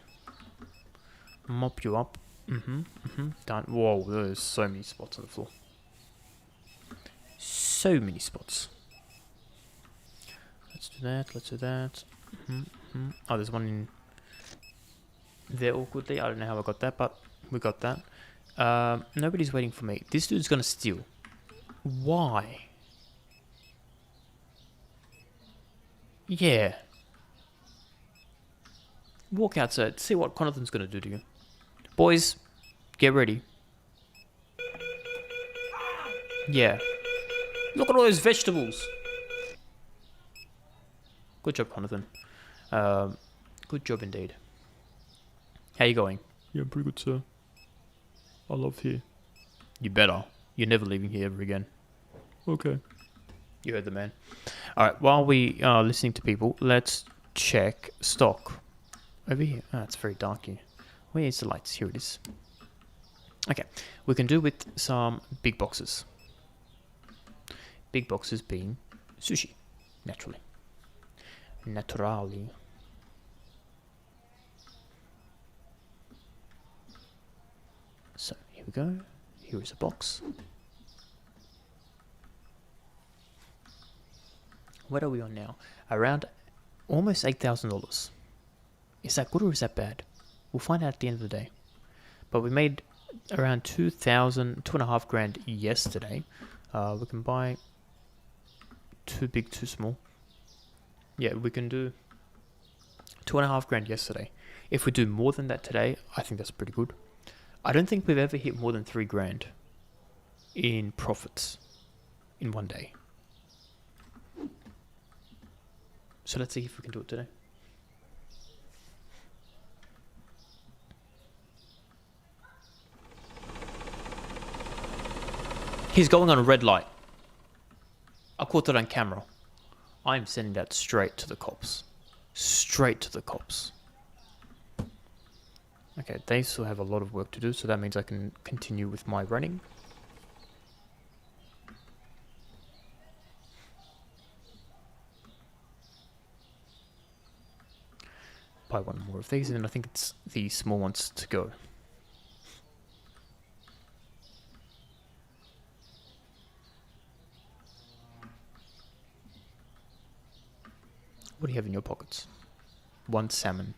Mop you up. Done. Whoa, there's so many spots on the floor. So many spots. Let's do that. Let's do that. Oh, there's one in there awkwardly. I don't know how I got that, but we got that. Nobody's waiting for me. This dude's gonna steal. Why? Yeah. Walk outside. See what Conathan's gonna do to you. Boys, get ready. Yeah. Look at all those vegetables. Good job, Conathan. Good job indeed. How you going? Yeah, I'm pretty good, sir. I love here. You better. You're never leaving here ever again. Okay. You heard the man. Alright, while we are listening to people, let's check stock. Over here. Ah, it's very dark here. Where is the lights? Here it is. Okay. We can do with some big boxes. Big boxes being sushi. Naturally. Naturally. So, here we go. Here is a box. What are we on now? Around almost $8,000. Is that good or is that bad? We'll find out at the end of the day. But we made around 2.5 grand yesterday. We can buy too big, too small. Yeah, we can do 2.5 grand yesterday. If we do more than that today, I think that's pretty good. I don't think we've ever hit more than 3 grand in profits in one day. So let's see if we can do it today. He's going on a red light. I caught it on camera. I'm sending that straight to the cops. Straight to the cops. Okay, they still have a lot of work to do, so that means I can continue with my running. Buy one more of these, and then I think it's the small ones to go. What do you have in your pockets? 1 salmon.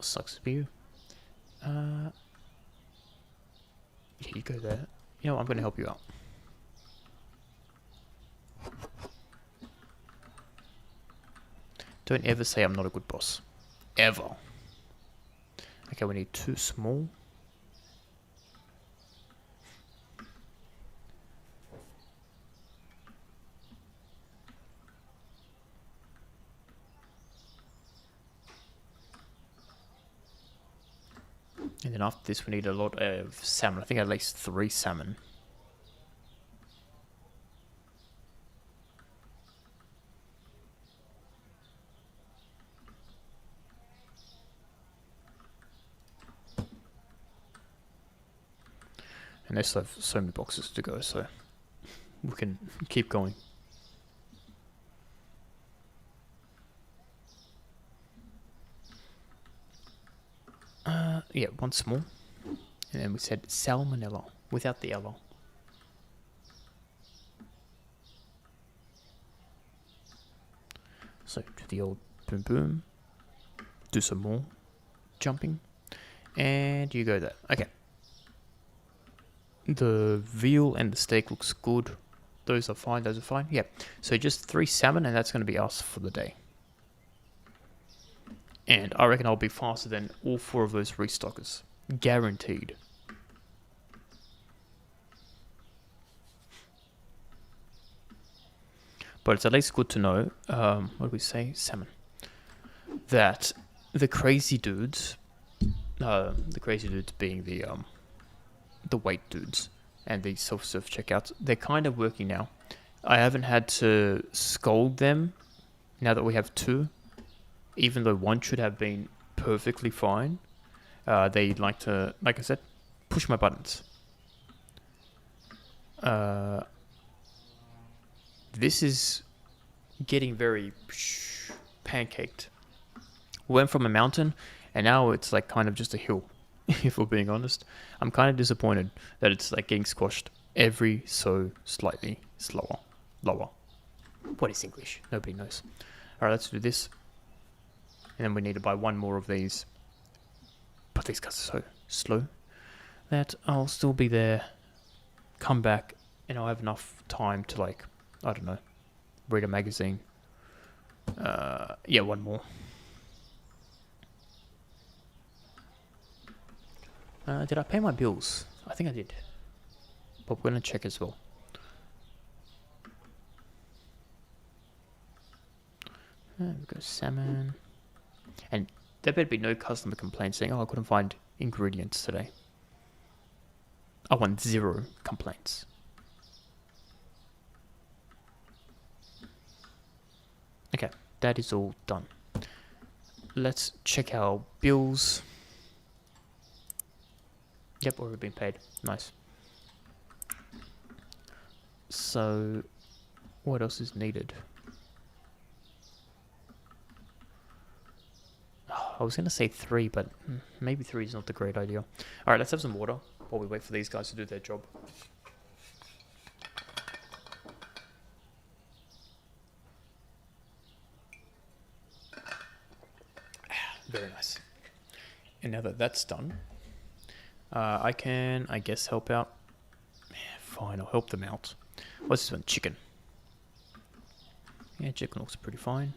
Sucks for you. Yeah, you go there. You know what, I'm going to help you out. Don't ever say I'm not a good boss. Ever. Okay, we need 2 small. And then after this, we need a lot of salmon. I think at least 3 salmon. And they still have so many boxes to go, so we can keep going. Yeah, once more. And then we said salmonella without the L. So to the old boom boom. Do some more jumping. And you go there. Okay. The veal and the steak looks good. Those are fine, those are fine. Yeah. So just 3 salmon and that's going to be us for the day. And I reckon I'll be faster than all 4 of those restockers. Guaranteed. But it's at least good to know, what do we say? Salmon. That the crazy dudes being the weight dudes and the self-serve checkouts, they're kind of working now. I haven't had to scold them now that we have 2. Even though 1 should have been perfectly fine, they like to, like I said, push my buttons. This is getting very pancaked. We went from a mountain, and now it's like kind of just a hill, if we're being honest. I'm kind of disappointed that it's like getting squashed every so slightly lower. What is English? Nobody knows. Alright, let's do this. And then we need to buy 1 more of these. But these guys are so slow that I'll still be there, come back, and I'll have enough time to, like, I don't know, read a magazine. Yeah, 1 more. Did I pay my bills? I think I did. But we're going to check as well. We've got salmon. And there better be no customer complaints saying, oh, I couldn't find ingredients today. I want 0 complaints. Okay, that is all done. Let's check our bills. Yep, already been paid. Nice. So, what else is needed? I was going to say 3, but maybe 3 is not the great idea. Alright, let's have some water while we wait for these guys to do their job. Very nice. And now that that's done, I can, I guess, help out. Fine, I'll help them out. What's this one? Chicken. Yeah, chicken looks pretty fine.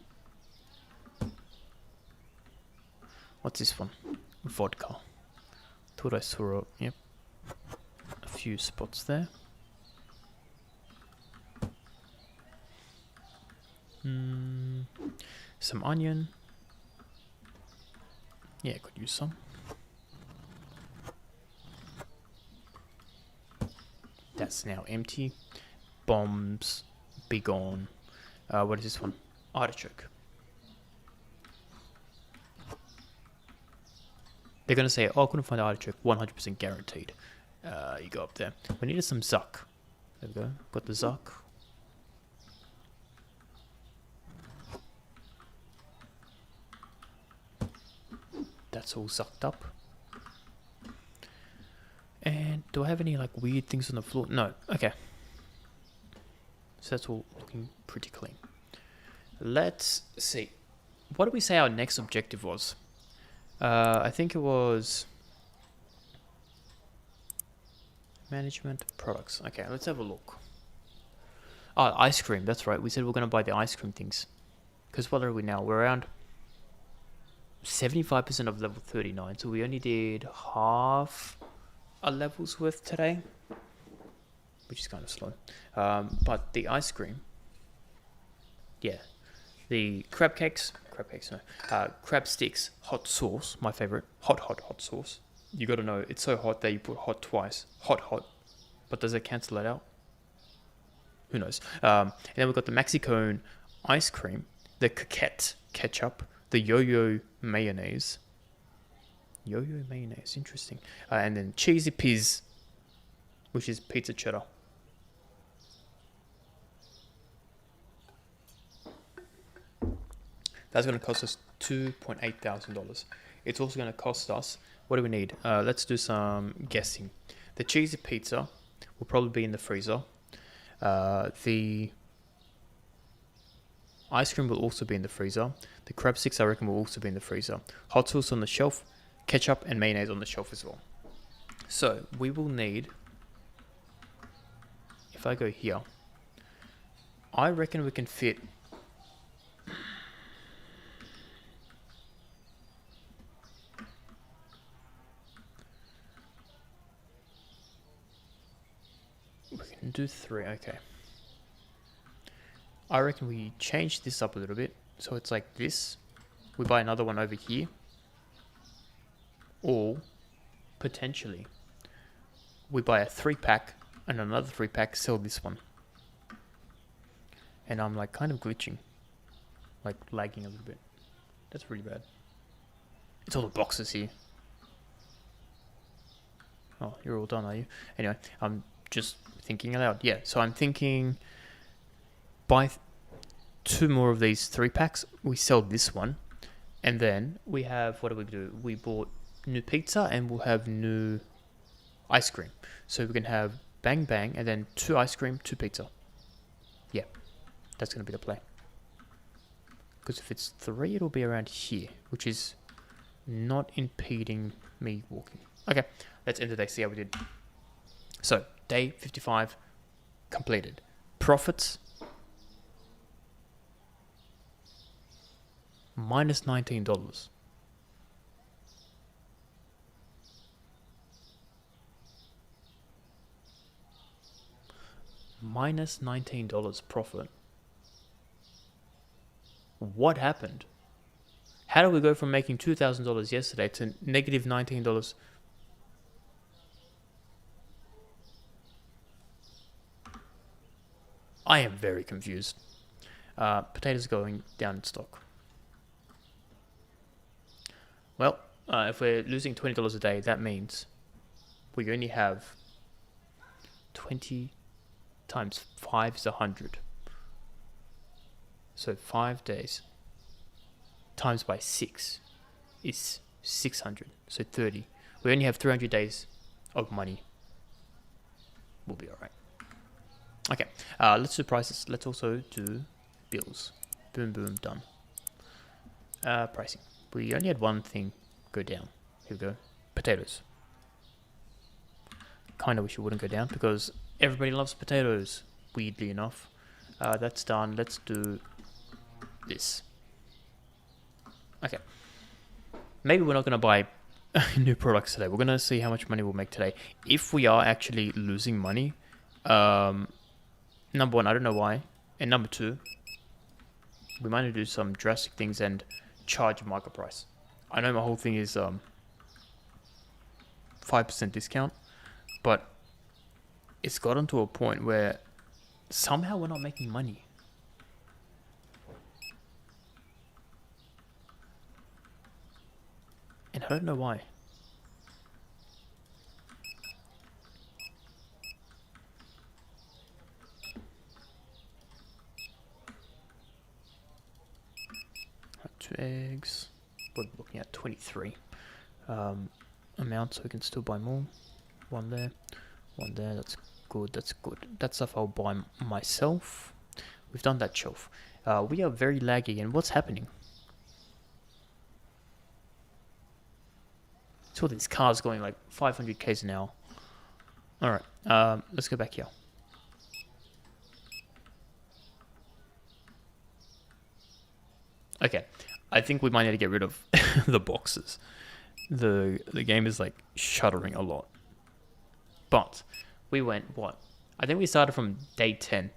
What's this one? Vodka. Thought I saw a few spots there. Some onion. Yeah, could use some. That's now empty. Bombs. Be gone. What is this one? Artichoke. They're going to say, oh, I couldn't find the artichoke. 100% guaranteed. You go up there. We needed some zuck. There we go. Got the zuck. That's all sucked up. And do I have any like weird things on the floor? No. Okay. So that's all looking pretty clean. Let's see. What did we say our next objective was? I think it was management products. Okay, let's have a look. Oh, ice cream. That's right. We said we're going to buy the ice cream things. Because what are we now? We're around 75% of level 39. So we only did half a level's worth today. Which is kind of slow. But the ice cream. Yeah. The crab cakes, no. Crab sticks, hot sauce, my favorite. Hot sauce. You gotta know, it's so hot that you put hot twice. Hot. But does it cancel that out? Who knows? And then we've got the Maxicone ice cream, the Coquette ketchup, the Yo-Yo mayonnaise. Yo-Yo mayonnaise, interesting. And then Cheesy Piz which is pizza cheddar. That's going to cost us $2,800. It's also going to cost us, what do we need? Let's do some guessing. The cheesy pizza will probably be in the freezer. The ice cream will also be in the freezer. The crab sticks, I reckon, will also be in the freezer. Hot sauce on the shelf, ketchup and mayonnaise on the shelf as well. So we will need, if I go here, I reckon we can fit do 3, okay. I reckon we change this up a little bit. So it's like this. We buy another one over here. Or, potentially, we buy a 3-pack and another 3-pack, sell this one. And I'm like kind of glitching. Like lagging a little bit. That's really bad. It's all the boxes here. Oh, you're all done, are you? Anyway, I'm just thinking aloud. Yeah, so I'm thinking buy 2 more of these 3-packs. We sell this one. And then we have, what do we do? We bought new pizza and we'll have new ice cream. So we can have bang bang and then 2 ice cream, 2 pizza. Yeah, that's going to be the play. Because if it's 3, it'll be around here, which is not impeding me walking. Okay, let's end the day, see how we did. So, day 55 completed. Profits minus $19. Minus $19 profit. What happened? How do we go from making $2,000 yesterday to negative $19? I am very confused. Potatoes going down in stock. Well, if we're losing $20 a day, that means we only have 20 times 5 is 100. So 5 days times by 6 is 600. So 30. We only have 300 days of money. We'll be alright. Okay, let's do prices. Let's also do bills. Boom, boom, done. Pricing. We only had one thing go down. Here we go. Potatoes. Kind of wish it wouldn't go down because everybody loves potatoes, weirdly enough. That's done. Let's do this. Okay. Maybe we're not going to buy new products today. We're going to see how much money we'll make today. If we are actually losing money, number 1, I don't know why. And number 2, we might do some drastic things and charge market price. I know my whole thing is 5% discount, but it's gotten to a point where somehow we're not making money. And I don't know why. Two eggs. We're looking at 23 amount, so we can still buy more. One there. That's good. That's good. That stuff I'll buy myself. We've done that shelf. We are very laggy, and what's happening? It's all these cars going like 500 k's an hour. All right. Let's go back here. Okay. I think we might need to get rid of the boxes. The game is like shuddering a lot. But we went, what? I think we started from day 10.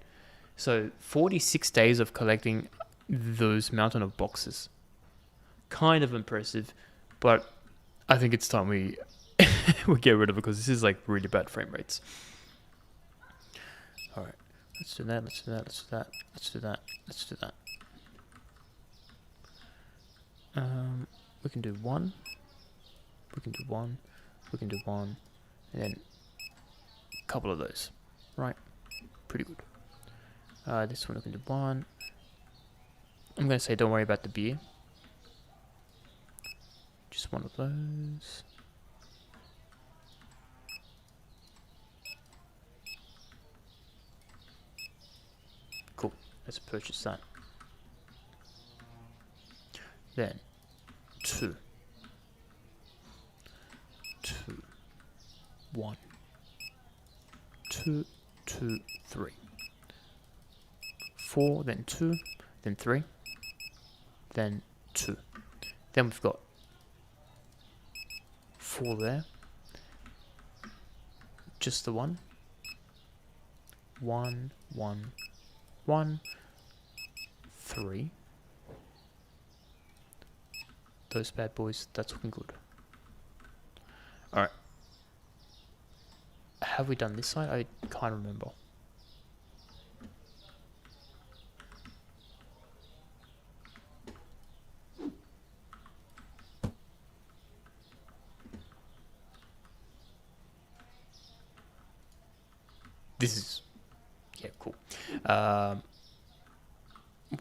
So 46 days of collecting those mountain of boxes. Kind of impressive, but I think it's time we we get rid of it because this is like really bad frame rates. Alright, let's do that, let's do that, let's do that, let's do that, let's do that. We can do 1, we can do 1, we can do 1, and then couple of those. Right? Pretty good. This one I can do one. I'm going to say don't worry about the beer. Just one of those. Cool. Let's purchase that. Then 2. 2. 1. 2, 2, 3. 4, then 2, then 3, then 2. Then we've got 4 there. Just the 1. 1, 1, 1, 3. Those bad boys, that's looking good. Alright. Have we done this side? I can't remember. This is... yeah, cool.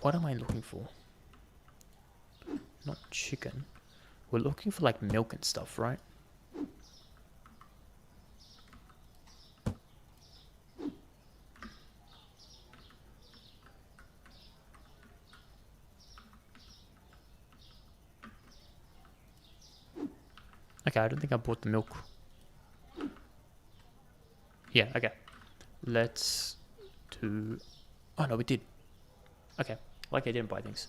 What am I looking for? Not chicken. We're looking for like milk and stuff, right? Okay, I don't think I bought the milk. Yeah, okay. Let's do... oh no, we did. Okay, like I didn't buy things.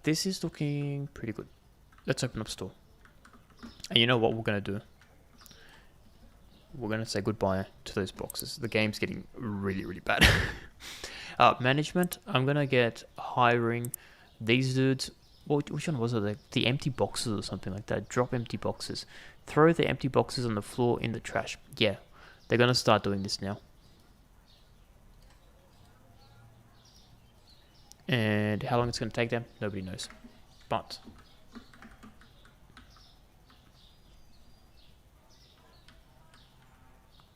This is looking pretty good. Let's open up store. And you know what we're gonna do? We're gonna say goodbye to those boxes. The game's getting really, really bad. Management, I'm gonna get hiring these dudes. Which one was it? The empty boxes or something like that. Drop empty boxes. Throw the empty boxes on the floor in the trash. Yeah, they're gonna start doing this now. And how long it's gonna take them, nobody knows. But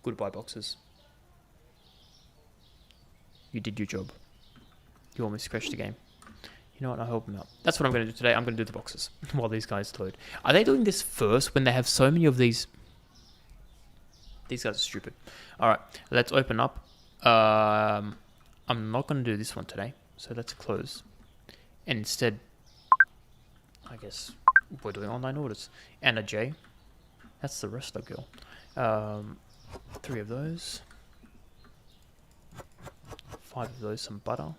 goodbye boxes. You did your job. You almost crashed the game. You know what, I'll help them out. That's what I'm going to do today. I'm going to do the boxes while these guys load. Are they doing this first when they have so many of these? These guys are stupid. Alright, let's open up. I'm not going to do this one today. So let's close. And instead, I guess, we're doing online orders. Anna J. That's the wrestler girl. 3 of those. 5 of those, some butter.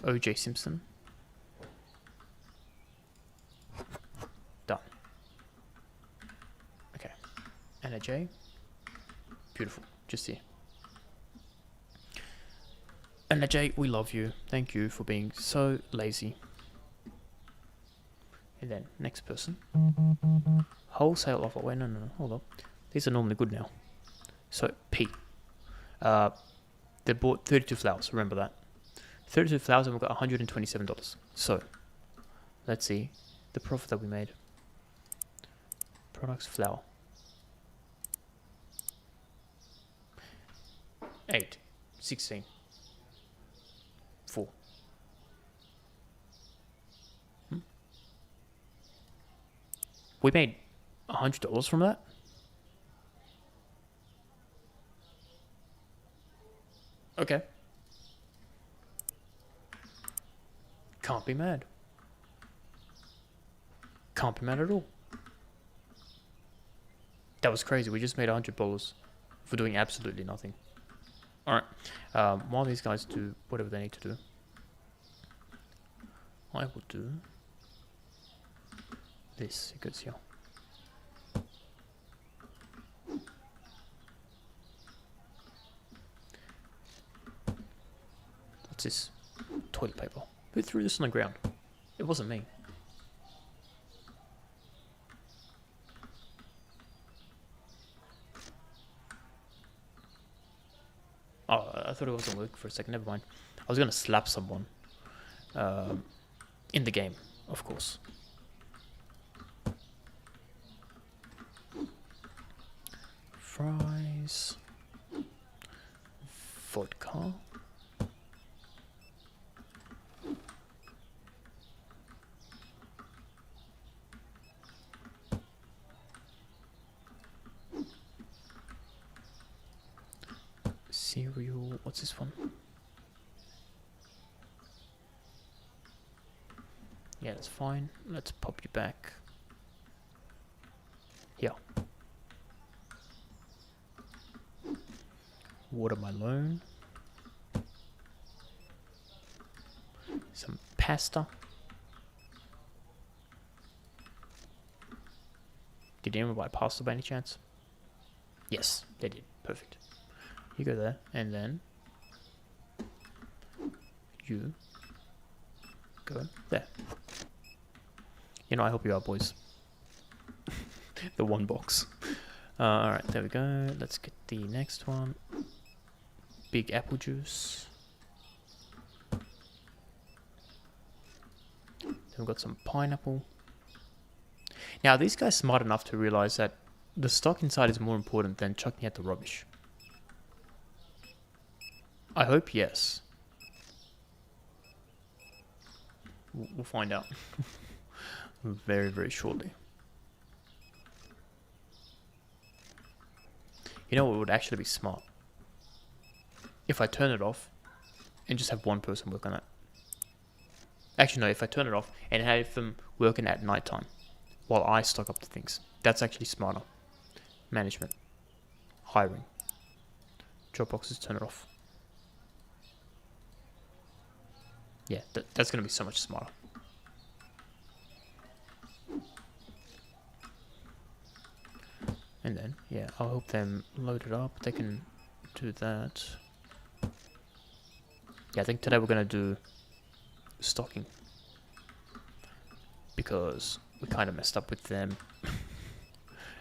OJ Simpson. Done. Okay. Anna J. Beautiful. Just here. Anna J, we love you. Thank you for being so lazy. And then, next person. Wholesale offer. Wait, no, hold up. These are normally good now. So, P. They bought 32 flowers, remember that. 32 flowers and we got $127. So, let's see the profit that we made. Products, flour. 8, 16, 4. We made $100 from that? Okay. Can't be mad. Can't be mad at all. That was crazy. We just made $100 for doing absolutely nothing. Alright. While these guys do whatever they need to do, I will do this. It goes here. What's this? Toilet paper. Who threw this on the ground? It wasn't me. Oh, I thought it wasn't working for a second. Never mind. I was gonna slap someone. In the game, of course. Fries. boys. Vodka. Cereal. What's this one? Yeah, that's fine. Let's pop you back. Here. Watermelon. Some pasta. Did anyone buy pasta by any chance? Yes, they did. Perfect. You go there, and then you go there. You know, I help you out, boys. The one box. Alright, there we go. Let's get the next one. Big apple juice. Then we've got some pineapple. Now, these guys are smart enough to realize that the stock inside is more important than chucking out the rubbish. I hope yes. We'll find out. Very, very shortly. You know what would actually be smart? If I turn it off and just have one person work on it. Actually, no, if I turn it off and have them working at nighttime while I stock up the things. That's actually smarter. Management. Hiring. Drop boxes, turn it off. Yeah, that's going to be so much smarter. And then, yeah, I'll help them load it up. They can do that. Yeah, I think today we're going to do stocking. Because we kind of messed up with them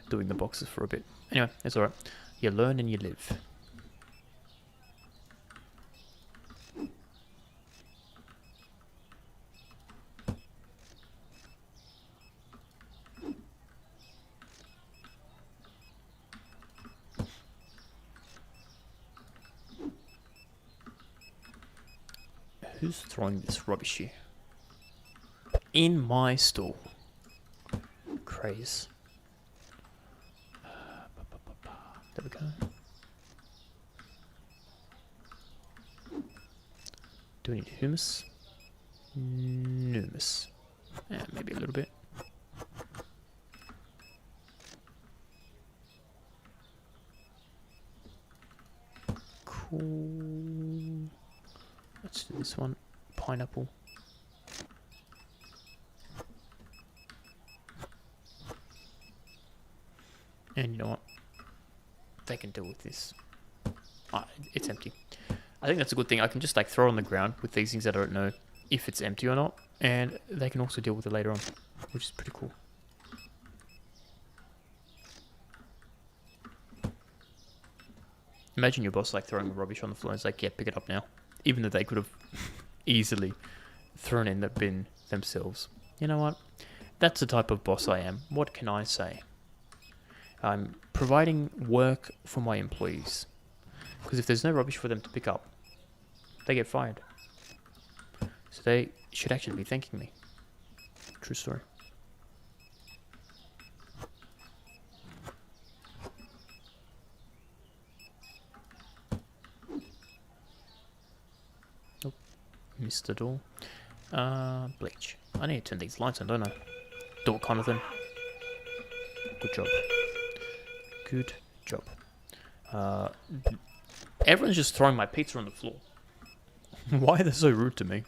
doing the boxes for a bit. Anyway, it's alright. You learn and you live. Who's throwing this rubbish here? In my stall. Craze. There we go. Do we need humus? Numus. Yeah, maybe a little bit. Cool. Let's do this one. Pineapple. And you know what? They can deal with this. It's empty. I think that's a good thing. I can just like throw it on the ground with these things that I don't know if it's empty or not. And they can also deal with it later on, which is pretty cool. Imagine your boss like throwing rubbish on the floor and it's like, yeah, pick it up now. Even though they could have easily thrown in the bin themselves. You know what? That's the type of boss I am. What can I say? I'm providing work for my employees. Because if there's no rubbish for them to pick up, they get fired. So they should actually be thanking me. True story. Nope. Missed the door. Bleach. I need to turn these lights on, don't I? Door kind of thing. Good job. Good job. Everyone's just throwing my pizza on the floor. Why are they so rude to me?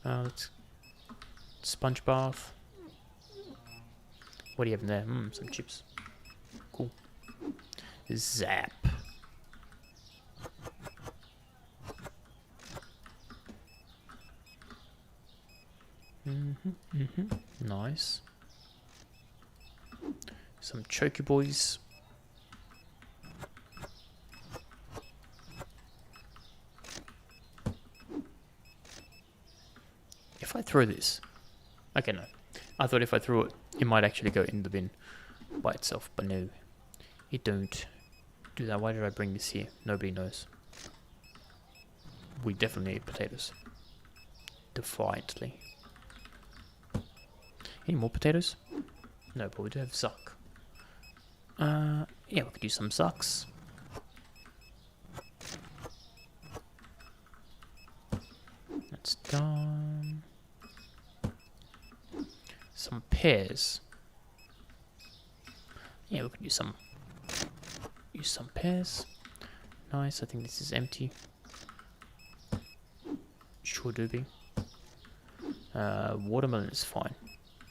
Let's sponge bath. What do you have in there? Some chips. Cool. Zap. Nice. Some Choky Boys. If I throw this... Okay, no. I thought if I threw it, it might actually go in the bin by itself, but no. It don't. do that. Why did I bring this here? Nobody knows. We definitely need potatoes. Defiantly. Any more potatoes? No, but we do have suck. Yeah, we could use some sucks. That's done. Some pears. Yeah, we could use some pears. Nice. I think this is empty. Sure do be. Watermelon is fine.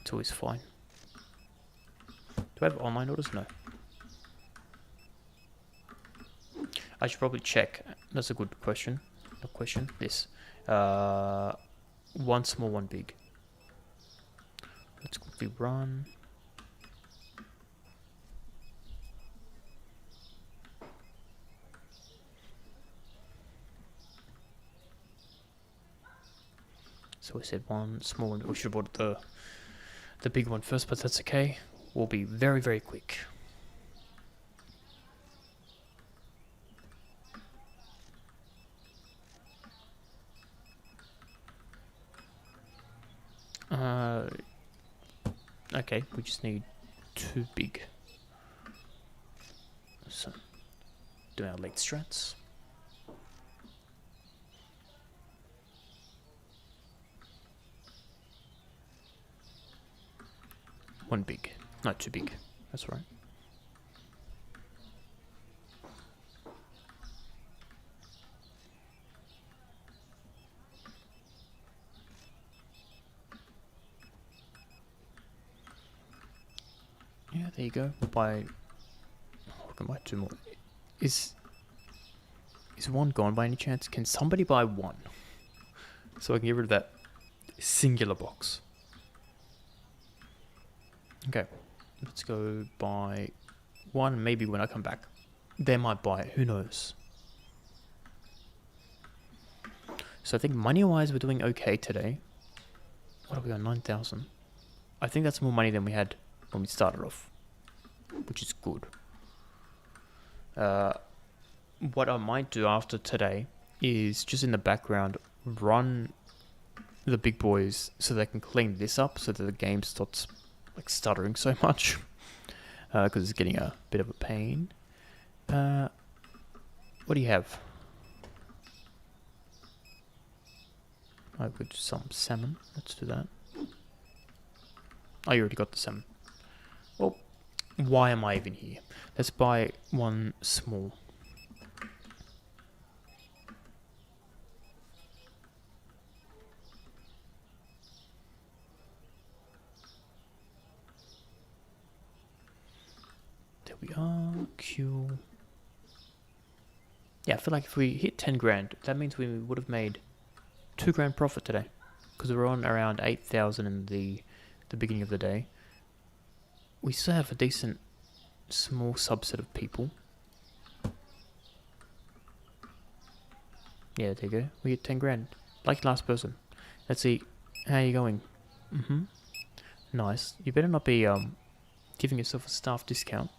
It's always fine. Do I have online orders? No. I should probably check. That's a good question. No question. This. One small, one big. Let's quickly run. So we said one small one. We should have bought the big one first, but that's okay. We'll be very, very quick. Okay, we just need 2 big. So, doing our late strats. One big, not too big. That's right. Yeah, there you go. We'll buy. We can buy 2 more. Is one gone by any chance? Can somebody buy 1? So I can get rid of that singular box. Okay, let's go buy 1. Maybe when I come back, they might buy it. Who knows? So I think money-wise, we're doing okay today. What are we on? 9,000. I think that's more money than we had when we started off, which is good. What I might do after today is just in the background run the big boys so they can clean this up so that the game stops like stuttering so much because it's getting a bit of a pain. What do you have? I've got some salmon. Let's do that. Oh, you already got the salmon. Well, why am I even here? Let's buy 1 small. There we are. Q. Yeah, I feel like if we hit 10 grand, that means we would have made 2 grand profit today. Because we're on around 8,000 in the beginning of the day. We still have a decent small subset of people. Yeah, there you go. We hit 10 grand. Like last person. Let's see. How are you going? Nice. You better not be giving yourself a staff discount.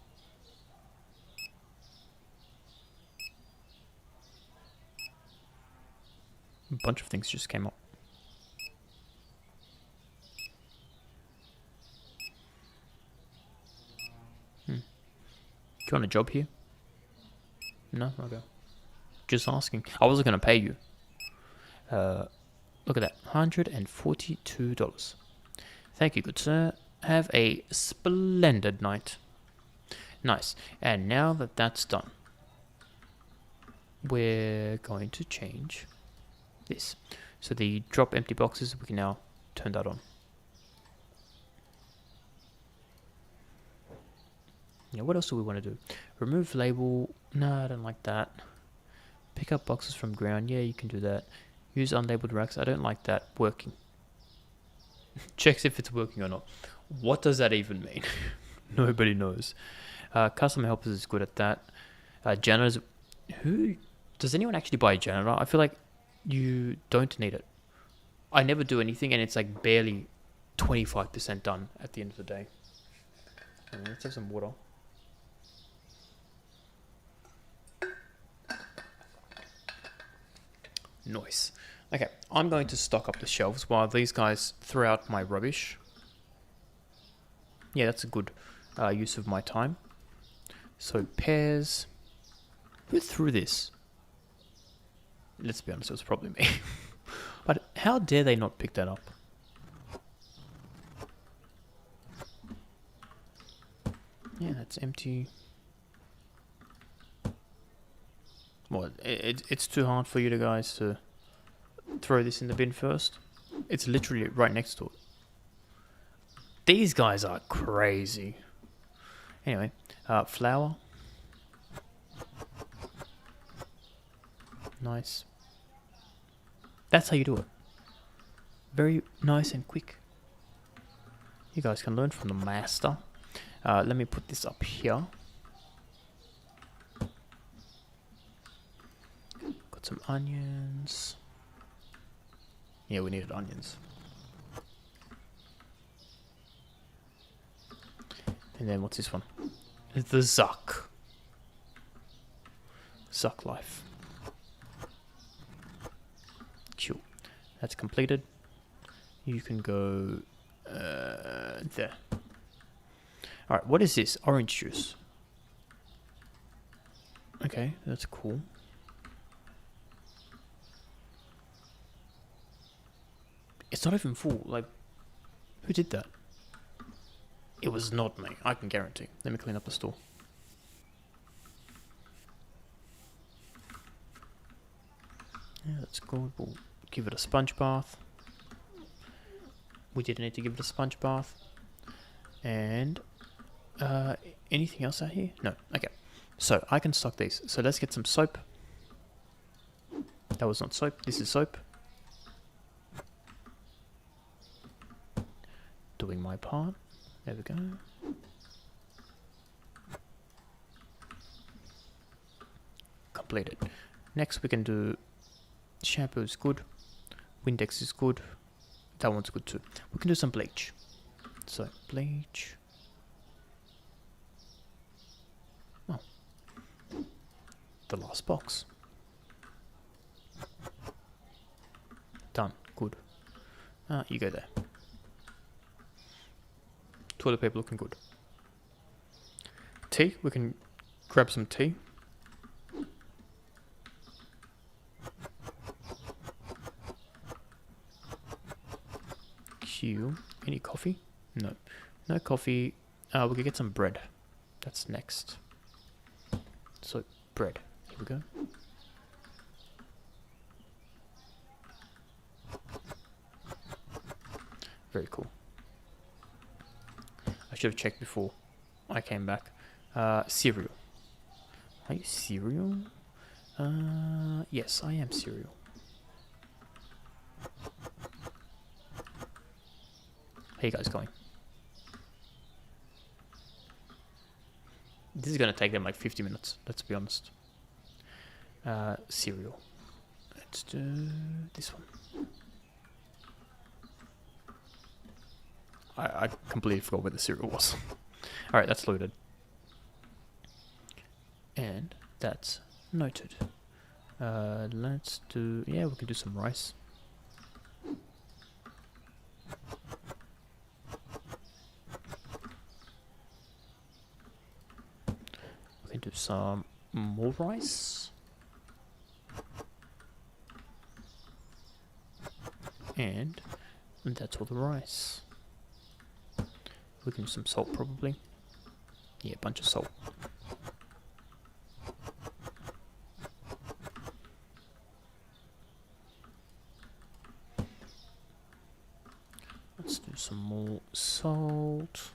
A bunch of things just came up. Do you want a job here? No? Okay. Just asking. I wasn't going to pay you. Look at that. $142. Thank you, good sir. Have a splendid night. Nice. And now that that's done, we're going to change this. So the drop empty boxes, we can now turn that on. Yeah, what else do we want to do? Remove label. No, I don't like that. Pick up boxes from ground. Yeah, you can do that. Use unlabeled racks. I don't like that. Working. Checks if it's working or not. What does that even mean? Nobody knows. Customer helpers is good at that. Janitors. Who does anyone actually buy a janitor? I feel like you don't need it. I never do anything, and it's like barely 25% done at the end of the day. Let's have some water. Nice. Okay, I'm going to stock up the shelves while these guys throw out my rubbish. Yeah, that's a good use of my time. So pears. Who threw this? Let's be honest, it was probably me. But how dare they not pick that up? Yeah, that's empty. Well, it's too hard for you guys to throw this in the bin first. It's literally right next to it. These guys are crazy. Anyway, flour. Nice. That's how you do it. Very nice and quick. You guys can learn from the master. Let me put this up here. Got some onions. Yeah, we needed onions. And then what's this one? The Zuck. Zuck life. Cool. That's completed. You can go there. Alright, what is this? Orange juice. Okay, that's cool. It's not even full. Like, who did that? It was not me, I can guarantee. Let me clean up the store. Yeah, that's good. We'll give it a sponge bath. We didn't need to give it a sponge bath. And anything else out here? No. Okay. So I can stock these. So let's get some soap. That was not soap. This is soap. Doing my part. There we go. Completed. Next we can do shampoo is good. Windex is good. That one's good too. We can do some bleach. So bleach. Oh. The last box. Done. Good. You go there. Toilet paper looking good. Tea. We can grab some tea. Q. Any coffee? No. No coffee. We could get some bread. That's next. So, bread. Here we go. Very cool. I should have checked before I came back. Cereal. Are you cereal? Yes, I am cereal. How you guys going? This is gonna take them like 50 minutes, let's be honest. Cereal. Let's do this one. I completely forgot where the cereal was. Alright, that's loaded. And that's noted. Let's do... yeah, we can do some rice. We can do some more rice. And that's all the rice. We can do some salt probably. Yeah, a bunch of salt. Let's do some more salt.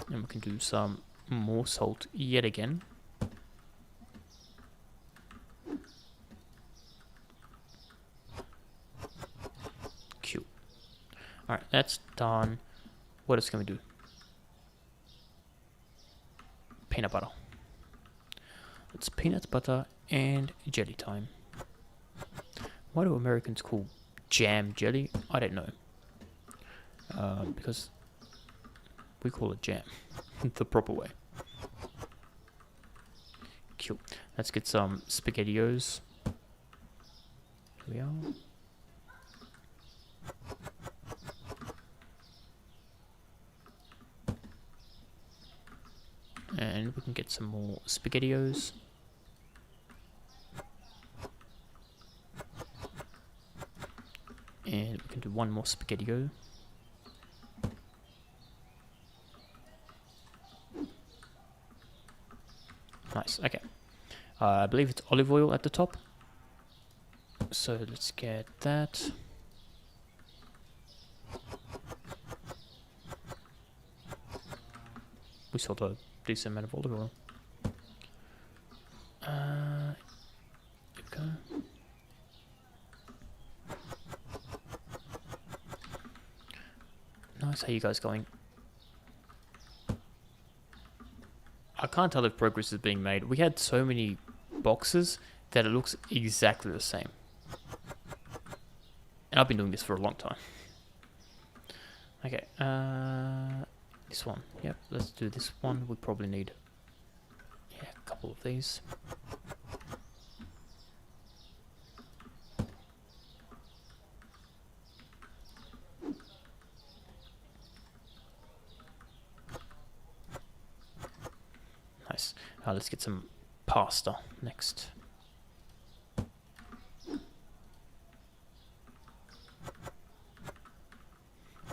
And we can do some more salt yet again. Cute. Alright, that's done. What else can we do? Peanut butter. It's peanut butter and jelly time. Why do Americans call jam jelly? I don't know. Because we call it jam the proper way. Cool. Let's get some SpaghettiOs. Here we are. And we can get some more SpaghettiOs. And we can do one more SpaghettiO. Nice, okay. I believe it's olive oil at the top. So let's get that. We sold a decent amount of olive oil. Here we go. Nice, how you guys going? I can't tell if progress is being made. We had so many boxes that it looks exactly the same. And I've been doing this for a long time. Okay, this one. Yep, let's do this one. We probably need a couple of these. Nice. Let's get some pasta next.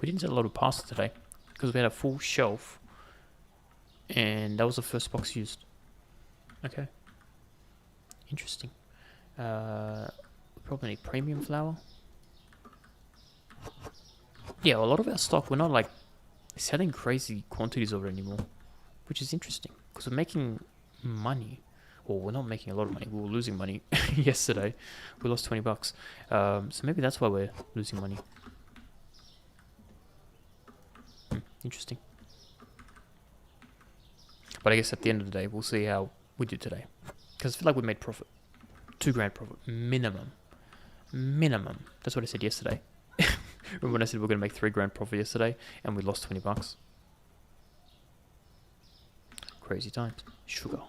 We didn't sell a lot of pasta today because we had a full shelf and that was the first box used. Okay. Interesting. We probably need premium flour. Yeah, a lot of our stock, we're not like selling crazy quantities of it anymore, which is interesting because we're making money. Well, we're not making a lot of money. We were losing money yesterday. We lost 20 bucks. So maybe that's why we're losing money. Interesting. But I guess at the end of the day, we'll see how we do today. Because I feel like we made profit. $2,000 profit. Minimum. Minimum. That's what I said yesterday. Remember when I said we're going to make $3,000 profit yesterday and we lost 20 bucks? Crazy times. Sugar.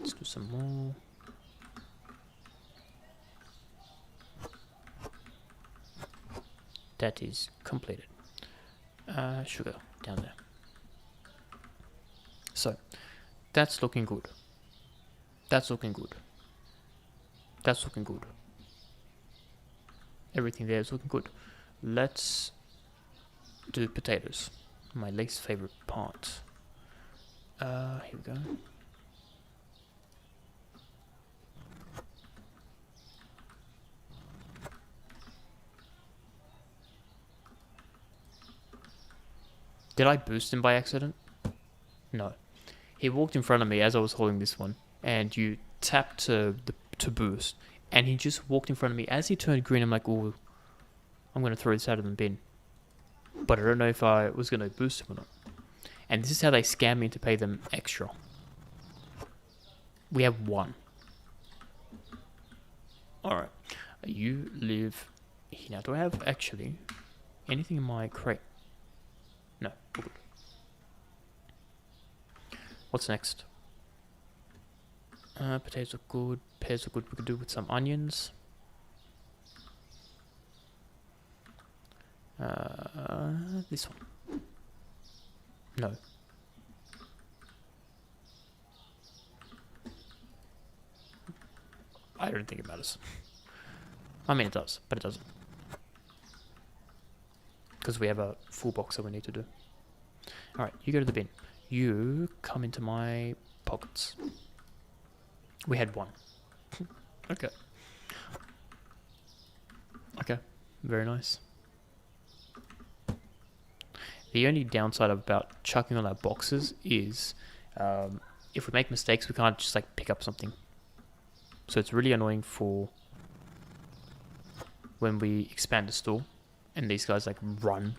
Let's do some more. That is completed. Sugar down there. So, that's looking good. That's looking good. That's looking good. Everything there is looking good. Let's do potatoes. My least favorite part. Here we go. Did I boost him by accident? No. He walked in front of me as I was holding this one, and you tapped to boost, and he just walked in front of me. As he turned green, I'm like, oh, I'm going to throw this out of the bin. But I don't know if I was going to boost him or not. And this is how they scam me to pay them extra. We have one. Alright. You live here. Now, do I have actually anything in my crate? No, we're good. What's next? Potatoes are good. Pears are good. We could do with some onions. This one. No. I don't think it matters. I mean, it does, but it doesn't. Because we have a full box that we need to do. Alright, you go to the bin. You come into my pockets. We had one. Okay. Okay, very nice. The only downside about chucking all our boxes is if we make mistakes, we can't just like pick up something. So it's really annoying for when we expand the store and these guys like run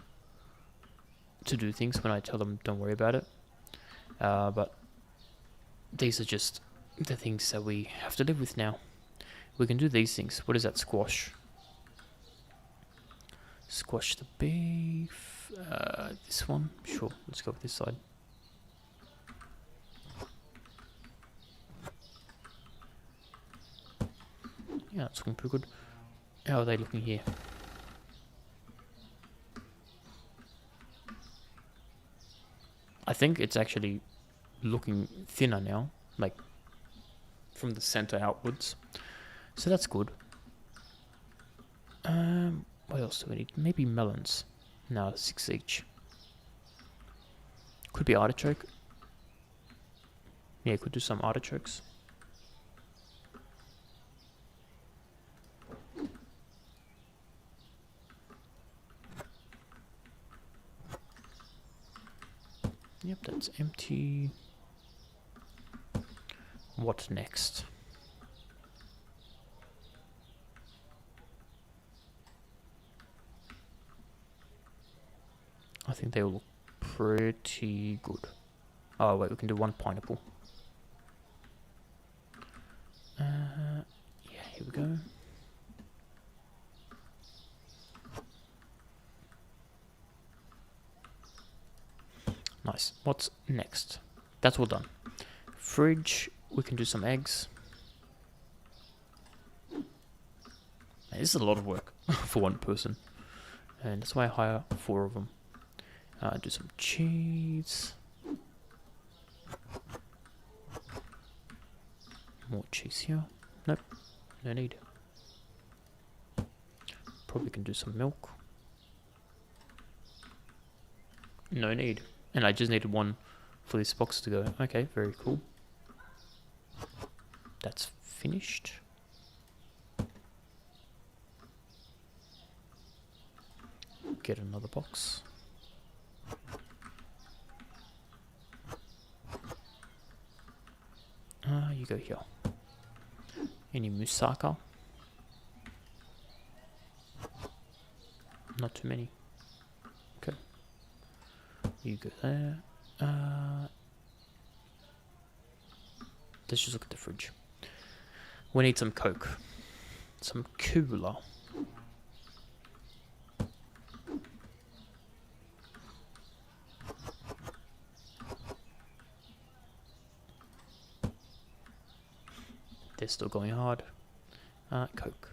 to do things when I tell them don't worry about it. But these are just the things that we have to live with now. We can do these things. What is that? Squash. Squash the beef. This one, sure. Let's go with this side. Yeah, it's looking pretty good. How are they looking here? I think it's actually looking thinner now, like from the center outwards. So that's good. What else do we need? Maybe melons. No, 6 each. Could be artichoke. Yeah, could do some artichokes. Yep, that's empty. What next? I think they will look pretty good. Oh wait, we can do 1 pineapple. Yeah, here we go. Nice. What's next? That's all done. Fridge, we can do some eggs. Man, this is a lot of work for one person. And that's why I hire 4 of them. Do some cheese. More cheese here. Nope, no need. Probably can do some milk. No need. And I just needed 1 for this box to go. Okay, very cool. That's finished. Get another box. You go here. Any moussaka? Not too many. Okay. You go there. Let's just look at the fridge. We need some Coke. Some cola. They're still going hard. Coke.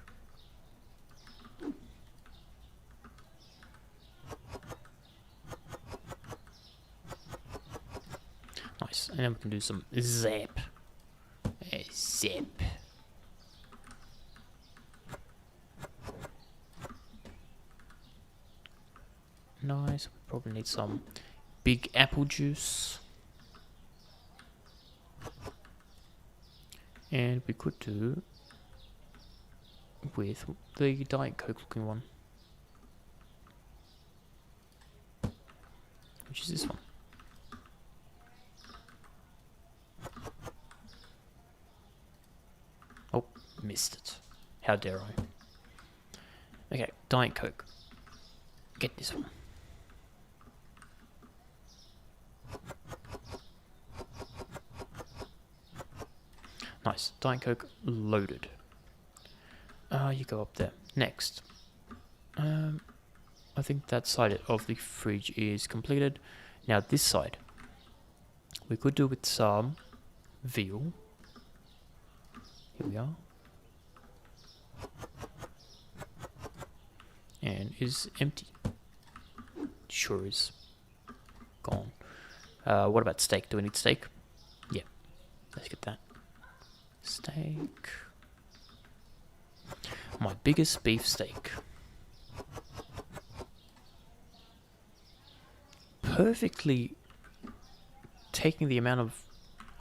Nice. And then we can do some zap. Zap. Nice. We probably need some big apple juice. And we could do with the Diet Coke looking one. Which is this one. Oh, missed it. How dare I? Okay, Diet Coke. Get this one. Nice. Diet Coke loaded. You go up there. Next. I think that side of the fridge is completed. Now this side. We could do with some veal. Here we are. And is empty. Sure is. Gone. What about steak? Do we need steak? Yeah. Let's get that. Steak. My biggest beef steak. Perfectly taking the amount of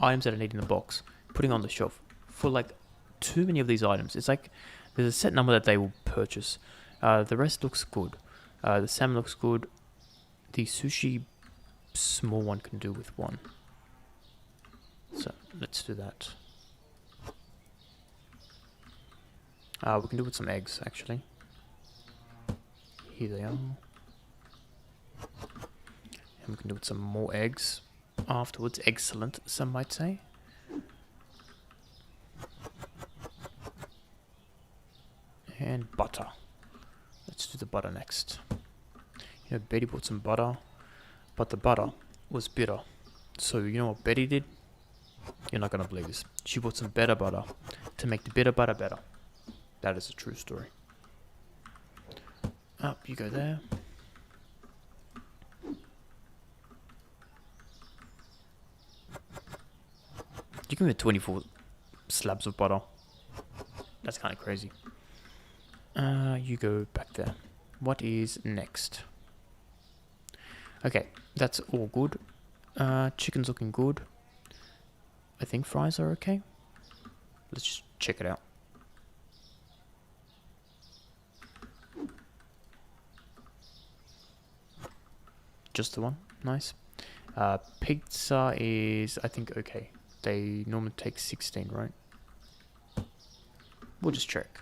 items that I need in the box, putting on the shelf. For like too many of these items, it's like there's a set number that they will purchase. The rest looks good. The salmon looks good. The sushi small one can do with 1. So let's do that. We can do with some eggs, actually. Here they are. And we can do with some more eggs afterwards. Excellent, some might say. And butter. Let's do the butter next. You know, Betty bought some butter, but the butter was bitter. So you know what Betty did? You're not gonna believe this. She bought some better butter to make the bitter butter better. That is a true story. Up you go there. You can get 24 slabs of butter. That's kind of crazy. You go back there. What is next? Okay, that's all good. Chicken's looking good. I think fries are okay. Let's just check it out. Just the one. Nice. Pizza is, I think, okay. They normally take 16, right? We'll just check.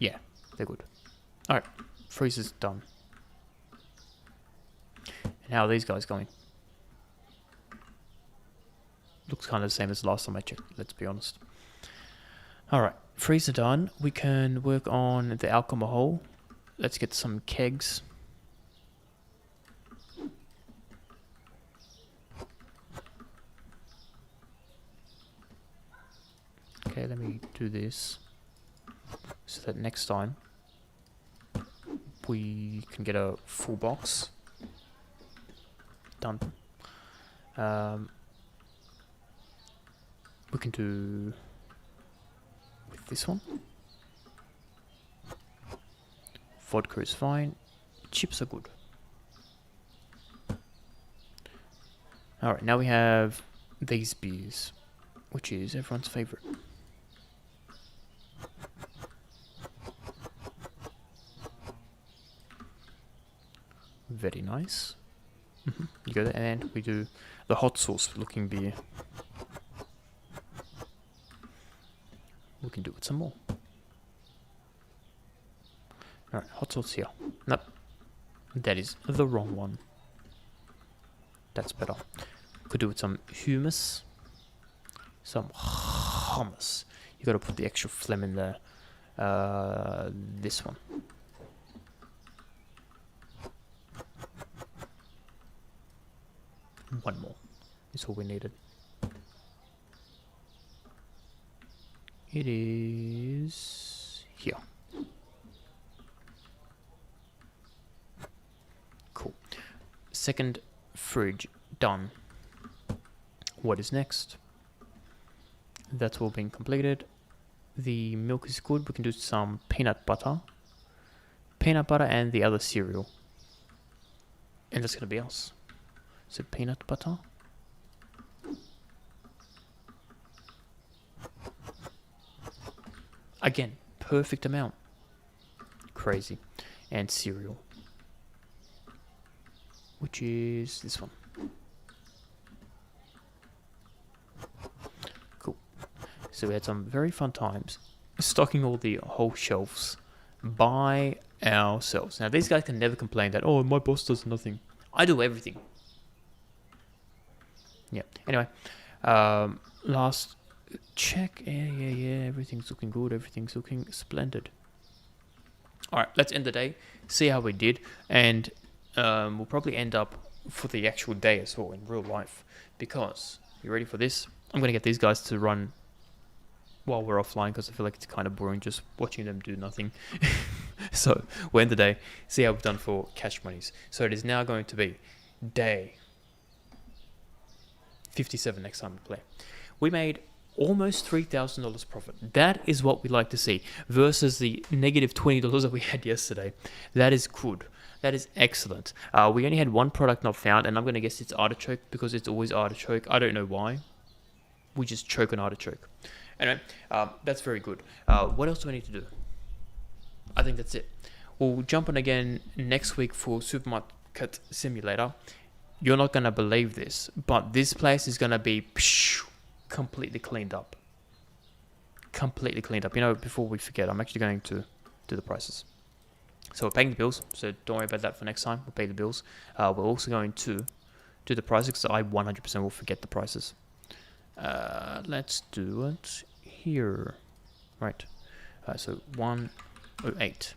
Yeah, they're good. Alright, freezer's done. And how are these guys going? Looks kind of the same as the last time I checked, let's be honest. Alright, freezer done. We can work on the alcohol. Let's get some kegs. Okay, let me do this so that next time we can get a full box. Done. We can do with this one. Vodka is fine. Chips are good. Alright, now we have these beers, which is everyone's favorite. Very nice. You go there, and we do the hot sauce looking beer. We can do it some more. Alright, hot sauce here. Nope. That is the wrong one. That's better. Could do with some hummus. Some hummus. You gotta put the extra phlegm in there. This one. One more is all we needed. It is here. Cool. Second fridge done. What is next? That's all been completed. The milk is good. We can do some peanut butter. Peanut butter and the other cereal. And that's going to be us. So peanut butter. Again, perfect amount. Crazy. And cereal. Which is this one. Cool. So we had some very fun times stocking all the whole shelves by ourselves. Now these guys can never complain that, oh, my boss does nothing. I do everything. Yeah. Anyway, last check. Yeah. Everything's looking good. Everything's looking splendid. All right, let's end the day. See how we did, and we'll probably end up for the actual day as well in real life. Because you ready for this? I'm gonna get these guys to run while we're offline because I feel like it's kind of boring just watching them do nothing. So we'll end the day. See how we've done for cash monies. So it is now going to be day 57 next time we play. We made almost $3,000 profit. That is what we like to see versus the negative $20 that we had yesterday. That is good. That is excellent. We only had one product not found, and I'm going to guess it's artichoke because it's always artichoke. I don't know why. We just choke on artichoke. Anyway, that's very good. What else do I need to do? I think that's it. We'll jump on again next week for Supermarket Simulator. You're not going to believe this, but this place is going to be completely cleaned up. Completely cleaned up. You know, before we forget, I'm actually going to do the prices. So we're paying the bills, so don't worry about that for next time. We'll pay the bills. We're also going to do the prices, because I 100% will forget the prices. Let's do it here. Right. So 108.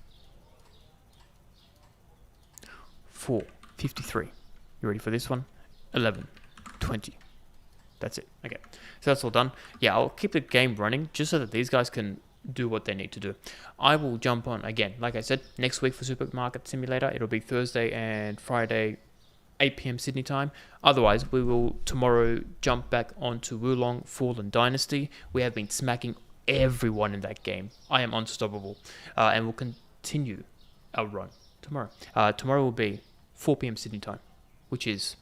4, 53. You ready for this one? 11, 20. That's it. Okay, so that's all done. Yeah, I'll keep the game running just so that these guys can do what they need to do. I will jump on again, like I said, next week for Supermarket Simulator. It'll be Thursday and Friday, 8 p.m. Sydney time. Otherwise, we will tomorrow jump back onto Wulong Fallen Dynasty. We have been smacking everyone in that game. I am unstoppable, and we'll continue our run tomorrow. Tomorrow will be 4 p.m. Sydney time, which is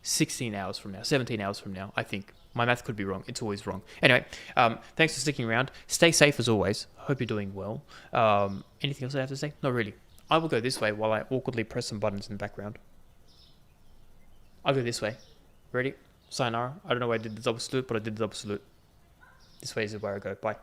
16 hours from now, 17 hours from now, I think. My math could be wrong. It's always wrong. Anyway, thanks for sticking around. Stay safe as always. Hope you're doing well. Anything else I have to say? Not really. I will go this way while I awkwardly press some buttons in the background. I'll go this way. Ready? Sayonara. I don't know why I did the double salute, but I did the double salute. This way is where I go. Bye.